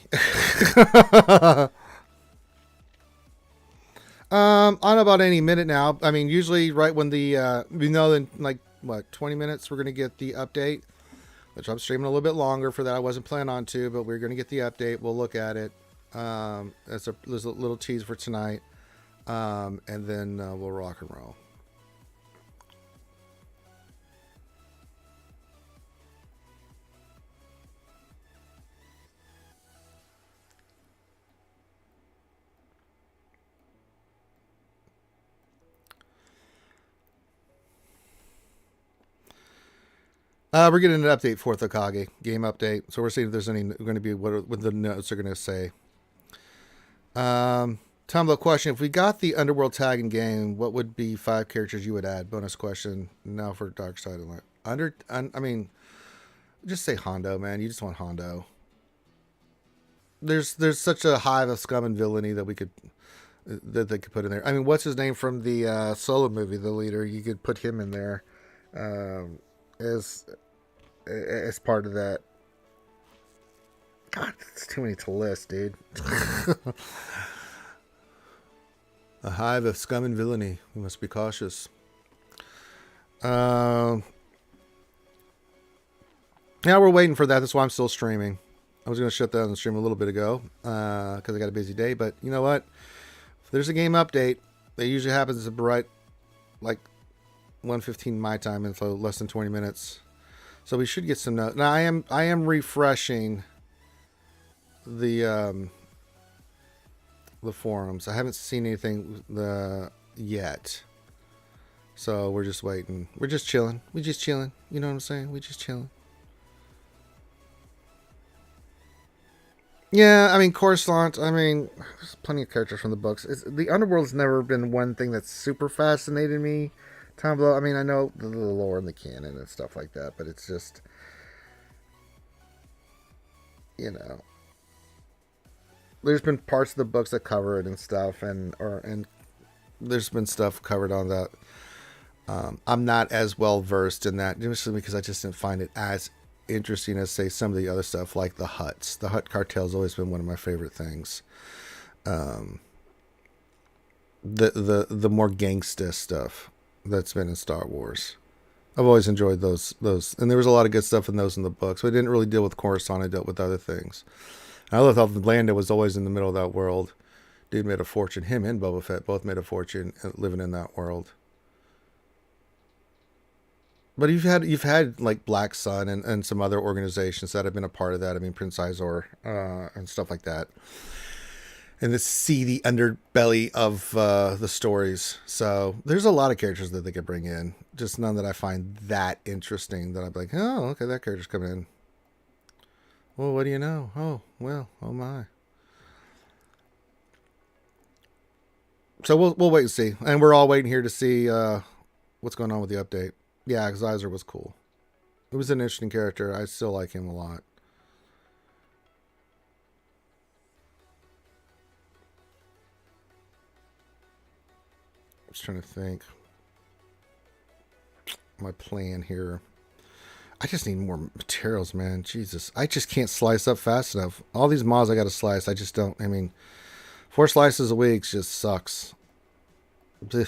On about any minute now. I mean, usually right when the we know in like 20 minutes we're gonna get the update, which I'm streaming a little bit longer for that. I wasn't planning on to, but we're gonna get the update. We'll look at it. There's a little tease for tonight, and then we'll rock and roll. We're getting an update for Thokage game update, so we're seeing if there's any going to be what the notes are going to say. Tumblr question: if we got the Underworld tag in game, what would be 5 characters you would add? Bonus question now for Dark Side of Light. I mean, just say Hondo, man. You just want Hondo. There's such a hive of scum and villainy that they could put in there. I mean, what's his name from the Solo movie? The leader. You could put him in there as as part of that. God, it's too many to list, dude. A hive of scum and villainy. We must be cautious. Yeah, we're waiting for that. That's why I'm still streaming. I was going to shut down the stream a little bit ago because I got a busy day. But you know what? If there's a game update, that usually happens right like 1:15 my time, and so less than 20 minutes. So we should get some notes. Now I am refreshing the forums. I haven't seen anything yet. So we're just waiting. We're just chilling. We just chilling. You know what I'm saying? We just chilling. Yeah, I mean, Coruscant, I mean, there's plenty of characters from the books. The Underworld's never been one thing that's super fascinated me. Time below, I mean, I know the lore and the canon and stuff like that, but it's just, you know, there's been parts of the books that cover it and stuff, and there's been stuff covered on that. I'm not as well versed in that, just because I just didn't find it as interesting as, say, some of the other stuff, like the Hutts. The Hutt cartel's always been one of my favorite things. The more gangsta stuff that's been in Star Wars, I've always enjoyed those, and there was a lot of good stuff in those in the books. But I didn't really deal with Coruscant. I dealt with other things. And I love how Lando was always in the middle of that world. Dude made a fortune. Him and Boba Fett both made a fortune living in that world. But you've had like Black Sun and some other organizations that have been a part of that. I mean, Prince Izor and stuff like that. And to see the underbelly of the stories. So there's a lot of characters that they could bring in. Just none that I find that interesting that I'd be like, oh, okay, that character's coming in. Well, what do you know? Oh, well, oh my. So we'll wait and see. And we're all waiting here to see what's going on with the update. Yeah, because Izor was cool. It was an interesting character. I still like him a lot. I was trying to think. My plan here. I just need more materials, man. Jesus. I just can't slice up fast enough. All these mods I got to slice, I just don't. I mean, 4 slices a week just sucks. Ugh.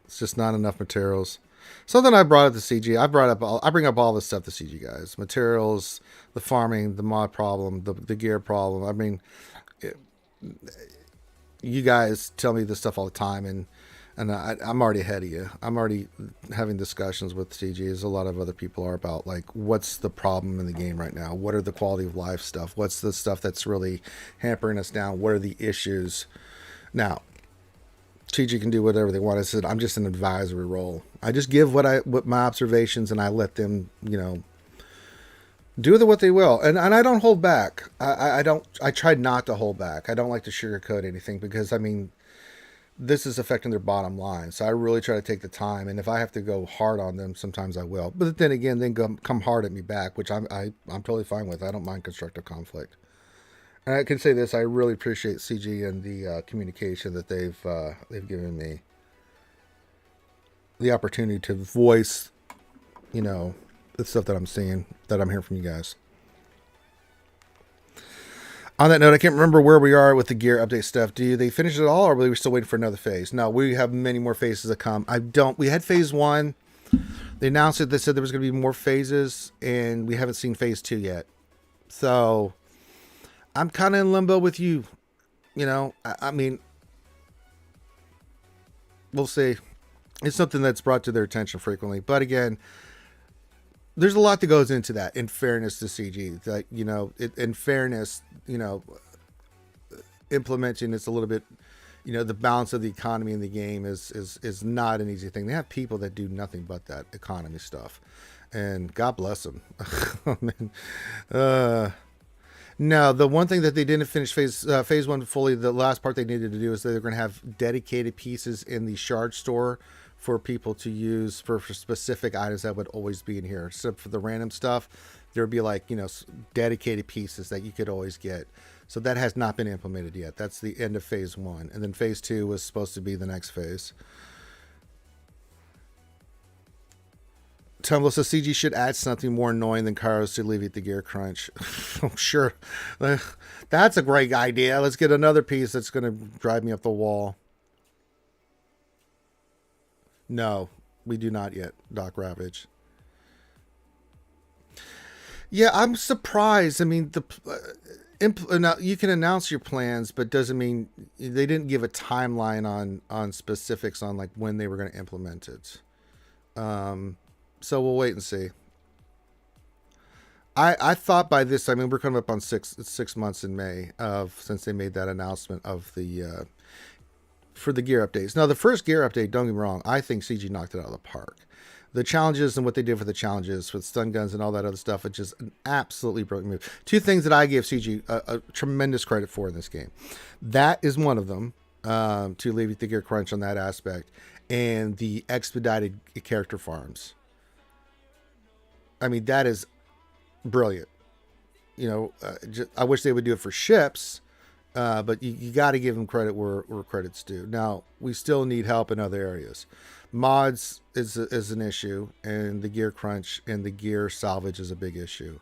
It's just not enough materials. Something I brought up to CG. I bring up all this stuff to CG guys. Materials, the farming, the mod problem, the gear problem. I mean, you guys tell me this stuff all the time, and I'm already ahead of you. I'm already having discussions with CG, as a lot of other people are, about like what's the problem in the game right now. What are the quality of life stuff? What's the stuff that's really hampering us down? What are the issues? Now, TG can do whatever they want. I said I'm just an advisory role. I just give what my observations, and I let them, do with it what they will. And I don't hold back. I try not to hold back. I don't like to sugarcoat anything, because I mean, this is affecting their bottom line. So I really try to take the time. And if I have to go hard on them, sometimes I will. But then again, come hard at me back, which I'm totally fine with. I don't mind constructive conflict. And I can say this: I really appreciate CG and the communication that they've given me, the opportunity to voice, the stuff that I'm seeing, that I'm hearing from you guys. On that note, I can't remember where we are with the gear update stuff. Do they finish it all, or are we still waiting for another phase? No, we have many more phases to come. We had phase 1. They announced it. They said there was going to be more phases, and we haven't seen phase 2 yet. So I'm kind of in limbo with you. I mean, we'll see. It's something that's brought to their attention frequently. But again, there's a lot that goes into that, in fairness to CG. That, in fairness, implementing this a little bit, the balance of the economy in the game is not an easy thing. They have people that do nothing but that economy stuff. And God bless them. I mean, no, the one thing that they didn't finish phase 1 fully, the last part they needed to do, is they're going to have dedicated pieces in the shard store for people to use for specific items that would always be in here. So for the random stuff, there would be like, dedicated pieces that you could always get. So that has not been implemented yet. That's the end of phase 1. And then phase 2 was supposed to be the next phase. Tumblr says CG should add something more annoying than Kairos to alleviate the gear crunch. I'm sure. That's a great idea. Let's get another piece that's going to drive me up the wall. No, we do not yet, Doc Ravage. Yeah, I'm surprised. I mean, you can announce your plans, but doesn't mean they didn't give a timeline on specifics on like when they were going to implement it. So we'll wait and see. I thought by this, I mean, we're coming up on six months in May since they made that announcement of the for the gear updates. Now, the first gear update, don't get me wrong, I think CG knocked it out of the park. The challenges and what they did for the challenges with stun guns and all that other stuff, it's just an absolutely brilliant move. Two things that I give CG a tremendous credit for in this game. That is one of them, to alleviate the gear crunch on that aspect, and the expedited character farms. I mean, that is brilliant. You know, I wish they would do it for ships, but you got to give them credit where credit's due. Now, we still need help in other areas. Mods is an issue, and the gear crunch and the gear salvage is a big issue.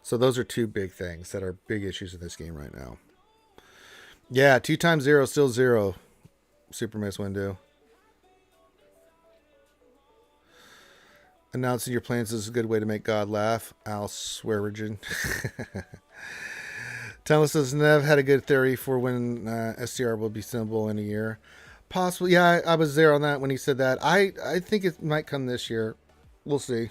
So those are two big things that are big issues in this game right now. Yeah, 2 times 0 is still 0. Super Miss Window. Announcing your plans is a good way to make God laugh. Al Swearigan. Thomas says, Nev had a good theory for when STR will be symbol in a year. Possibly, yeah, I was there on that when he said that. I think it might come this year. We'll see.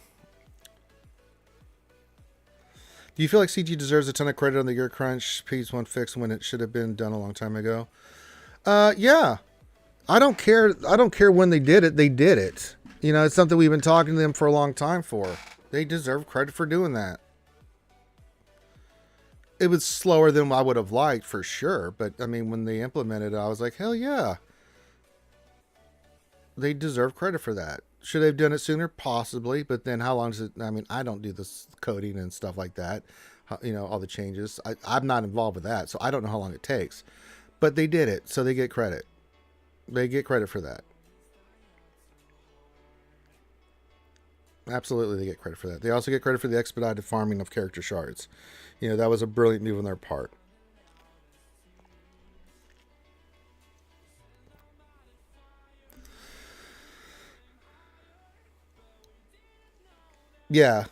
Do you feel like CG deserves a ton of credit on the gear crunch piece one fix when it should have been done a long time ago? Yeah. I don't care when they did it. They did it. You know, it's something we've been talking to them for a long time for. They deserve credit for doing that. It was slower than I would have liked, for sure. But, I mean, when they implemented it, I was like, hell yeah. They deserve credit for that. Should they have done it sooner? Possibly. But then how long does it... I mean, I don't do this coding and stuff like that. You know, all the changes. I'm not involved with that, so I don't know how long it takes. But they did it, so they get credit. They get credit for that. Absolutely, they get credit for that. They also get credit for the expedited farming of character shards. You know, that was a brilliant move on their part. Yeah.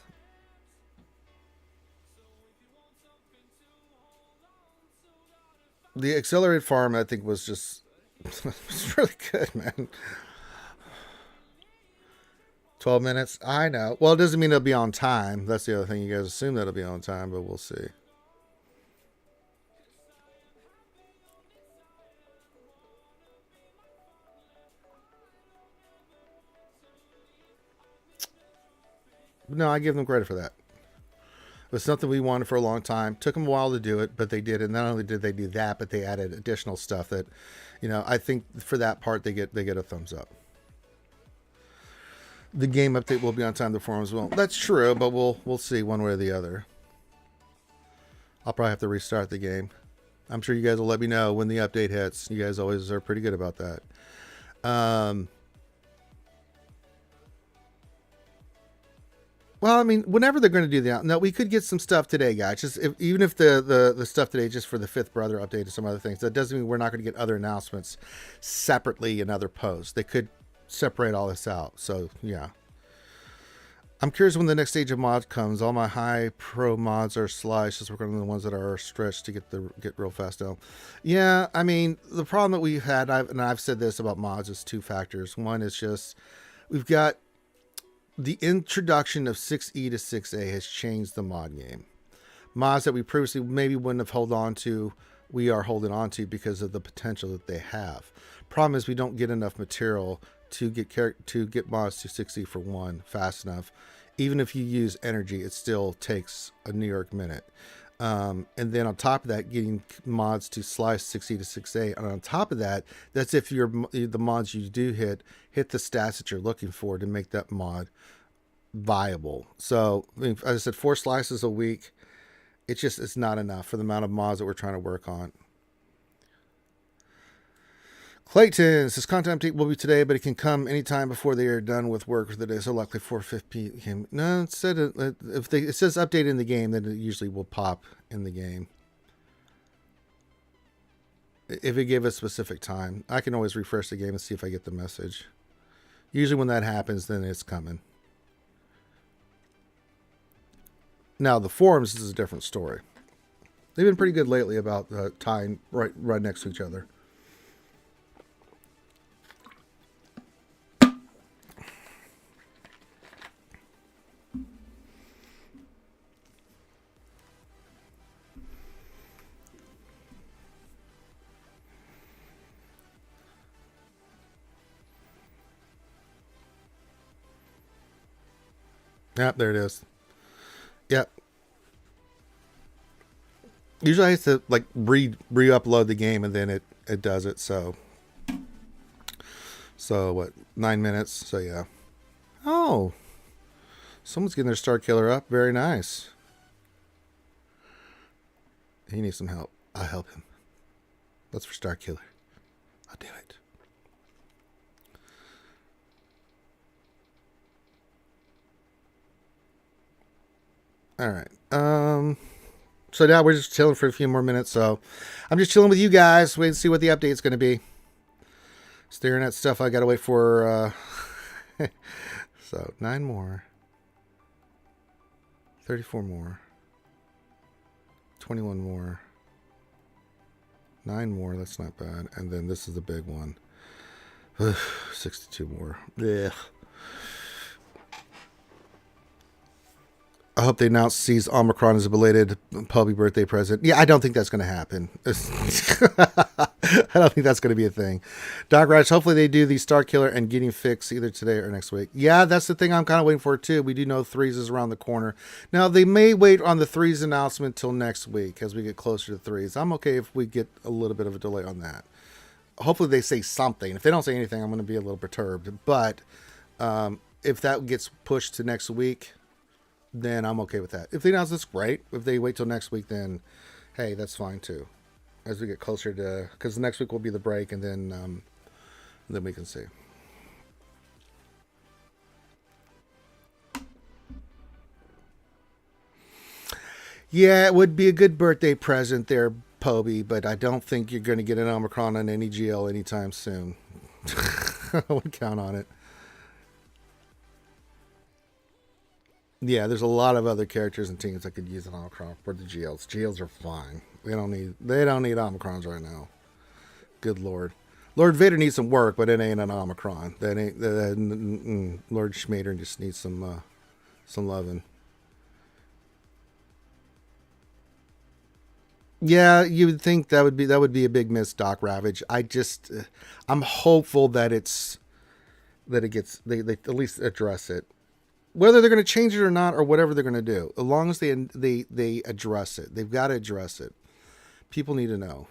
The accelerated farm, I think, was just... it's really good, man. 12 minutes? I know. Well, it doesn't mean it'll be on time. That's the other thing. You guys assume that it'll be on time, but we'll see. No, I give them credit for that. It was something we wanted for a long time. Took them a while to do it, but they did it. Not only did they do that, but they added additional stuff that, you know, I think for that part they get a thumbs up. The game update will be on time, the forums won't. That's true, but we'll see one way or the other. I'll probably have to restart the game. I'm sure you guys will let me know when the update hits. You guys always are pretty good about that. Well, I mean, whenever they're going to do that, no, we could get some stuff today, guys. Just even if the stuff today, just for the Fifth Brother update and some other things, that doesn't mean we're not going to get other announcements separately in other posts. They could separate all this out. So yeah, I'm curious when the next stage of mod comes. All my high pro mods are sliced. Just working on the ones that are stretched to get real fast down. Yeah, I mean, the problem that we've had, I've said this about mods, is two factors. One is just we've got the introduction of 6E to 6A has changed the mod game. Mods that we previously maybe wouldn't have held on to, we are holding on to because of the potential that they have. Problem is we don't get enough material to get mods to 6E for one fast enough. Even if you use energy, it still takes a New York minute. And then on top of that, getting mods to slice 6E to 6A. And on top of that, that's if the mods you do hit the stats that you're looking for to make that mod viable. So, I mean, as I said, 4 slices a week, it's not enough for the amount of mods that we're trying to work on. Clayton says content update will be today, but it can come anytime before they are done with work for the day. So likely 4:50 p.m. No, it said if it says update in the game, then it usually will pop in the game. If it gave a specific time, I can always refresh the game and see if I get the message. Usually when that happens, then it's coming. Now the forums is a different story. They've been pretty good lately about tying right next to each other. Yep, there it is. Yep. Usually I have to like re-upload the game and then it does it. So what? 9 minutes. So yeah. Oh, someone's getting their Star Killer up. Very nice. He needs some help. I'll help him. That's for Star Killer. I'll do it. All right. So now we're just chilling for a few more minutes. So I'm just chilling with you guys. Wait and see what the update's going to be. Staring at stuff I got to wait for. So 9 more. 34 more. 21 more. 9 more. That's not bad. And then this is the big one. 62 more. Ugh. I hope they announce sees Omicron as a belated puppy birthday present. Yeah, I don't think that's going to happen. I don't think that's going to be a thing. Doc Raj, hopefully they do the Star Killer and getting fixed either today or next week. Yeah, that's the thing I'm kind of waiting for too. We do know threes is around the corner. Now, they may wait on the threes announcement till next week as we get closer to threes. I'm okay if we get a little bit of a delay on that. Hopefully they say something. If they don't say anything, I'm going to be a little perturbed. But if that gets pushed to next week, then I'm okay with that. If they announce this, great. If they wait till next week, then hey, that's fine too. As we get closer to, because next week will be the break, and then we can see. Yeah, it would be a good birthday present there, Poby, but I don't think you're going to get an Omicron on any GL anytime soon. I would count on it. Yeah, there's a lot of other characters and teams that could use an Omicron for the GLs. GLs are fine. They don't need Omicrons right now. Good Lord. Lord Vader needs some work, but it ain't an Omicron. That ain't Lord Schmader just needs some loving. Yeah, you would think that would be a big miss, Doc Ravage. I'm hopeful that it gets they at least address it. Whether they're going to change it or not, or whatever they're going to do, as long as they address it, they've got to address it. People need to know.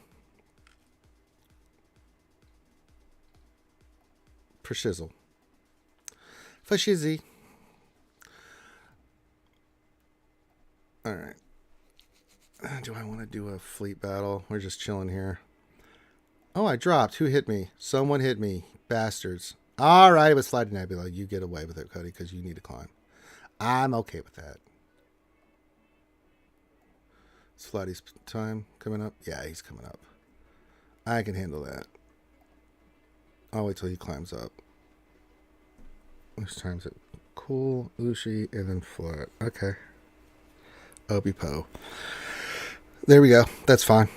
For shizzle. For shizzy. All right. Do I want to do a fleet battle? We're just chilling here. Oh, I dropped. Who hit me? Someone hit me. Bastards. All right, it was Flight Nebula. You get away with it, Cody, because you need to climb. I'm okay with that. Is Flighty's time coming up? Yeah, he's coming up. I can handle that. I'll wait till he climbs up. Which time's it? Cool, Ushi, and then Flat. Okay. Obi-Po. There we go. That's fine.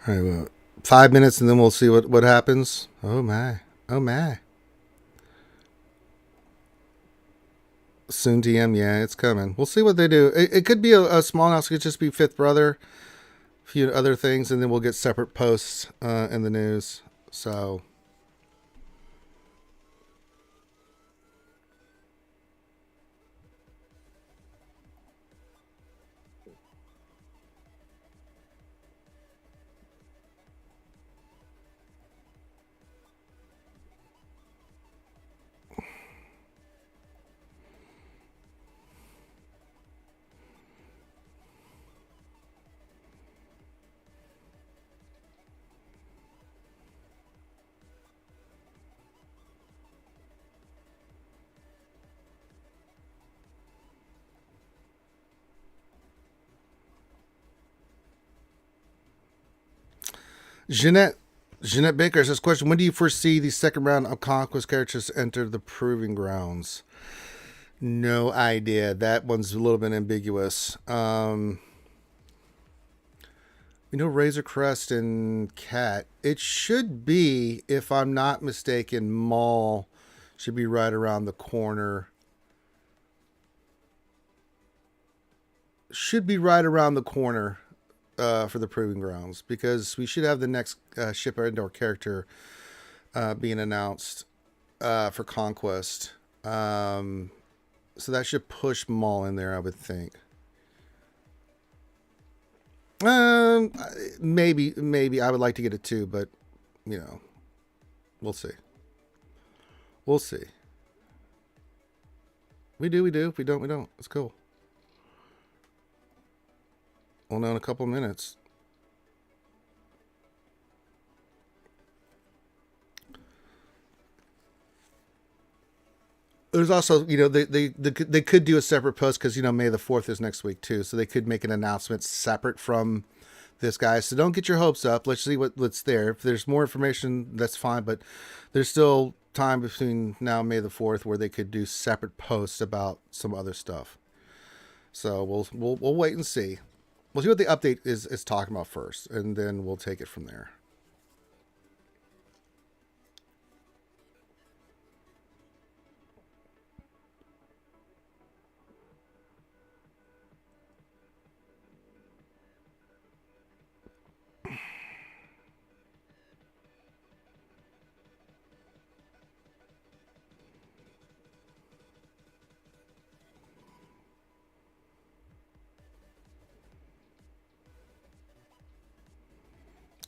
All right, well, 5 minutes and then we'll see what happens. Oh my. Oh my. Soon TM, yeah, it's coming. We'll see what they do. It could be a small house. It could just be Fifth Brother, a few other things, and then we'll get separate posts in the news. So... Jeanette Baker says, question, when do you foresee the second round of Conquest characters enter the Proving Grounds? No idea. That one's a little bit ambiguous. Razor Crest and Cat. It should be, if I'm not mistaken, Maul should be right around the corner. Should be right around the corner for the Proving Grounds, because we should have the next ship indoor character being announced for Conquest. So that should push Maul in there, I would think. Maybe I would like to get it too, but we'll see. We'll see. We do. If we don't, we don't. It's cool. We'll know in a couple minutes. There's also, they could do a separate post because, May the 4th is next week too. So they could make an announcement separate from this guy. So don't get your hopes up. Let's see what's there. If there's more information, that's fine. But there's still time between now and May the 4th where they could do separate posts about some other stuff. So we'll wait and see. We'll see what the update is talking about first, and then we'll take it from there.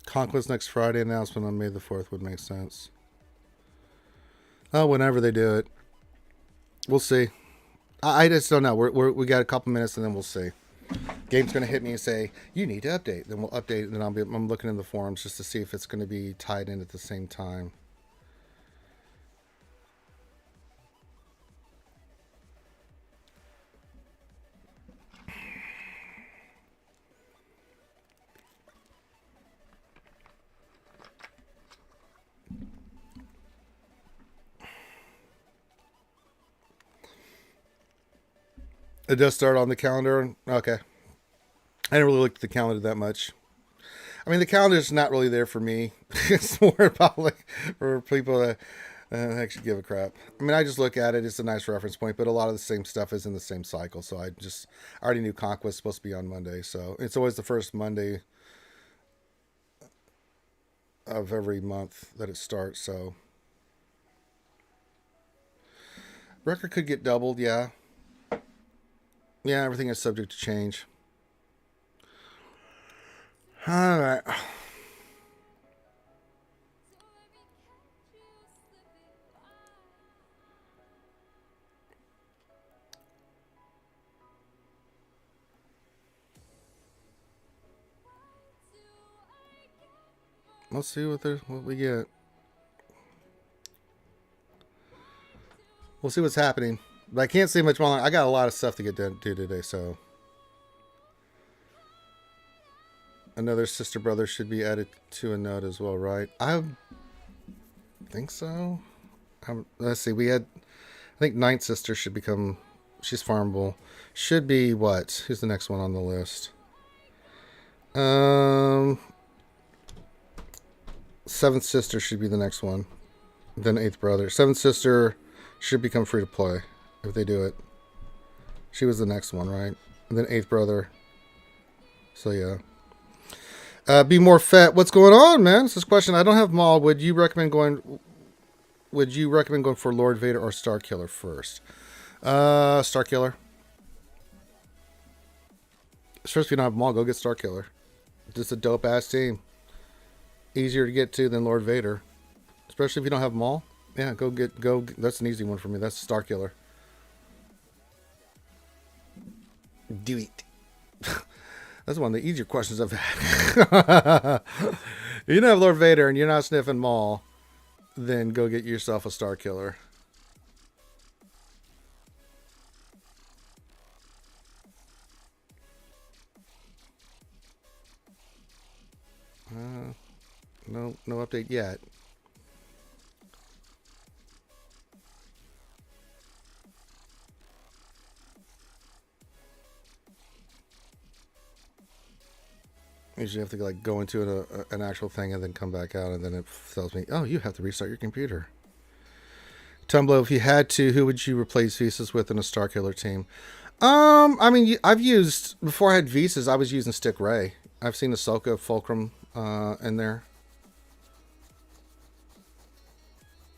Conquest next Friday, announcement on May the 4th would make sense. Oh, whenever they do it. We'll see. I just don't know. We got a couple minutes and then we'll see. Game's going to hit me and say, you need to update. Then we'll update, and then I'm looking in the forums just to see if it's going to be tied in at the same time. It does start on the calendar. Okay. I didn't really look at the calendar that much. I mean, the calendar's not really there for me. It's more about like for people that actually give a crap. I mean, I just look at it. It's a nice reference point, but a lot of the same stuff is in the same cycle. So I already knew Conquest was supposed to be on Monday. So it's always the first Monday of every month that it starts. So record could get doubled. Yeah. Yeah, everything is subject to change. All right. Let's see what we get. We'll see what's happening. But I can't say much more. I got a lot of stuff to get done today, so. Another sister brother should be added to a note as well, right? I think so. Let's see. I think ninth sister should become. She's farmable. Should be what? Who's the next one on the list? Seventh sister should be the next one. Then eighth brother. Seventh sister should become free to play if they do it. She was the next one, right? And then eighth brother. So yeah. Be more fat. What's going on, man? This is a question. I don't have Maul. Would you recommend going for Lord Vader or Star Killer first? Star Killer. First, if you don't have Maul, go get Star Killer. Just a dope ass team. Easier to get to than Lord Vader, especially if you don't have Maul. Yeah, go. That's an easy one for me. That's Star Killer. Do it. That's one of the easier questions I've had. If you don't have Lord Vader and you're not sniffing Maul, then go get yourself a Star Killer. No update yet. Usually have to like go into an actual thing and then come back out, and then it tells me, oh, you have to restart your computer. Tumblo, if you had to, who would you replace Visas with in a Starkiller team? I mean, I've used, before I had Visas, I was using Stick Ray. I've seen Ahsoka Fulcrum in there.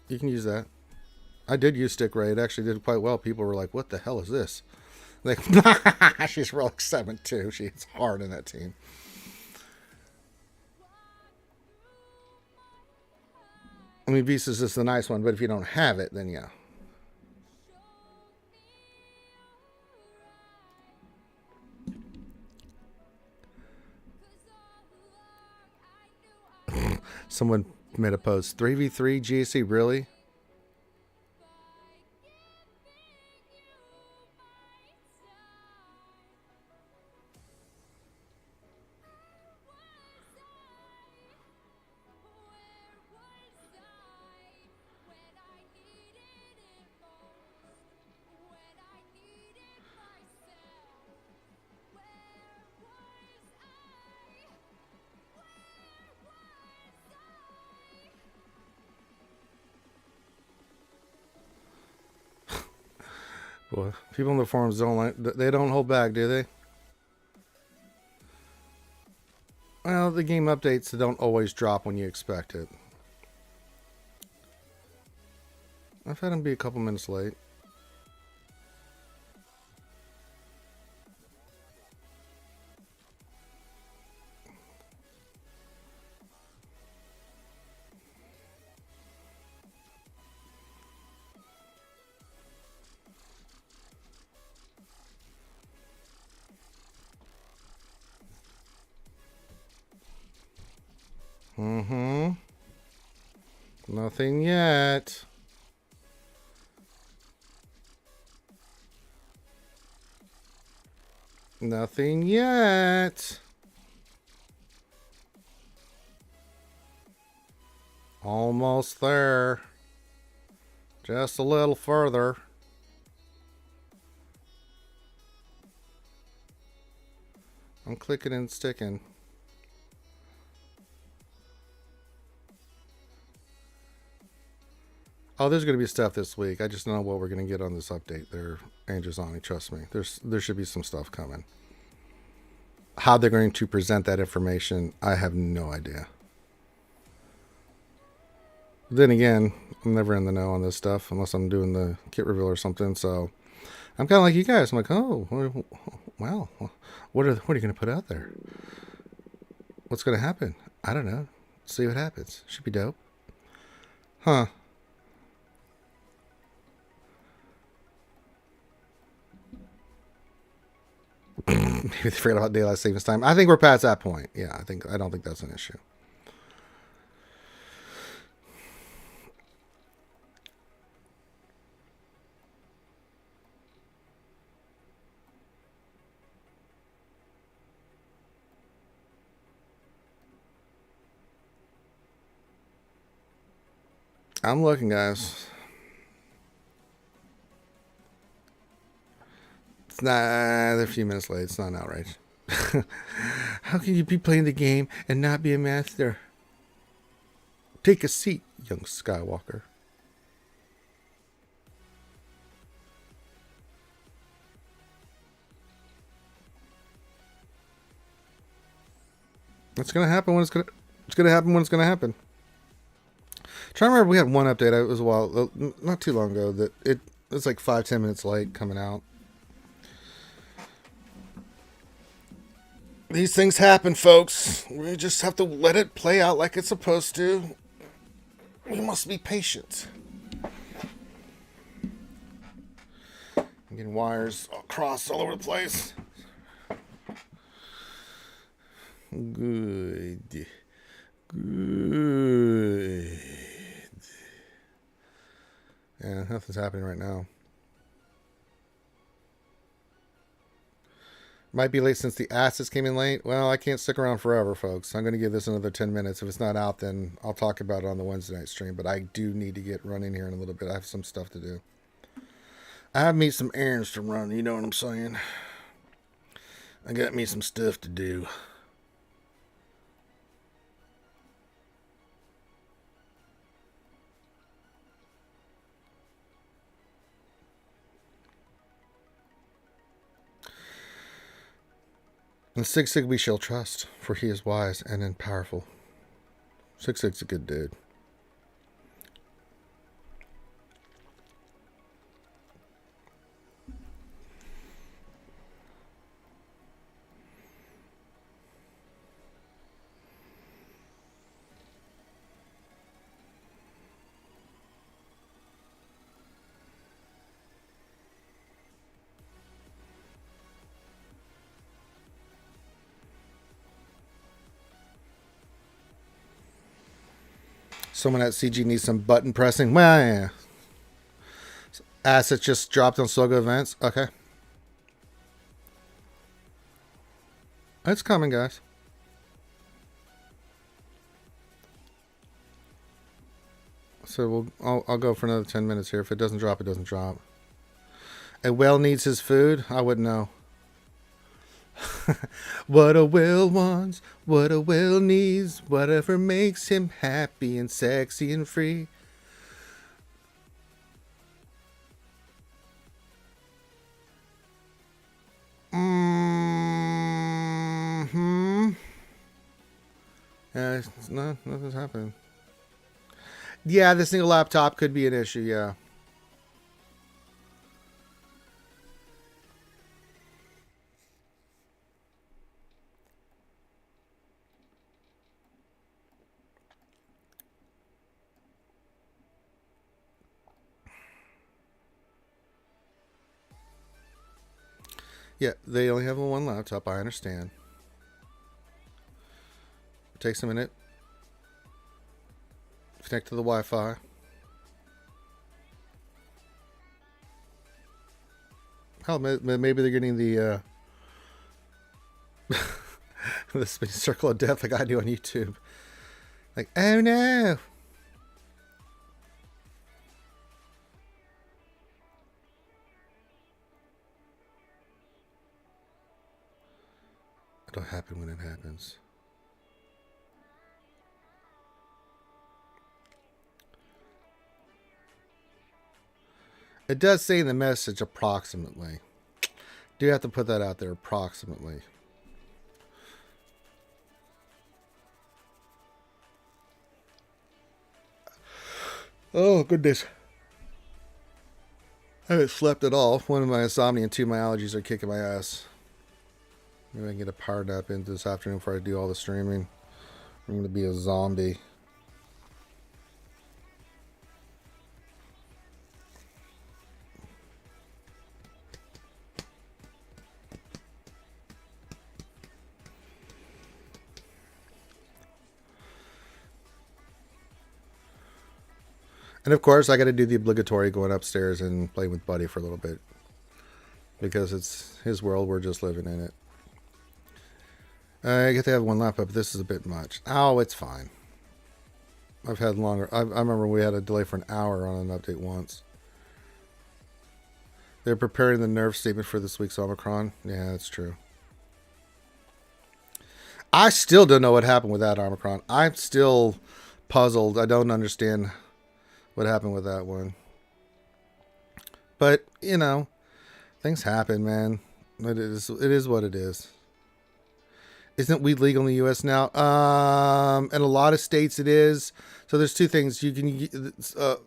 You can use that. I did use Stick Ray. It actually did quite well. People were like, what the hell is this? Like, she's Relic 7 too. She's hard in that team. I mean, Visas is the nice one, but if you don't have it, then yeah. Someone made a post. 3v3 GAC, really? Boy, people in the forums they don't hold back, do they? Well, the game updates don't always drop when you expect it. I've had them be a couple minutes late. Nothing yet. Nothing yet. Almost there. Just a little further. I'm clicking and sticking. Oh, there's going to be stuff this week. I just don't know what we're going to get on this update there, Angelzani. Trust me. There should be some stuff coming. How they're going to present that information, I have no idea. Then again, I'm never in the know on this stuff unless I'm doing the kit reveal or something. So I'm kind of like you guys. I'm like, oh, wow. What are you going to put out there? What's going to happen? I don't know. See what happens. Should be dope. Huh. Maybe they forgot about daylight savings time. I think we're past that point. Yeah, I don't think that's an issue. I'm looking, guys. It's not. They're a few minutes late. It's not an outrage. How can you be playing the game and not be a master? Take a seat, young Skywalker. It's gonna happen when it's gonna happen when it's gonna happen. Trying to remember, we had one update. It was a while, not too long ago, that it was like 5-10 minutes late coming out. These things happen, folks. We just have to let it play out like it's supposed to. We must be patient. I'm getting wires crossed all over the place. Good. Yeah, nothing's happening right now. Might be late since the acids came in late. Well, I can't stick around forever, folks. I'm going to give this another 10 minutes. If it's not out, then I'll talk about it on the Wednesday night stream. But I do need to get running here in a little bit. I have some stuff to do. I have me some errands to run. You know what I'm saying? I got me some stuff to do. And Sig Sig we shall trust, for he is wise and then powerful. Sig Sig's a good dude. Someone at CG needs some button pressing. Well, yeah. Assets just dropped on SWGOH events. Okay. It's coming, guys. So I'll go for another 10 minutes here. If it doesn't drop, it doesn't drop. A whale needs his food? I wouldn't know. What a whale wants, what a whale needs, whatever makes him happy and sexy and free. Yeah, nothing's happening. Yeah, the single laptop could be an issue, yeah. Yeah, they only have one laptop, I understand. It takes a minute. Connect to the Wi-Fi. Hell, maybe they're getting the the spinning circle of death like I do on YouTube. Like, oh no! It'll happen when it happens. It does say in the message approximately. Do you have to put that out there, approximately? Oh, goodness. I haven't slept at all. One of my insomnia and two of my allergies are kicking my ass. Maybe I can get a power nap into this afternoon before I do all the streaming. I'm going to be a zombie. And of course, I got to do the obligatory going upstairs and playing with Buddy for a little bit. Because it's his world, we're just living in it. I get to have one laptop, but this is a bit much. Oh, it's fine. I've had longer. I remember we had a delay for an hour on an update once. They're preparing the nerve statement for this week's Omicron. Yeah, that's true. I still don't know what happened with that Omicron. I'm still puzzled. I don't understand what happened with that one. But, you know, things happen, man. It is what it is. Isn't weed legal in the U.S. now? In a lot of states it is. So there's two things. You can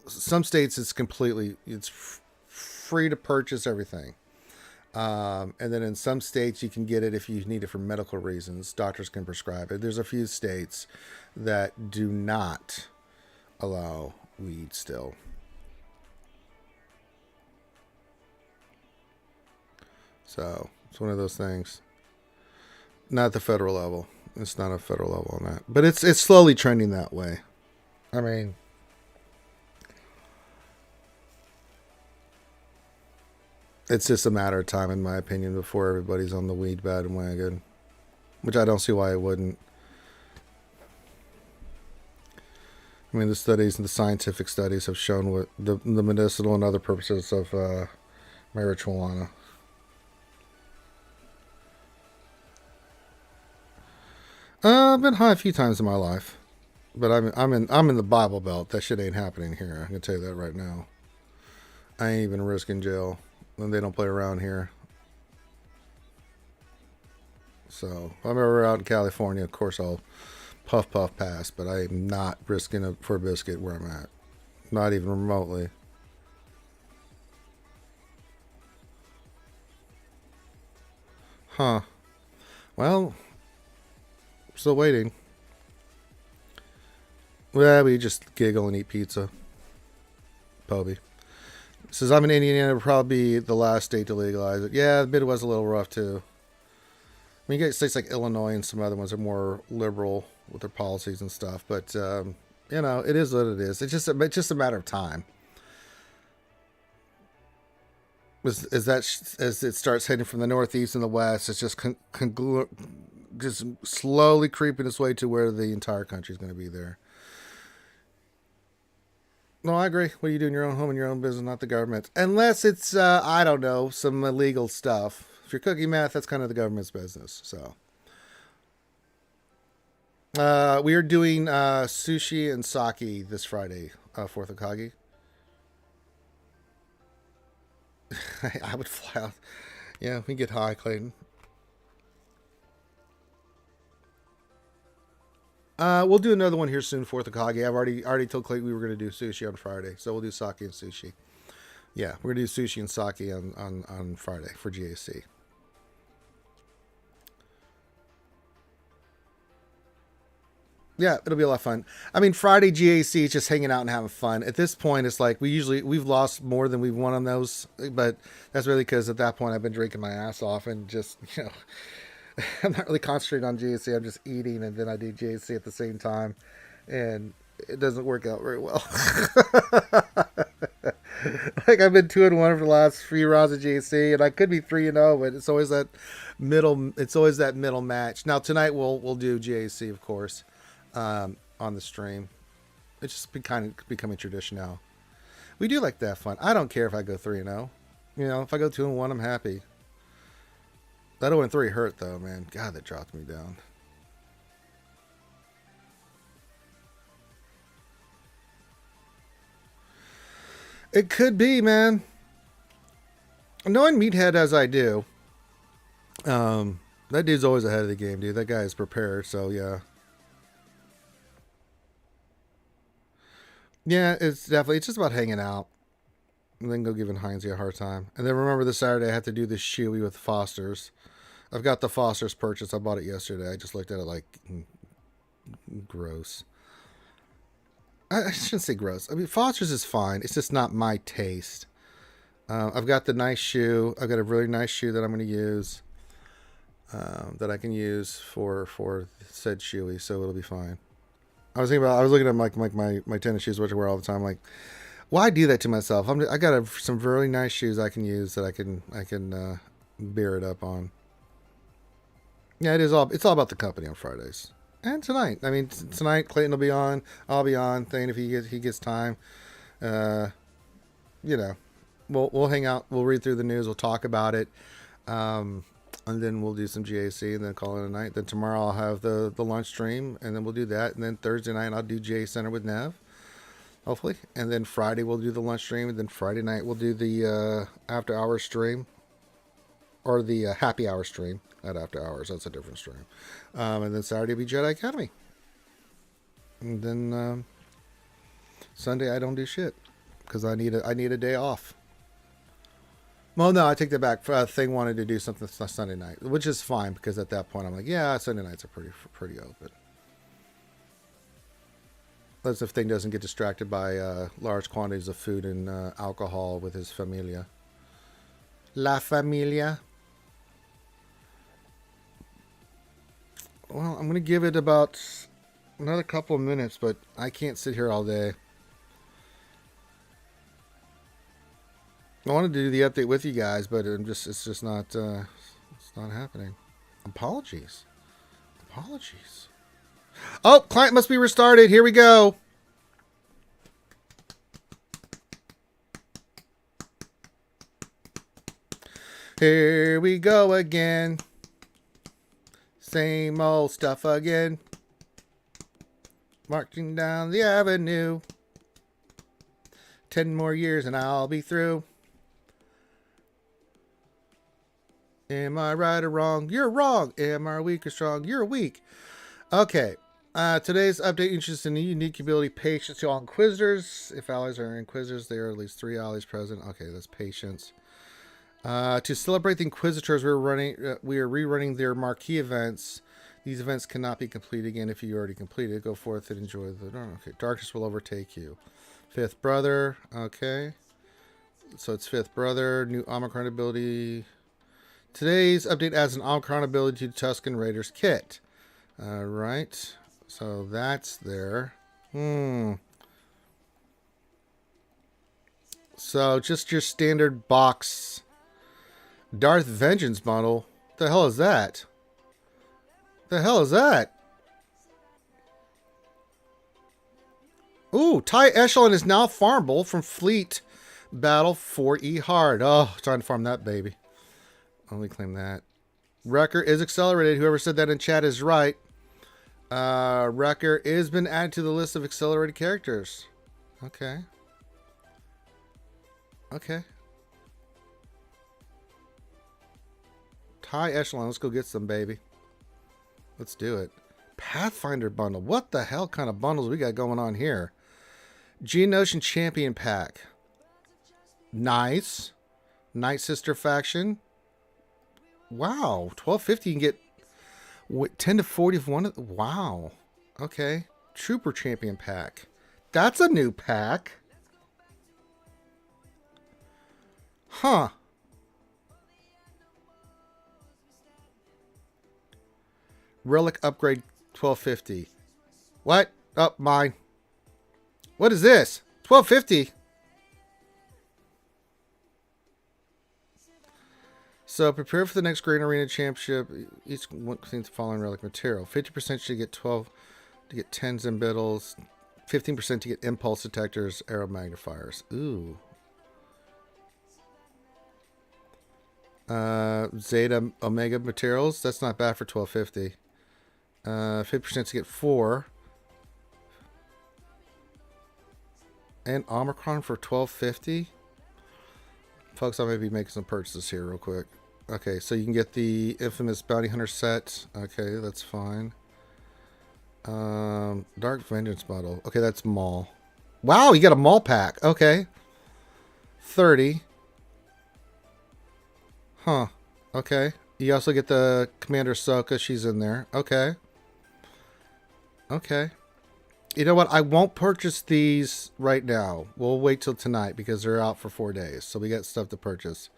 some states it's free to purchase everything. And then in some states you can get it if you need it for medical reasons. Doctors can prescribe it. There's a few states that do not allow weed still. So it's one of those things. Not at the federal level. It's not a federal level on that. But it's slowly trending that way. I mean, It's just a matter of time, in my opinion, before everybody's on the weed bandwagon, which I don't see why it wouldn't. I mean, the studies and the scientific studies have shown what the medicinal and other purposes of marijuana. I've been high a few times in my life, but I'm in the Bible Belt. That shit ain't happening here. I can tell you that right now. I ain't even risking jail, and they don't play around here. So if I'm ever out in California, of course I'll puff pass, but I am not risking it for a biscuit where I'm at, not even remotely. Huh. Well, still waiting. Well, we just giggle and eat pizza. Poby says, I'm in Indiana. It'll probably be the last state to legalize it. Yeah, the Midwest was a little rough too. I mean, you get states like Illinois and some other ones are more liberal with their policies and stuff, but you know, it is what it is. It's just a matter of time. As it starts heading from the northeast and the west, it's just just slowly creeping its way to where the entire country is going to be there. No, I agree. What do you do in your own home and your own business, not the government? Unless it's, I don't know, some illegal stuff. If you're cooking meth, that's kind of the government's business. So, we are doing sushi and sake this Friday, 4th of Kagi. I would fly out. Yeah, we get high, Clayton. We'll do another one here soon, 4th of Kagi. I've already told Clayton we were going to do sushi on Friday, so we'll do sake and sushi. Yeah, we're going to do sushi and sake on Friday for GAC. Yeah, it'll be a lot of fun. I mean, Friday GAC is just hanging out and having fun. At this point, it's like we've lost more than we've won on those, but that's really because at that point I've been drinking my ass off and just, you know, I'm not really concentrating on GAC. I'm just eating and then I do GAC at the same time, and it doesn't work out very well. Like I've been 2-1 for the last 3 rounds of GAC, and I could be 3-0, but it's always that middle. It's always that middle match. Now tonight we'll do GAC, of course. On the stream. It's just becoming tradition now. We do like to have fun. I don't care if I go 3-0. You know, if I go 2-1, I'm happy. That 0-3 hurt though, man. God, that dropped me down. It could be, man. Knowing Meathead as I do, that dude's always ahead of the game, dude. That guy is prepared, so yeah. Yeah, it's just about hanging out. And then go giving Heinzie a hard time. And then remember this Saturday I have to do this Chewy with Foster's. I've got the Foster's purchase. I bought it yesterday. I just looked at it like, gross. I shouldn't say gross. I mean, Foster's is fine. It's just not my taste. I've got the nice shoe. I've got a really nice shoe that I'm going to use. That I can use for said Chewy, so it'll be fine. I was looking at my tennis shoes, which I wear all the time. Like, why do that to myself? I got some really nice shoes I can use that I can bear it up on. Yeah, it's all about the company on Fridays and tonight. I mean, tonight Clayton will be on. I'll be on. Thane if he gets time. You know, we'll hang out. We'll read through the news. We'll talk about it. And then we'll do some GAC and then call it a night. Then tomorrow I'll have the lunch stream and then we'll do that. And then Thursday night I'll do GA Center with Nev, hopefully. And then Friday we'll do the lunch stream. And then Friday night we'll do the after hours stream, or the happy hour stream. Not after hours, that's a different stream. And then Saturday will be Jedi Academy. And then Sunday I don't do shit because I need a day off. Well, no, I take that back. Thing wanted to do something Sunday night, which is fine because at that point I'm like, yeah, Sunday nights are pretty open. That's if Thing doesn't get distracted by large quantities of food and alcohol with his familia. La familia. Well, I'm going to give it about another couple of minutes, but I can't sit here all day. I wanted to do the update with you guys, but it's just not it's not happening. Apologies. Apologies. Oh, client must be restarted. Here we go. Here we go again. Same old stuff again. Marching down the avenue. 10 more years and I'll be through. Am I right or wrong? You're wrong. Am I weak or strong? You're weak. Okay. Today's update introduces a new unique ability, Patience, to all Inquisitors. If allies are Inquisitors, there are at least 3 allies present. Okay, that's Patience. To celebrate the Inquisitors, we are rerunning their marquee events. These events cannot be completed again if you already completed. Go forth and enjoy the... Okay, darkness will overtake you. Fifth Brother. Okay. So it's Fifth Brother. New Omicron ability. Today's update adds an Omicron ability to Tuscan Raiders kit. Alright. So that's there. So just your standard box Darth Vengeance model. What the hell is that? The hell is that? Ooh, TIE Echelon is now farmable from Fleet Battle 4E Hard. Oh, trying to farm that baby. Only claim that. Wrecker is accelerated. Whoever said that in chat is right. Wrecker is been added to the list of accelerated characters. Okay. Okay. TIE Echelon. Let's go get some, baby. Let's do it. Pathfinder bundle. What the hell kind of bundles we got going on here? Geonosian Champion Pack. Nice. Night Sister Faction. Wow. 1250 you can get 10 to 40 of one. Wow. Okay. Trooper Champion Pack. That's a new pack. Huh. Relic Upgrade 1250. What? Oh, mine. What is this? 1250. So prepare for the next Grand Arena Championship. Each one contains the following relic material. 50% should get 12 to get 10s and biddles. 15% to get impulse detectors, arrow magnifiers. Ooh. Zeta Omega materials. That's not bad for 1250. 50% to get 4. And Omicron for 1250. Folks, I may be making some purchases here real quick. Okay, so you can get the infamous Bounty Hunter set. Okay, that's fine. Dark Vengeance model. Okay, that's Maul. Wow, you got a Maul pack. Okay. 30. Huh. Okay. You also get the Commander Ahsoka. She's in there. Okay. Okay. You know what? I won't purchase these right now. We'll wait till tonight because they're out for 4 days. So we got stuff to purchase.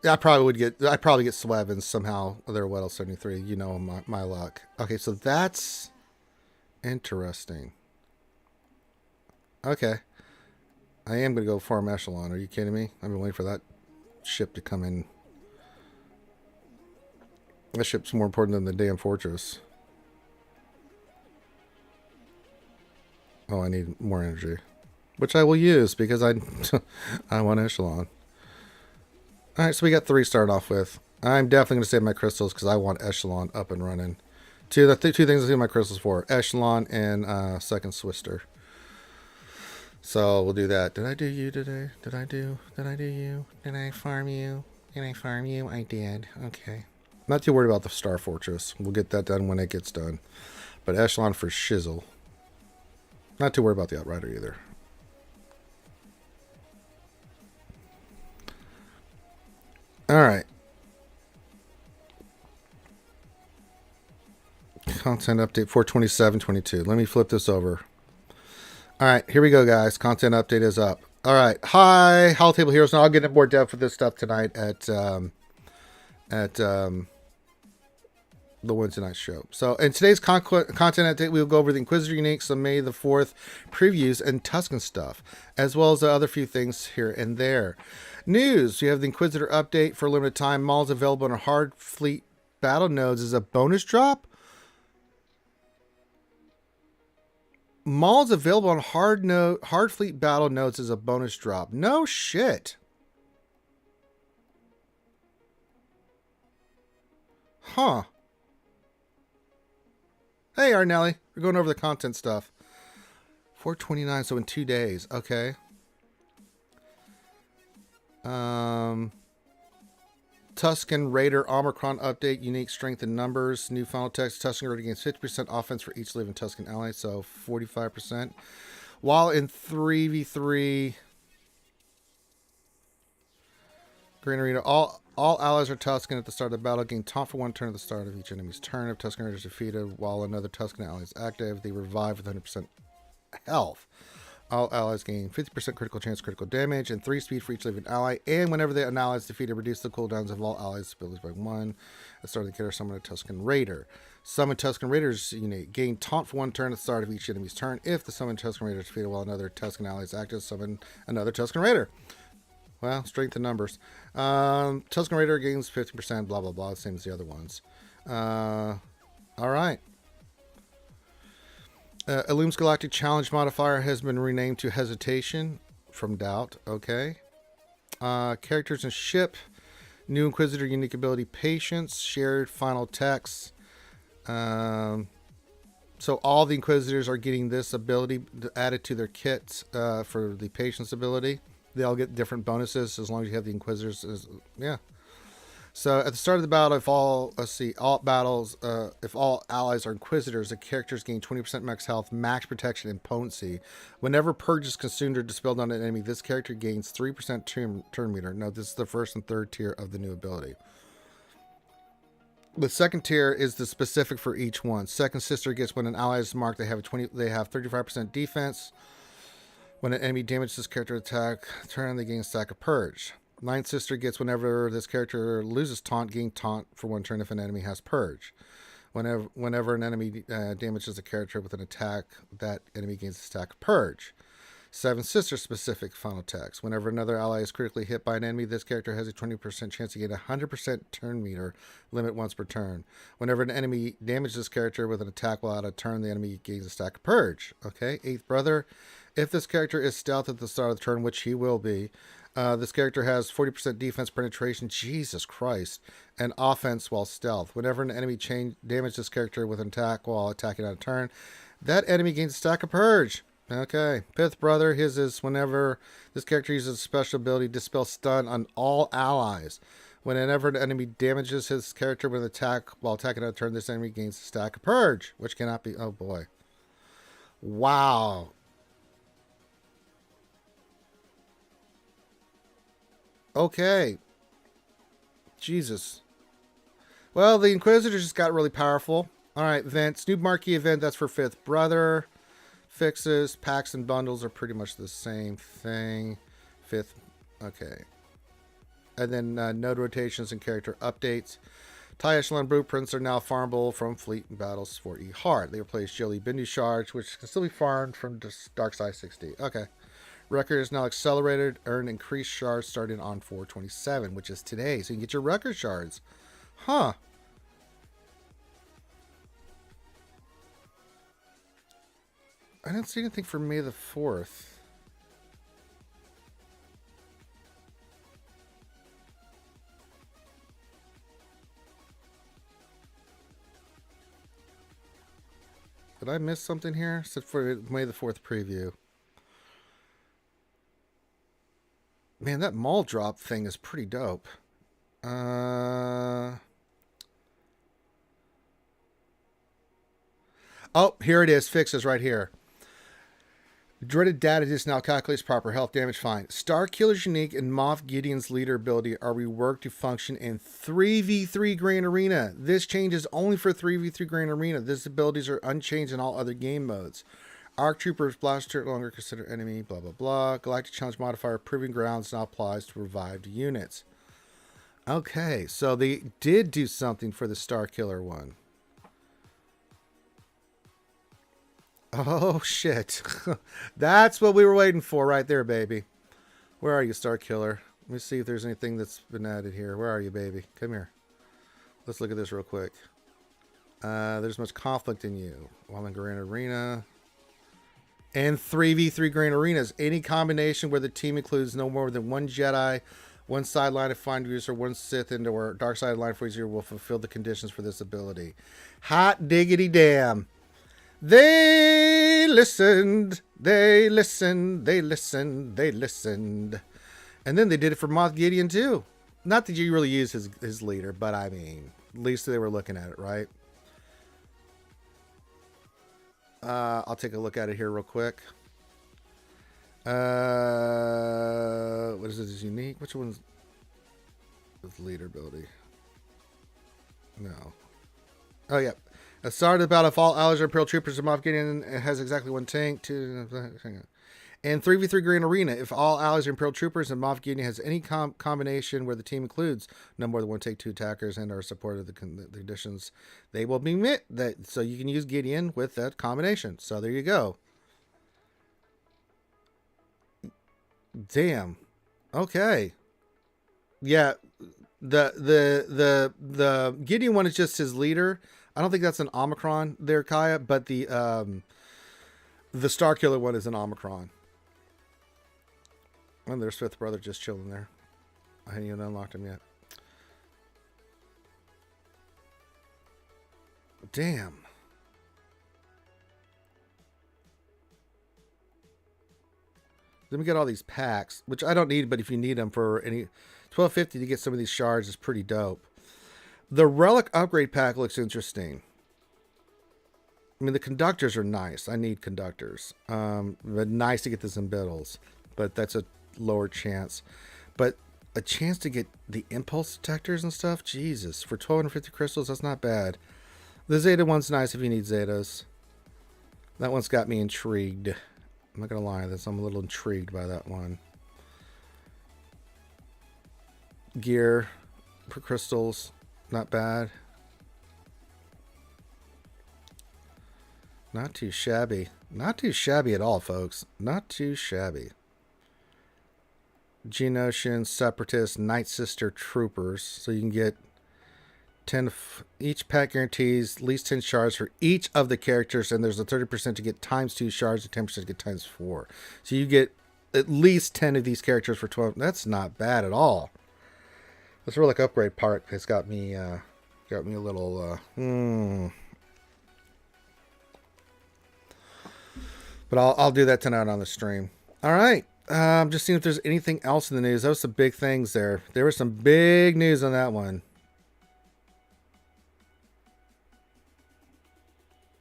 I probably get Swavins somehow. They're Weddle 73. You know my luck. Okay, so that's interesting. Okay. I am going to go farm Echelon. Are you kidding me? I've been waiting for that ship to come in. That ship's more important than the damn fortress. Oh, I need more energy. Which I will use because I want Echelon. Alright, so we got 3 started off with. I'm definitely going to save my crystals because I want Echelon up and running. Two things I save my crystals for. Echelon and second Swister. So we'll do that. Did I do you today? Did I do you? Did I farm you? Did I farm you? I did. Okay. Not too worried about the Star Fortress. We'll get that done when it gets done. But Echelon for shizzle. Not too worried about the Outrider either. Alright. Content update 427.22. Let me flip this over. Alright, here we go, guys. Content update is up. Alright. Hi, Hall Table Heroes. Now I'll get into more depth with this stuff tonight at the Wednesday night show. So in today's content update, we'll go over the Inquisitor Unique, some May the 4th previews, and Tusken stuff, as well as the other few things here and there. News, we have the Inquisitor update for a limited time. Malls available on hard fleet battle nodes is a bonus drop. Malls available on hard fleet battle nodes is a bonus drop. No shit. Huh. Hey, Arnelli. We're going over the content stuff. 429, so in 2 days. Okay. Tusken Raider Omicron update. Unique strength in numbers. New final text. Tusken Raider gains 50% offense for each living Tusken ally, so 45%. While in 3v3 Green Arena, all allies are Tusken at the start of the battle. Gain taunt for 1 turn at the start of each enemy's turn. If Tusken Raider is defeated while another Tusken ally is active, they revive with 100% health. All allies gain 50% critical chance, critical damage, and 3 speed for each living ally. And whenever an ally is defeated, reduce the cooldowns of all allies' abilities by 1. At the start of the character, summon a Tusken Raider. Summon Tusken Raiders unique. Gain taunt for 1 turn at the start of each enemy's turn. If the summoned Tusken Raider is defeated while another Tusken ally is active, summon another Tusken Raider. Well, strength in numbers. Tusken Raider gains 50%, blah, blah, blah. Same as the other ones. All right. Illum's Galactic Challenge modifier has been renamed to Hesitation from Doubt. Okay. Characters and ship. New Inquisitor unique ability Patience. Shared final text. So all the Inquisitors are getting this ability added to their kits for the Patience ability. They all get different bonuses as long as you have the Inquisitors. Yeah. So at the start of the battle, if all allies are Inquisitors, the characters gain 20% max health, max protection, and potency. Whenever purge is consumed or dispelled on an enemy, this character gains 3% turn meter. Note this is the first and third tier of the new ability. The second tier is the specific for each one. Second sister gets when an ally is marked, they have 35% defense. When an enemy damages this character attack turn, they gain a stack of purge. Ninth sister gets whenever this character loses taunt, gain taunt for 1 turn if an enemy has purge. Whenever an enemy damages a character with an attack, that enemy gains a stack of purge. Seventh sister specific final text. Whenever another ally is critically hit by an enemy, this character has a 20% chance to gain 100% turn meter, limit once per turn. Whenever an enemy damages this character with an attack while out of turn, the enemy gains a stack of purge. Okay, eighth brother. If this character is stealth at the start of the turn, which he will be, this character has 40% defense penetration, Jesus Christ, and offense while stealth. Whenever an enemy damages this character with an attack while attacking on a turn, that enemy gains a stack of purge. Okay, fifth brother, his is whenever this character uses a special ability, dispel stun on all allies. Whenever an enemy damages his character with an attack while attacking on a turn, this enemy gains a stack of purge, which cannot be, oh boy. Wow. Okay. Jesus. Well, the Inquisitors just got really powerful. All right, events. New marquee event, that's for fifth brother. Fixes, packs, and bundles are pretty much the same thing. Fifth, okay. And then node rotations and character updates. TIE Echelon blueprints are now farmable from fleet and battles for E hard. They replace Jilly Bindu shards, which can still be farmed from Dark Side 60. Okay. Record is now accelerated. Earn increased shards starting on 4/27, which is today. So you can get your record shards. Huh. I didn't see anything for May the 4th. Did I miss something here? Except for May the 4th preview. Man, that mall drop thing is pretty dope. Oh, here it is. Fixes right here. Dreaded data just now calculates proper health damage. Fine. Star Killer's unique and Moff Gideon's leader ability are reworked to function in 3v3 Grand Arena. This change is only for 3v3 Grand Arena. These abilities are unchanged in all other game modes. Arc Troopers Blaster longer considered enemy, blah, blah, blah. Galactic Challenge modifier Proving Grounds now applies to revived units. Okay, so they did do something for the Star Killer one. Oh, shit. That's what we were waiting for right there, baby. Where are you, Star Killer? Let me see if there's anything that's been added here. Where are you, baby? Come here. Let's look at this real quick. There's much conflict in you. While in Grand Arena. And 3v3 Grand Arenas. Any combination where the team includes no more than one Jedi, one sideline of Find User, one Sith, and or Dark Side line for user will fulfill the conditions for this ability. Hot diggity damn. They listened. They listened. They listened. They listened. And then they did it for Moff Gideon too. Not that you really use his leader, but I mean, at least they were looking at it, right? I'll take a look at it here real quick. What is it? Is unique? Which one's with leader ability? No. Oh, yeah. A started about if all Allergy Imperial Troopers of Moff Gideon has exactly one tank. And 3v3 Grand Arena, if all Allergy Imperial Troopers and Moff Gideon has any combination where the team includes no more than one take two attackers and are supported the conditions, they will be met. So you can use Gideon with that combination. So there you go. Damn. Okay. Yeah. The Gideon one is just his leader. I don't think that's an Omicron there, Kaya, but the Star Killer one is an Omicron. And there's Fifth Brother just chilling there. I haven't even unlocked him yet. Damn. Then we get all these packs, which I don't need, but if you need them for any $12.50 to get some of these shards is pretty dope. The Relic Upgrade Pack looks interesting. I mean, the conductors are nice. I need conductors. But nice to get the Zimbittles. But that's a lower chance. But a chance to get the impulse detectors and stuff? Jesus. For 1,250 crystals, that's not bad. The Zeta one's nice if you need Zetas. That one's got me intrigued. I'm not going to lie. I'm a little intrigued by that one. Gear for crystals. Not bad. Not too shabby. Not too shabby at all, folks. Not too shabby. Geonosian, Separatist, Night Sister Troopers. So you can get 10. Each pack guarantees at least 10 shards for each of the characters. And there's a 30% to get times 2 shards and 10% to get times 4. So you get at least 10 of these characters for 12. That's not bad at all. This Relic Upgrade part has got me a little But I'll do that tonight on the stream. All right. Just seeing if there's anything else in the news. That was some big things there. There was some big news on that one.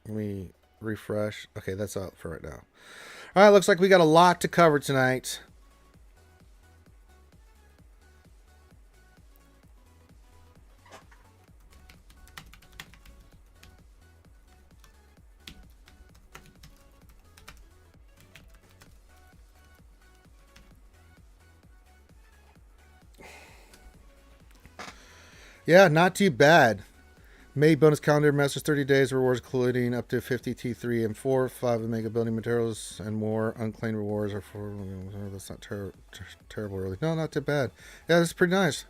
Let me refresh. Okay, that's out for right now. All right, looks like we got a lot to cover tonight. Yeah, not too bad. May bonus calendar masters 30 days rewards including up to 50 T3 and 4, 5 Omega building materials and more. Unclaimed rewards are for. Oh, that's not terrible, really. No, not too bad. Yeah, that's pretty nice.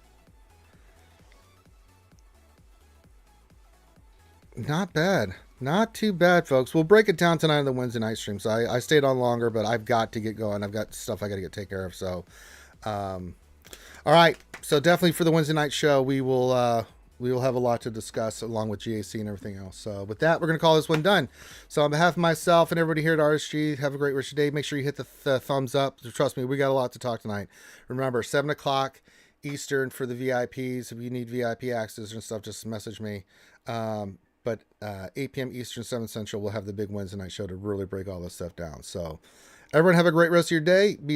Not bad. Not too bad, folks. We'll break it down tonight on the Wednesday night stream. So I stayed on longer, but I've got to get going. I've got stuff I got to get taken care of. So, all right. So definitely for the Wednesday night show, we will have a lot to discuss along with GAC and everything else. So with that, we're going to call this one done. So on behalf of myself and everybody here at RSG, have a great rest of your day. Make sure you hit the thumbs up. Trust me, we got a lot to talk tonight. Remember, 7 o'clock Eastern for the VIPs. If you need VIP access and stuff, just message me. But 8 p.m. Eastern, 7 Central, we'll have the big Wednesday night show to really break all this stuff down. So everyone have a great rest of your day. Be